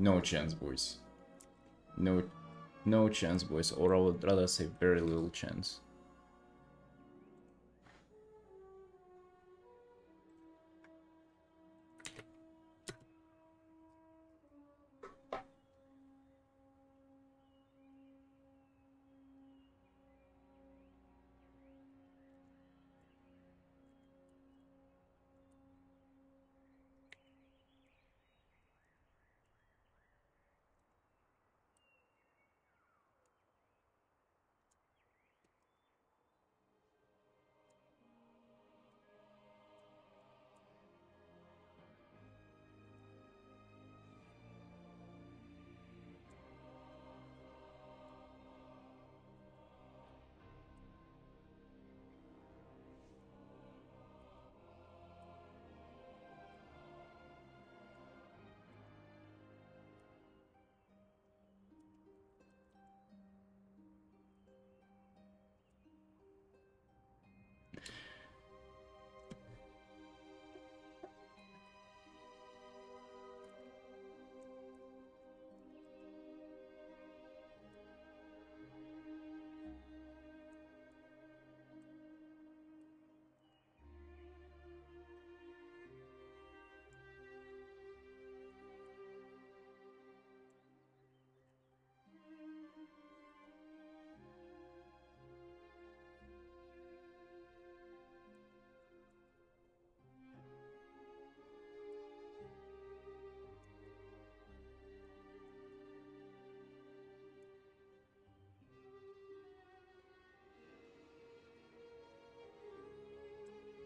No chance, boys. No chance, boys. Or I would rather say very little chance.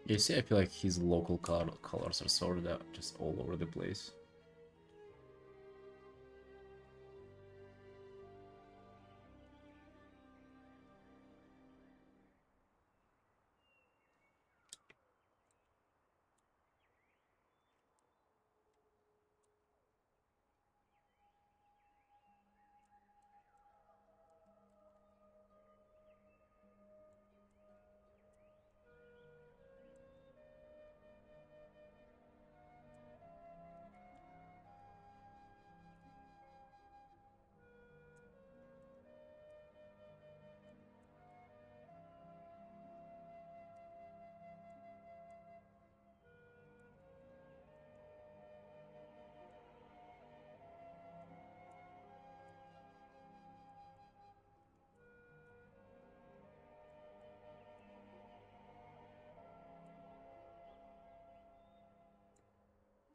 You see, I feel like his local colors are sort of just all over the place.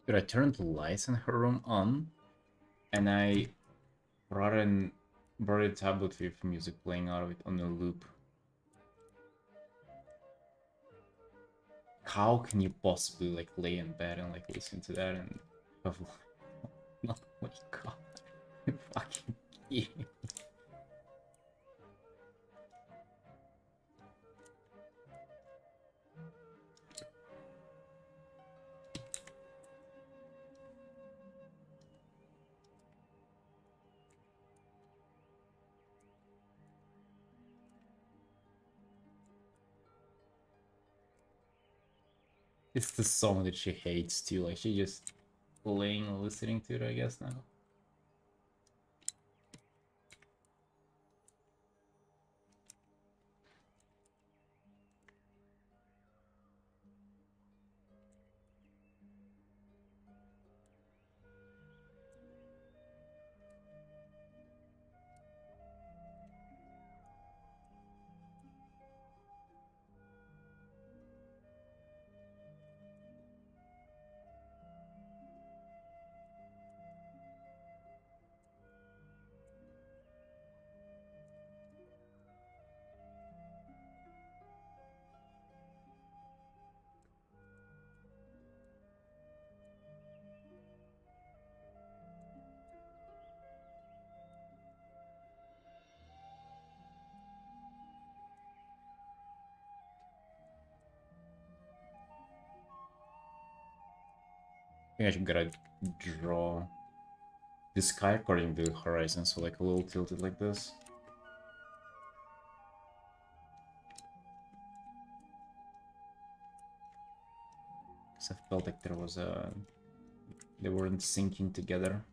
But I turned the lights in her room on, and I brought a tablet with music playing out of it on a loop. How can you possibly like lay in bed and like listen to that and have not wake up? Fucking yeah. It's the song that she hates too. Like she just laying and listening to it, I guess now. I think I should gotta draw the sky according to the horizon, so like a little tilted like this. Because I felt like there was a... they weren't syncing together.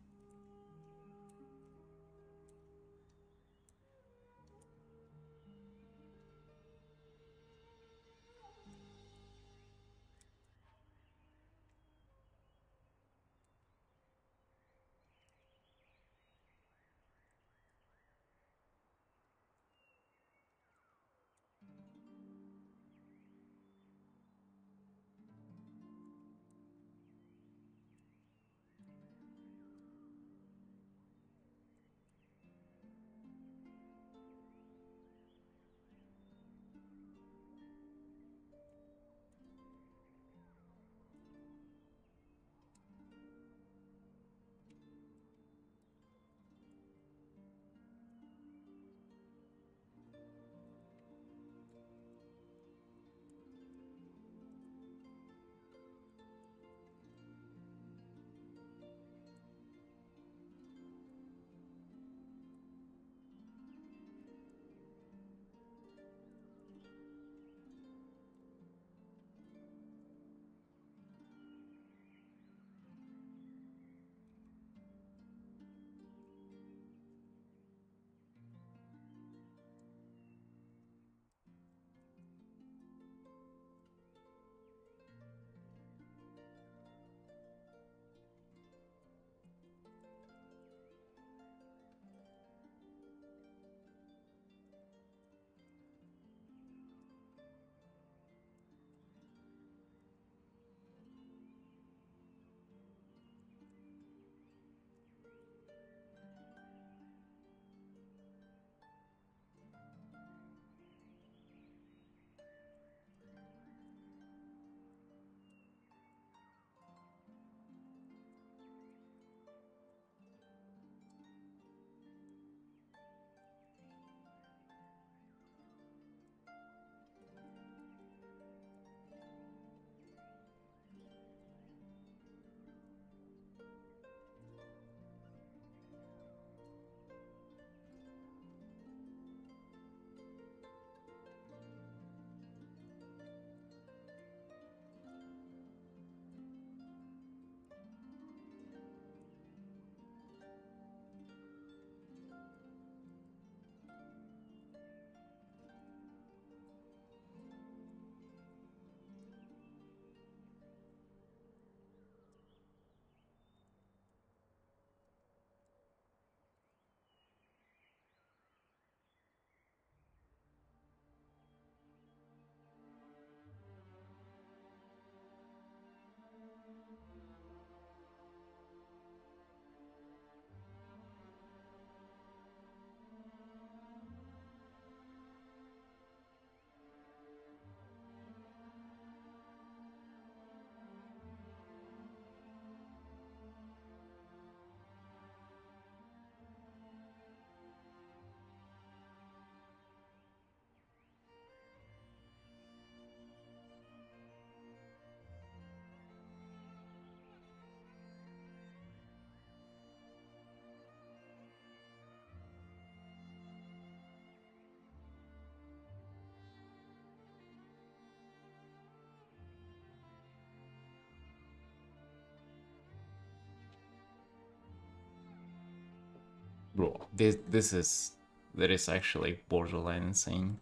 Bro, that is actually borderline insane.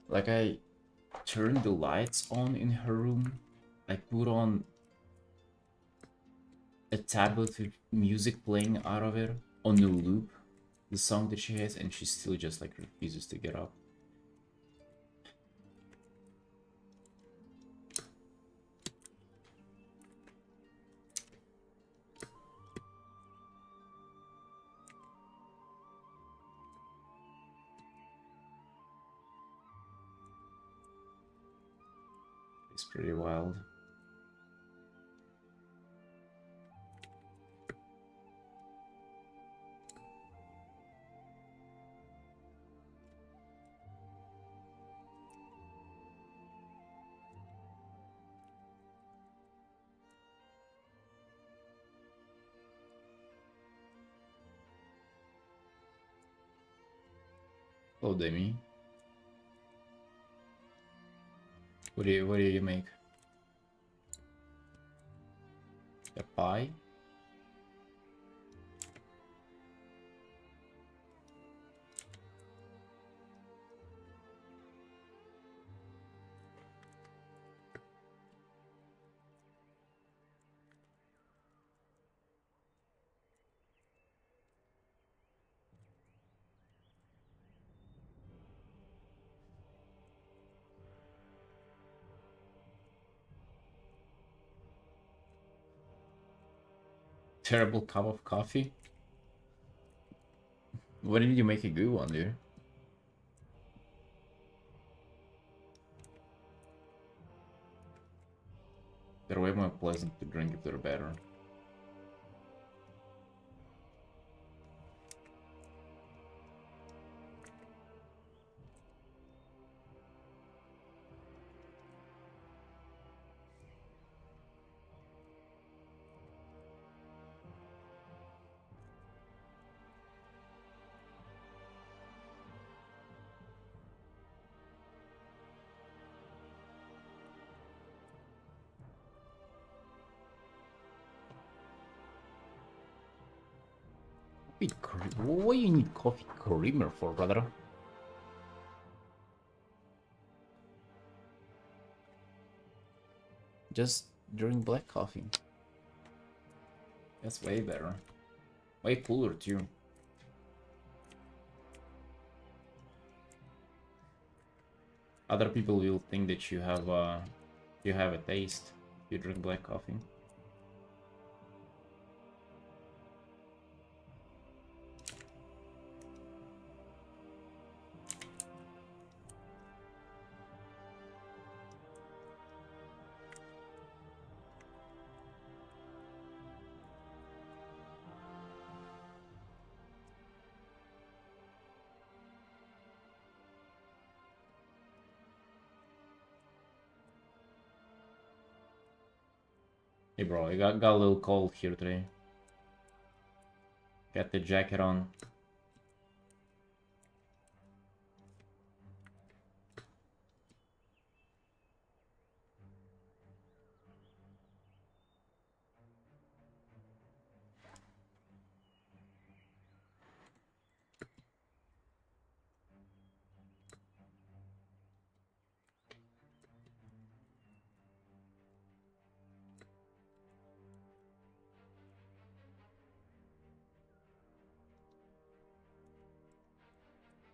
Like, I turned the lights on in her room. I put on a tablet with music playing out of it on the loop, the song that she has, and she still just like refuses to get up. It's pretty wild. Oh, Demi. What do you make? A pie? Terrible cup of coffee? When did you make a good one, dude? They're way more pleasant to drink if they're better. What do you need coffee creamer for, brother? Just drink black coffee. That's way better. Way cooler too. Other people will think that you have a taste if you drink black coffee. Hey bro, I got a little cold here today. Got the jacket on.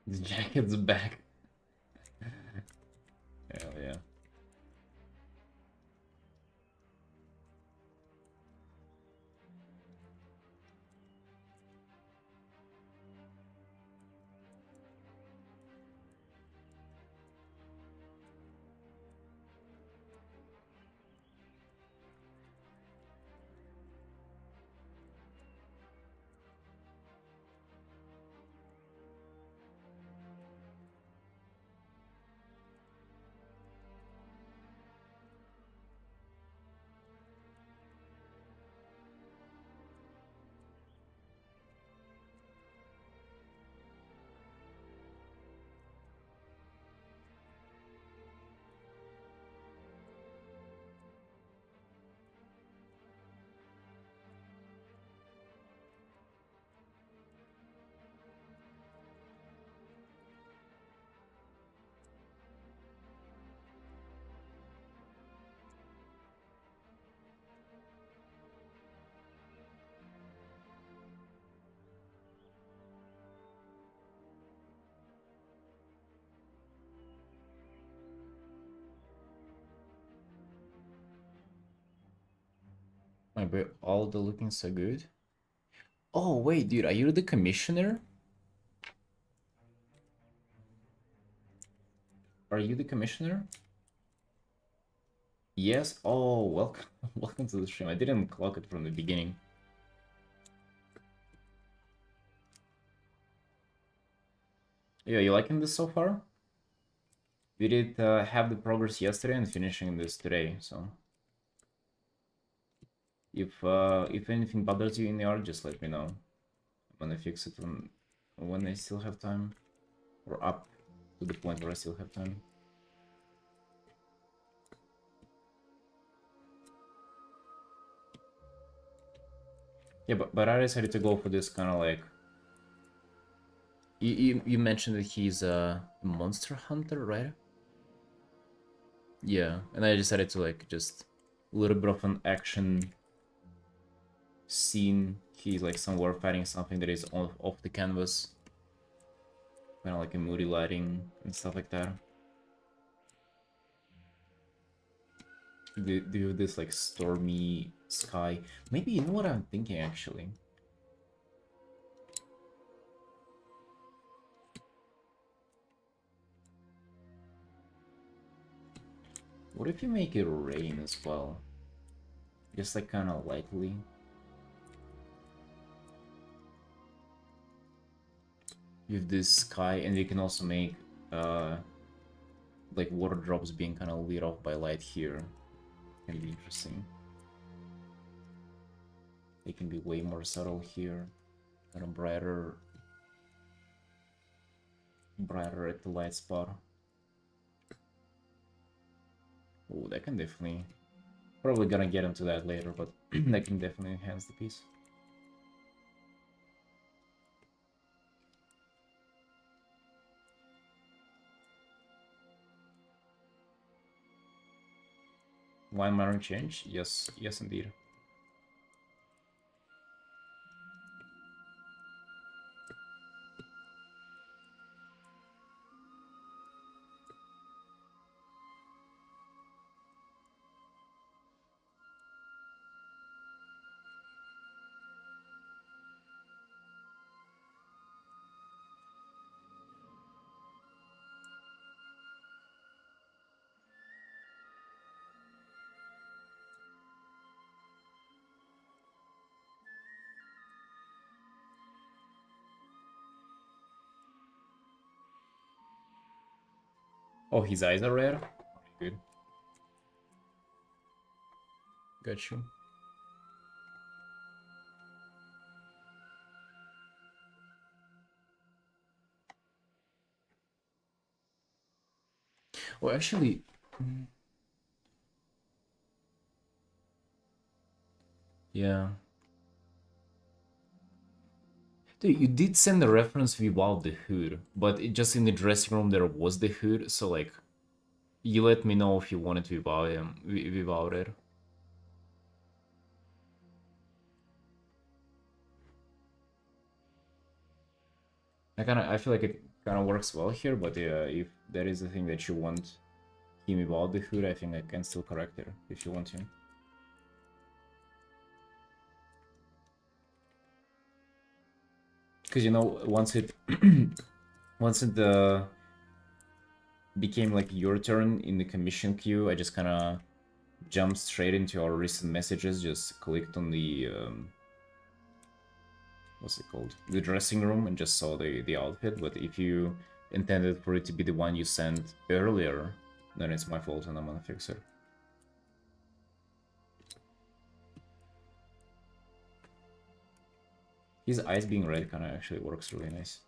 The jacket's back. Hell yeah. but all the looking so good. Oh wait, dude, are you the commissioner? Are you the commissioner? Yes. Oh, welcome, welcome to the stream. I didn't clock it from the beginning. Yeah, you liking this so far? We did have the progress yesterday and finishing this today. So if anything bothers you in the art, just let me know. I'm gonna fix it when I still have time, or up to the point where I still have time. Yeah, but I decided to go for this kind of like. You mentioned that he's a monster hunter, right? Yeah, and I decided to like just a little bit of an action scene. He's like somewhere fighting something that is off the canvas, kind of like a moody lighting and stuff like that. Do this like stormy sky. Maybe you know what I'm thinking actually. What if you make it rain as well? Just like kind of lightly. With this sky, and you can also make like water drops being kind of lit off by light here. Can be interesting. They can be way more subtle here, kind of brighter at the light spot. Oh, that can definitely, probably gonna get into that later, but that can definitely enhance the piece. One minor change? Yes, yes indeed. Oh, his eyes are red? Good. Got you. Well, actually, yeah. Dude, you did send a reference without the hood, but it just in the dressing room there was the hood, so like, you let me know if you wanted to without it. I feel like it kind of works well here, but if there is a thing that you want him without the hood, I think I can still correct it if you want to. Because you know, once it became like your turn in the commission queue, I just kind of jumped straight into our recent messages, just clicked on the what's it called, the dressing room, and just saw the outfit. But if you intended for it to be the one you sent earlier, then it's my fault and I'm gonna fix it. His eyes being red kind of actually works really nice.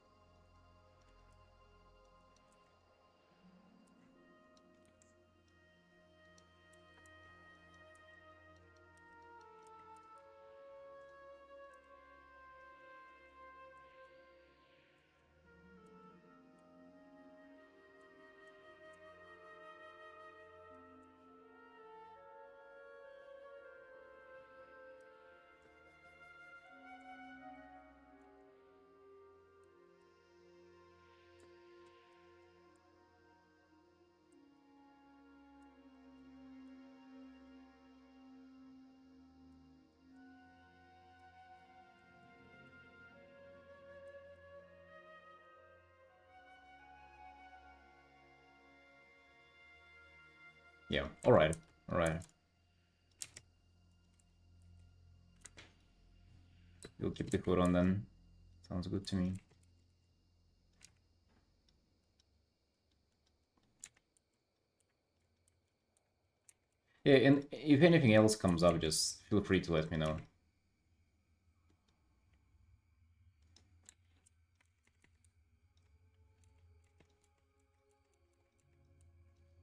Yeah, alright, alright. You'll keep the hood on then. Sounds good to me. Yeah, and if anything else comes up, just feel free to let me know.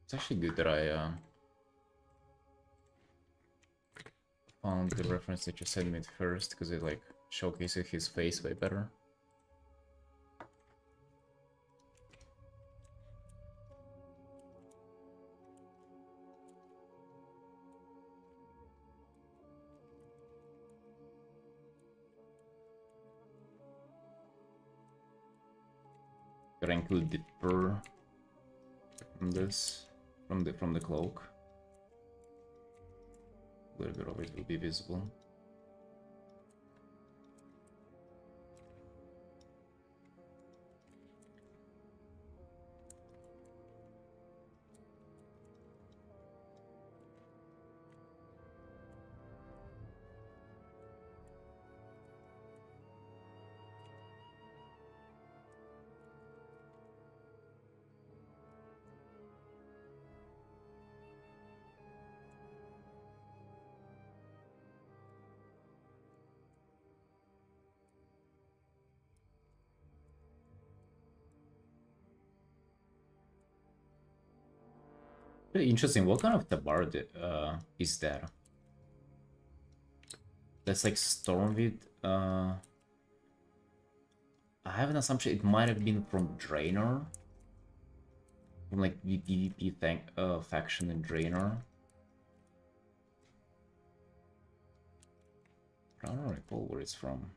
It's actually good that I found the reference that you sent me at first, because it like showcases his face way better. Gotta include the fur from this, from the cloak. A little bit of it will be visible. Really interesting. What kind of tabard is that? That's like Stormwind. I have an assumption it might have been from Draenor. From like the DDP faction in Draenor. I don't recall where it's from.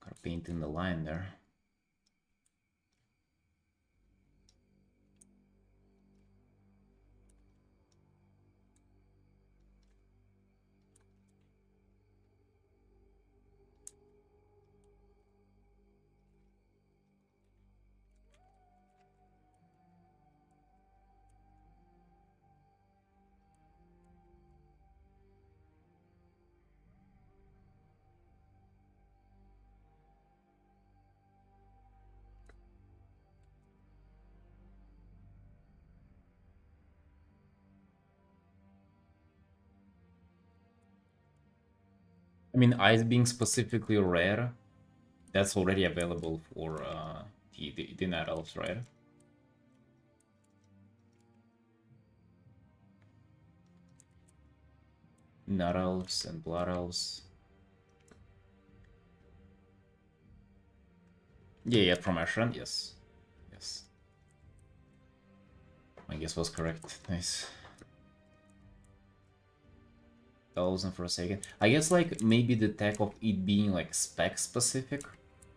Gotta paint in the line there. I mean, eyes being specifically rare, that's already available for the Night Elves, right? Night Elves and Blood Elves. Yeah, from Ashran, yes. Yes. My guess was correct. Nice. Elves and Forsaken. I guess, like, maybe the tech of it being, like, spec specific.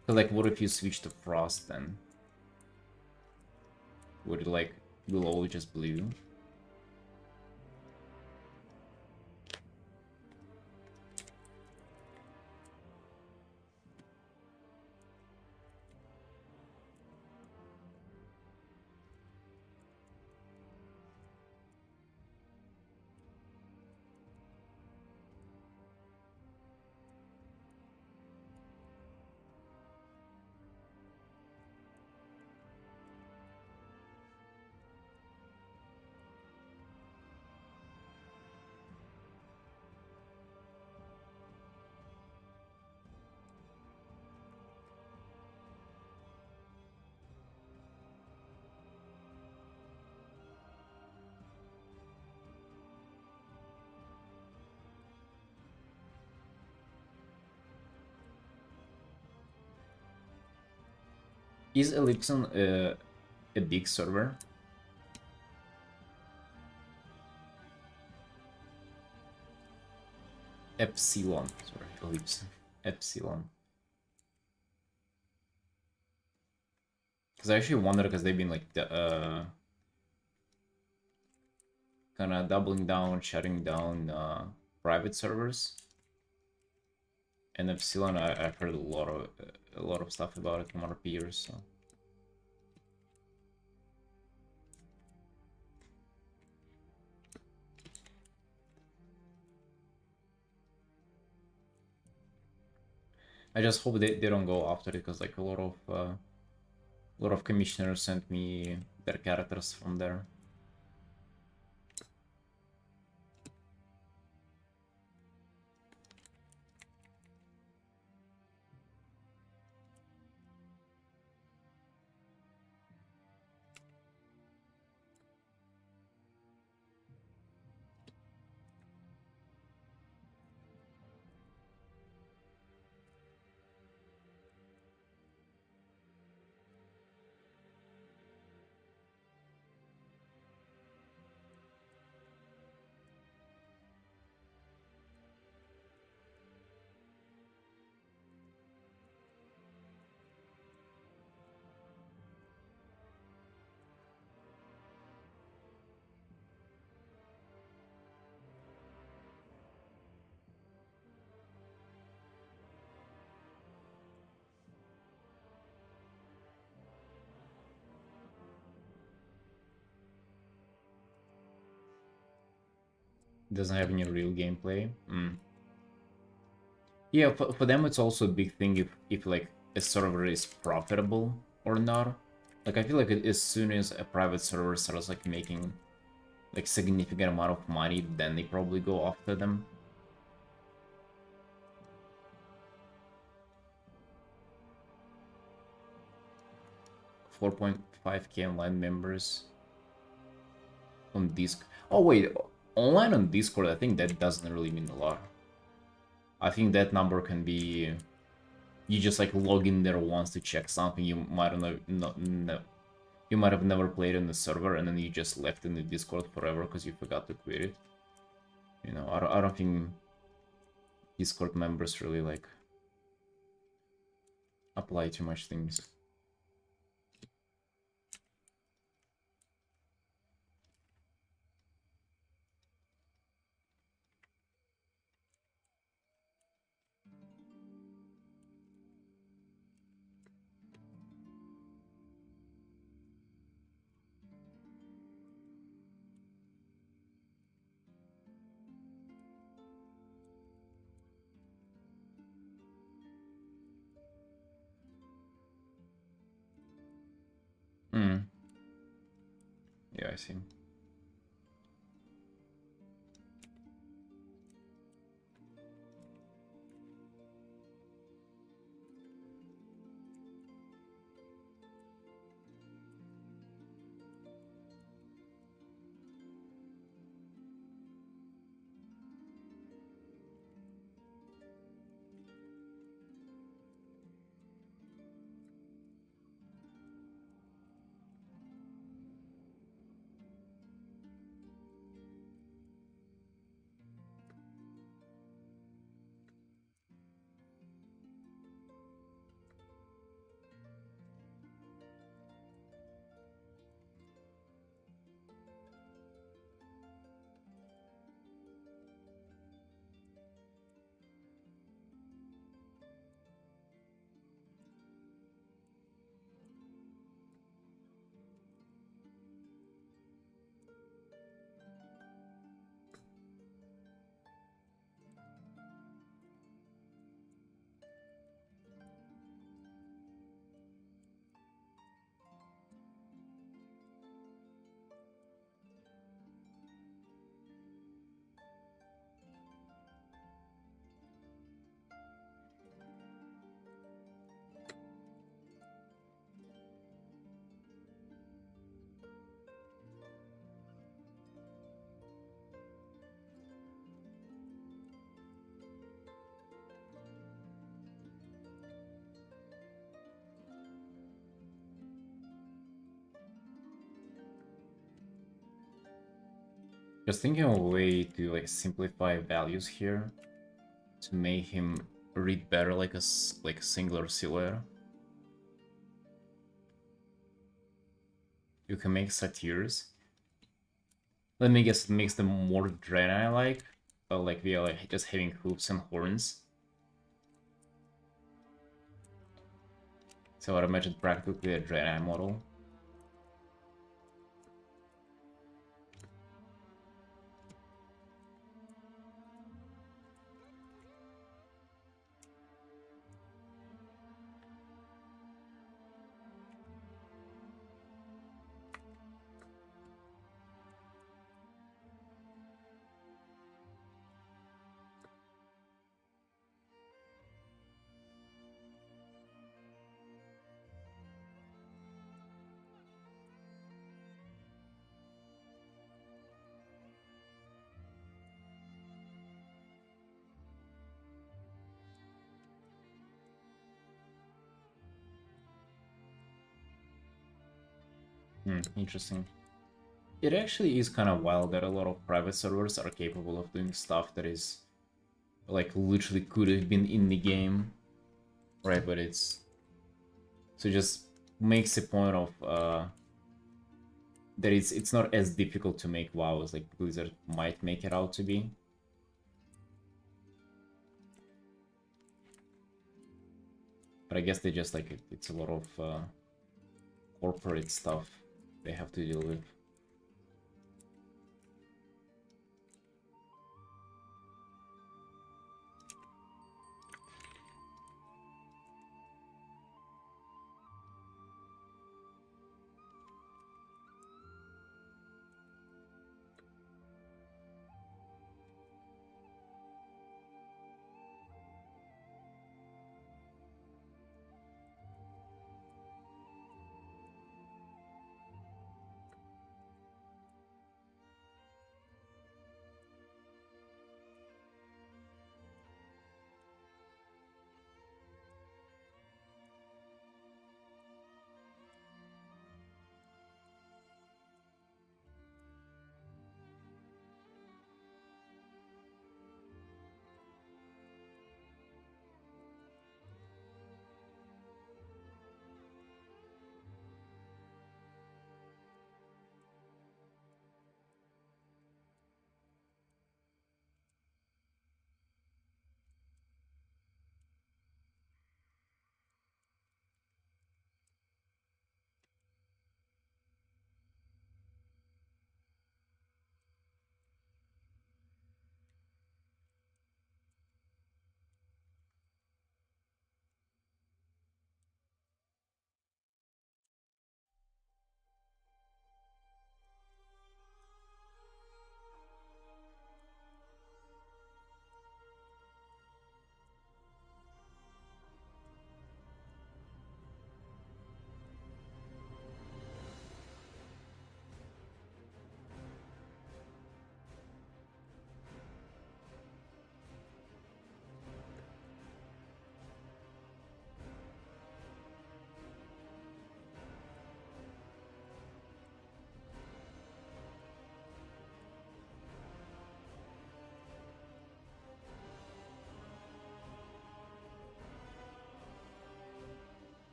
Because, like, what if you switch to Frost then? Would it, like, glow just blue? Is Ellipson a big server? Epsilon. Sorry, Ellipson. Epsilon. Because I actually wonder, because they've been like kind of doubling down, shutting down private servers. And Epsilon, I've heard a lot of a lot of stuff about it from our peers, so. I just hope they don't go after it, because like a lot of commissioners sent me their characters from there. Doesn't have any real gameplay. Yeah, for them it's also a big thing if like a server is profitable or not. Like I feel like as soon as a private server starts like making like significant amount of money, then they probably go after them. 4.5k online members on Discord. Oh wait, online on Discord, I think that doesn't really mean a lot. I think that number can be, you just like log in there once to check something. You might not, you might have never played in the server, and then you just left in the Discord forever because you forgot to quit it. You know, I don't think Discord members really like apply too much things. Yeah, I see. Just thinking of a way to like simplify values here to make him read better like a singular silhouette. You can make satyrs. Let me guess, it makes them more Draenei-like, like via like just having hooves and horns. So I imagine practically a Draenei model. Interesting. It actually is kind of wild that a lot of private servers are capable of doing stuff that is like literally could have been in the game, right? But it's so just makes the point of that it's not as difficult to make WoW as like Blizzard might make it out to be. But I guess they just like it's a lot of corporate stuff they have to deal with.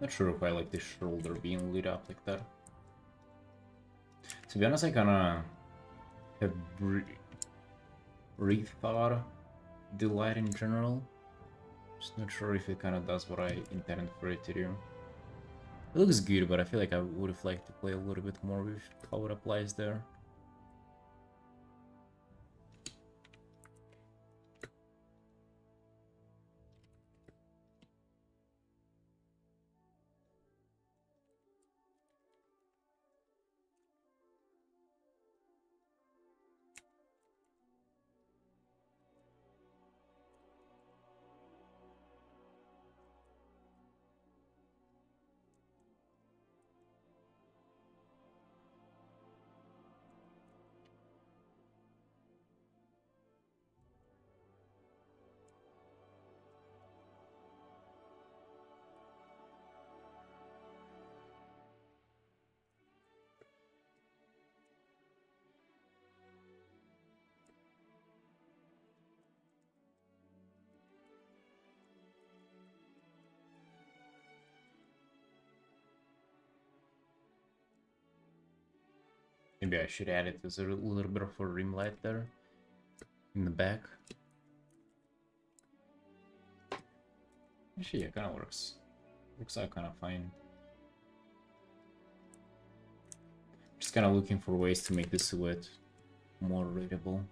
Not sure if I like the shoulder being lit up like that. To be honest, I kinda have rethought the light in general. Just not sure if it kinda does what I intended for it to do. It looks good, but I feel like I would have liked to play a little bit more with how it applies there. Maybe I should add it as a little bit of a rim light there in the back. Actually, it kind of works. Looks out kind of fine. Just kind of looking for ways to make the silhouette more readable.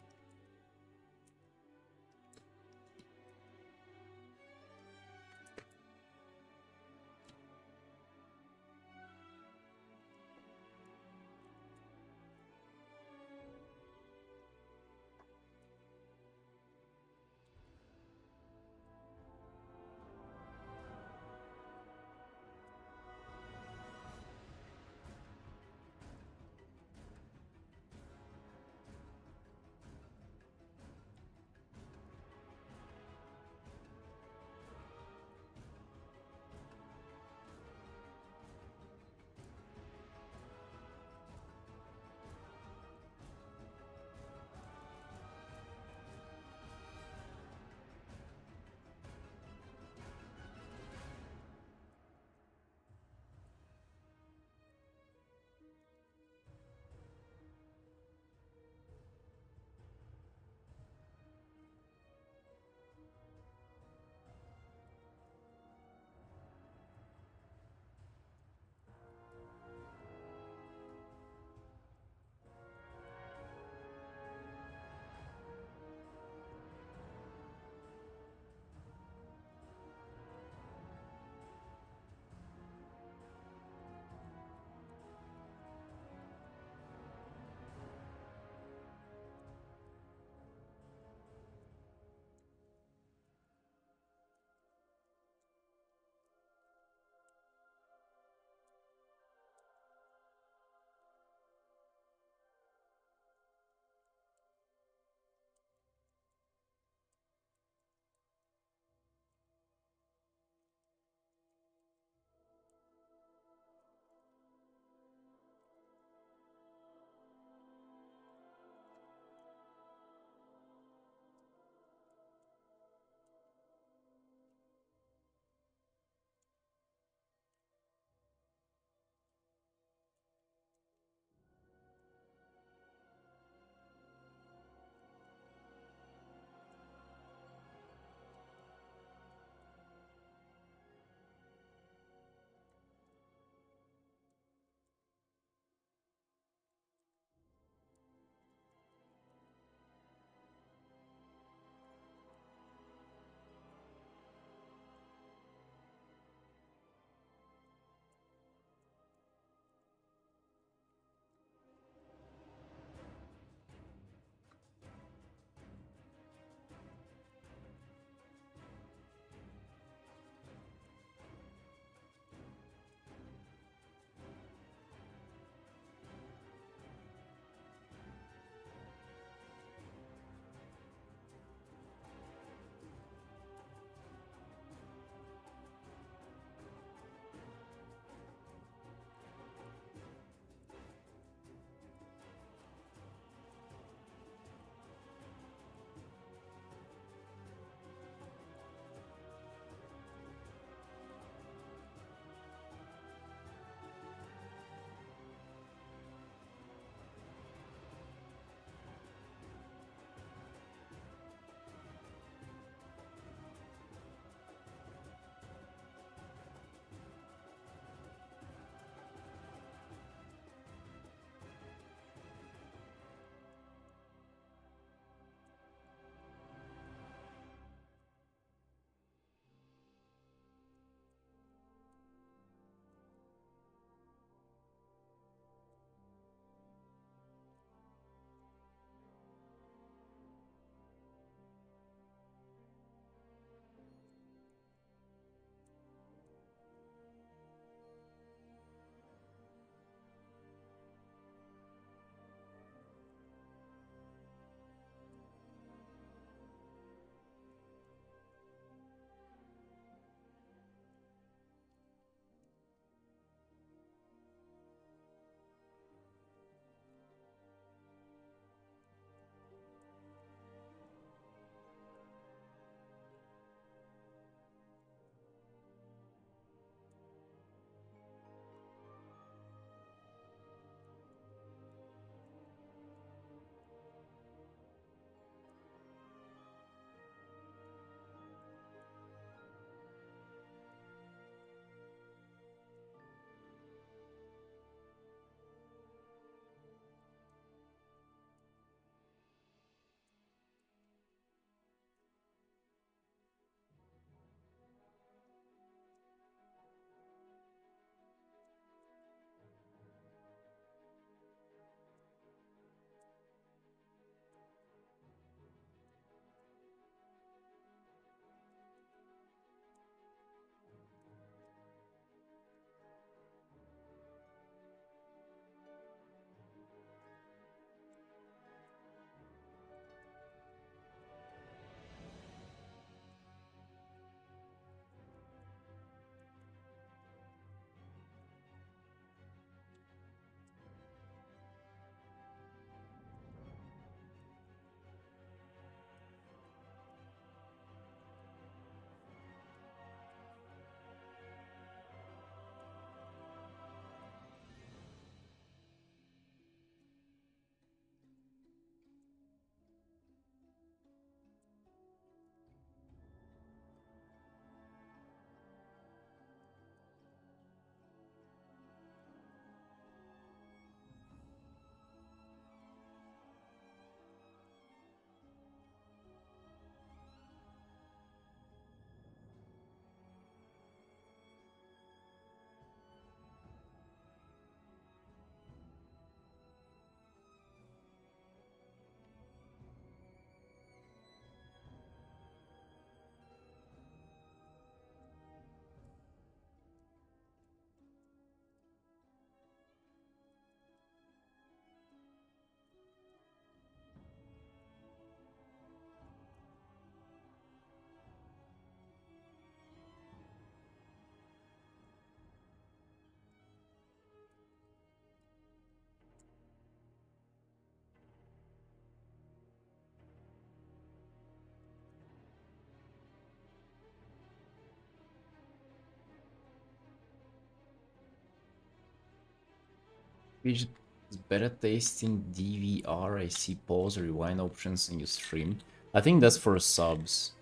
Which is better tasting DVR? I see pause, rewind options in your stream. I think that's for subs.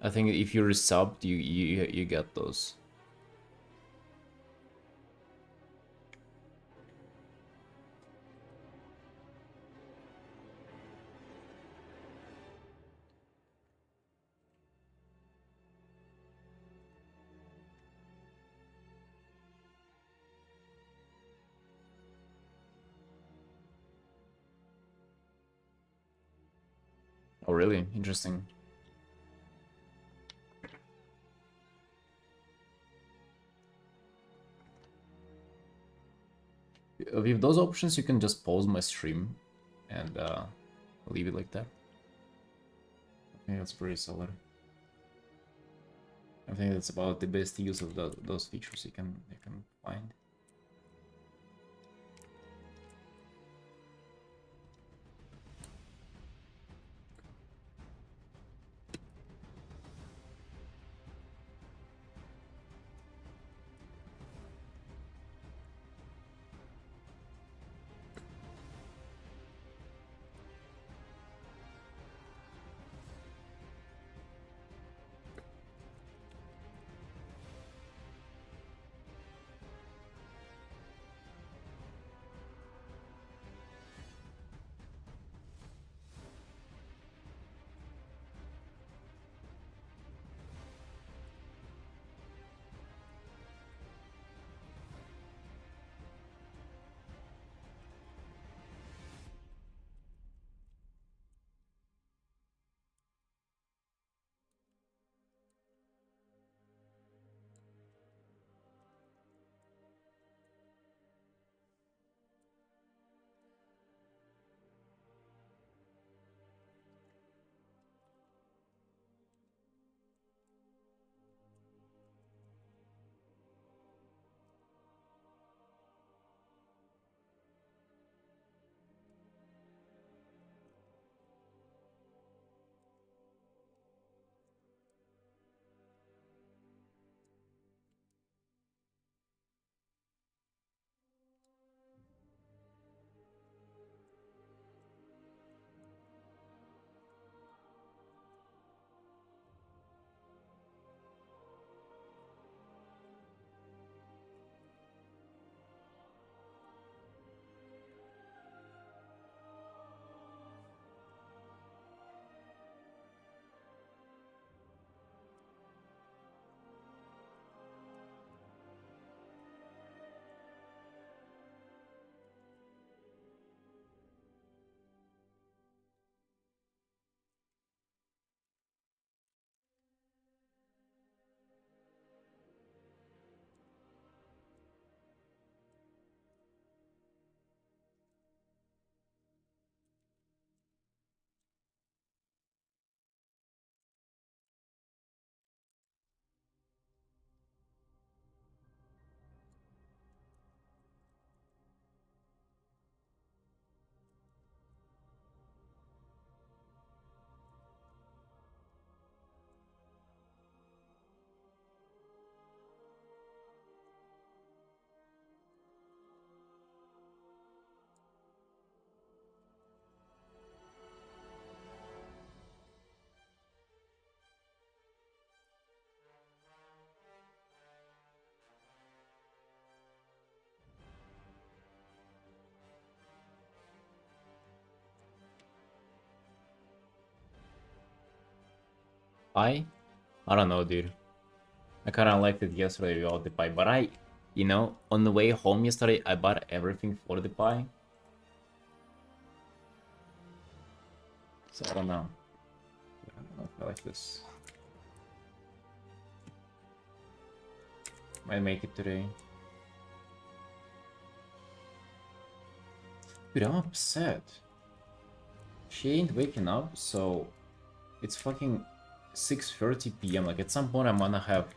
I think if you're subbed, you get those. Oh, really? Interesting. With those options, you can just pause my stream and leave it like that. I think that's pretty solid. I think that's about the best use of those features you can find. I don't know, dude. I kind of liked it yesterday without the pie, but on the way home yesterday, I bought everything for the pie. So I don't know. I don't know if I like this. Might make it today. Dude, I'm upset. She ain't waking up, so it's fucking 6:30 p.m. Like at some point I'm gonna have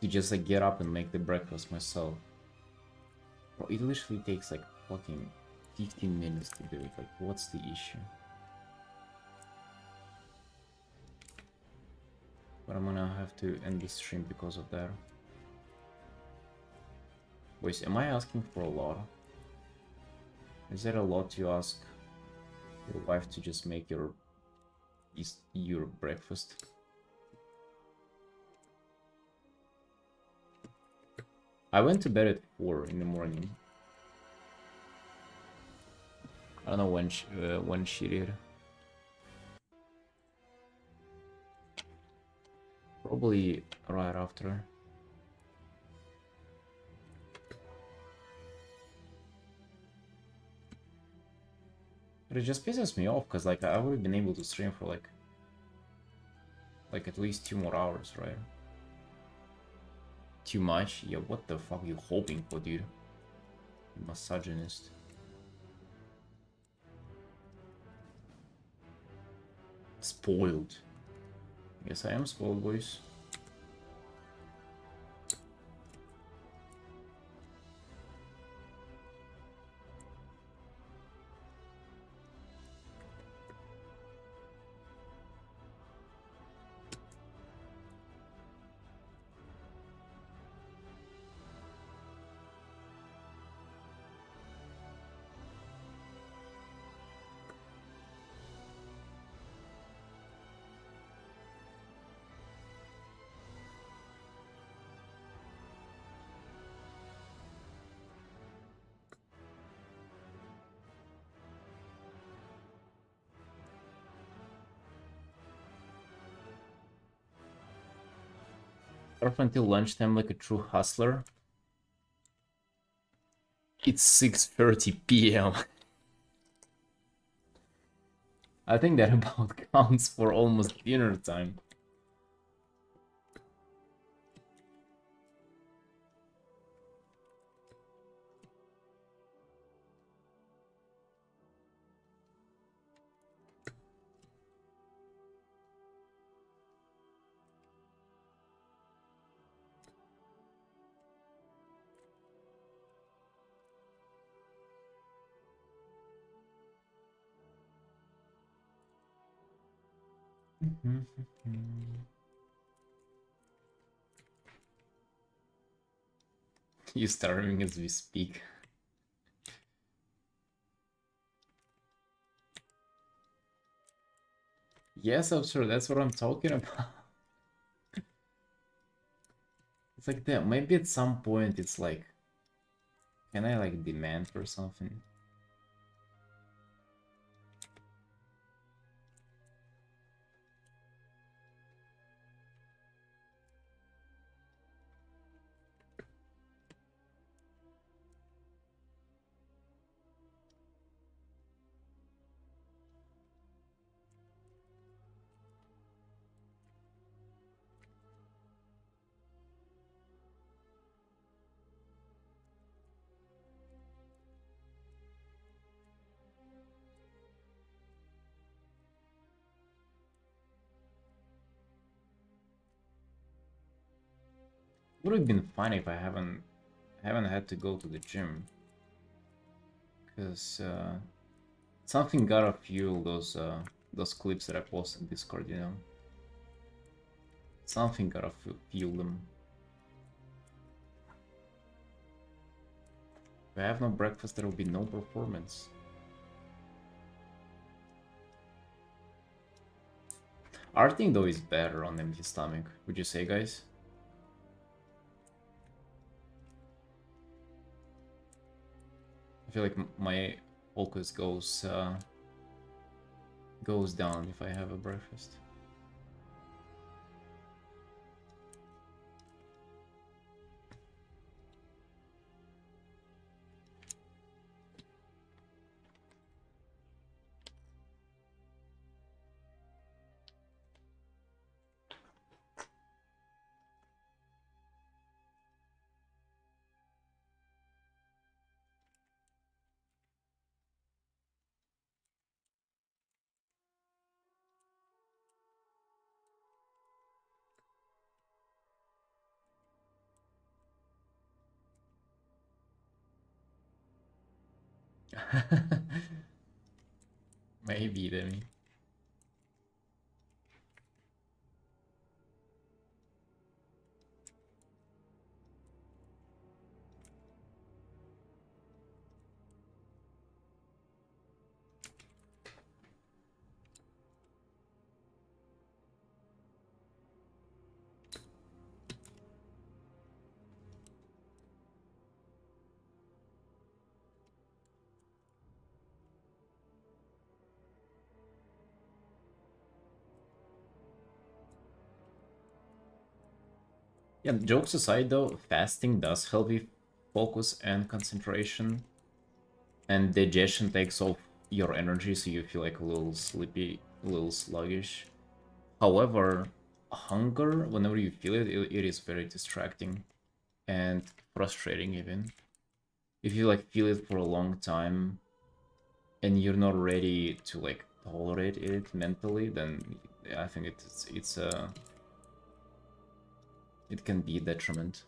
to just like get up and make the breakfast myself. Bro, it literally takes like fucking 15 minutes to do it. Like, what's the issue? But I'm gonna have to end the stream because of that. Boys, am I asking for a lot? Is that a lot to ask your wife to just make your breakfast? I went to bed at 4 in the morning. I don't know when she did. Probably right after. But it just pisses me off because like I would have been able to stream for like at least 2 more hours, right? Too much? Yeah, what the fuck are you hoping for, dude? You misogynist. Spoiled. Yes, I am spoiled, boys. Up until lunchtime like a true hustler. It's 6:30 p.m. I think that about counts for almost dinner time. You starving as we speak. Yes, I'm sure that's what I'm talking about. It's like that. Maybe at some point it's like, can I like demand for something? Would have been fine if I haven't had to go to the gym, because something gotta fuel those clips that I posted in Discord, you know. Something gotta fuel them. If I have no breakfast, there will be no performance. Artin though is better on empty stomach, would you say, guys? I feel like my focus goes down if I have a breakfast. Maybe, Demi. Yeah, jokes aside though, fasting does help you focus and concentration. And digestion takes off your energy, so you feel like a little sleepy, a little sluggish. However, hunger, whenever you feel it, it is very distracting and frustrating even. If you like feel it for a long time and you're not ready to like tolerate it mentally, then I think it can be a detriment.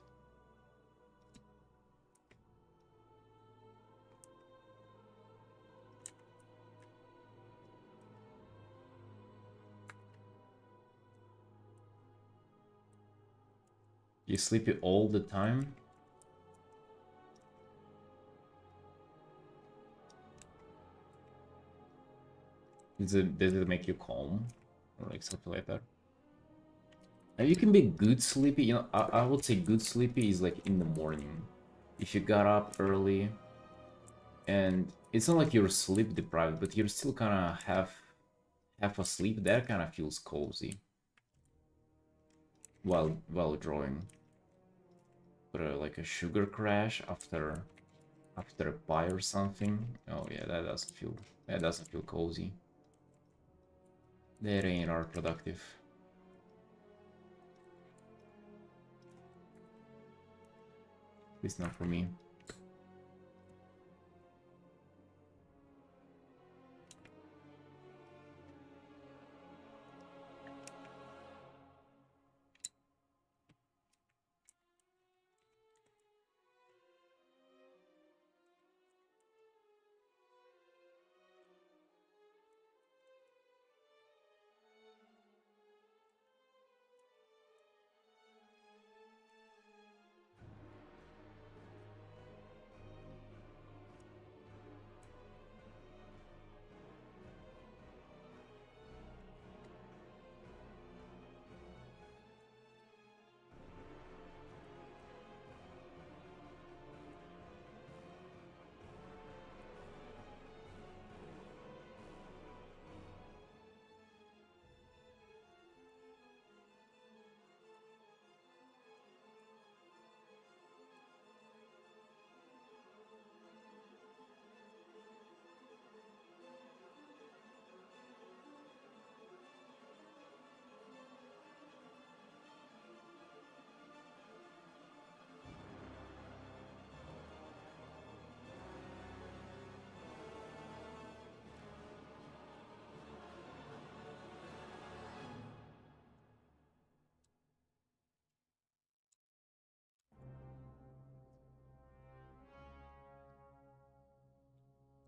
You sleepy all the time? Does it make you calm? Or like something like that? Now you can be good sleepy, you know, I would say good sleepy is like in the morning. If you got up early and it's not like you're sleep deprived, but you're still kind of half asleep, that kind of feels cozy while drawing. But like a sugar crash after a pie or something, oh yeah, that doesn't feel cozy. That ain't art productive. At least not for me.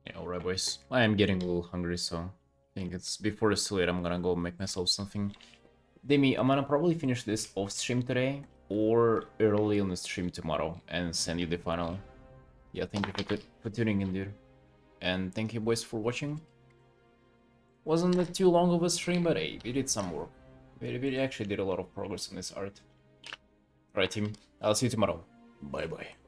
Yeah, alright, boys. I am getting a little hungry, so I think it's before it's too late. I'm gonna go make myself something. Demi, I'm gonna probably finish this off stream today or early on the stream tomorrow and send you the final. Yeah, thank you for tuning in, dude. And thank you, boys, for watching. Wasn't that too long of a stream, but hey, we did some work. We actually did a lot of progress on this art. Alright, team. I'll see you tomorrow. Bye-bye.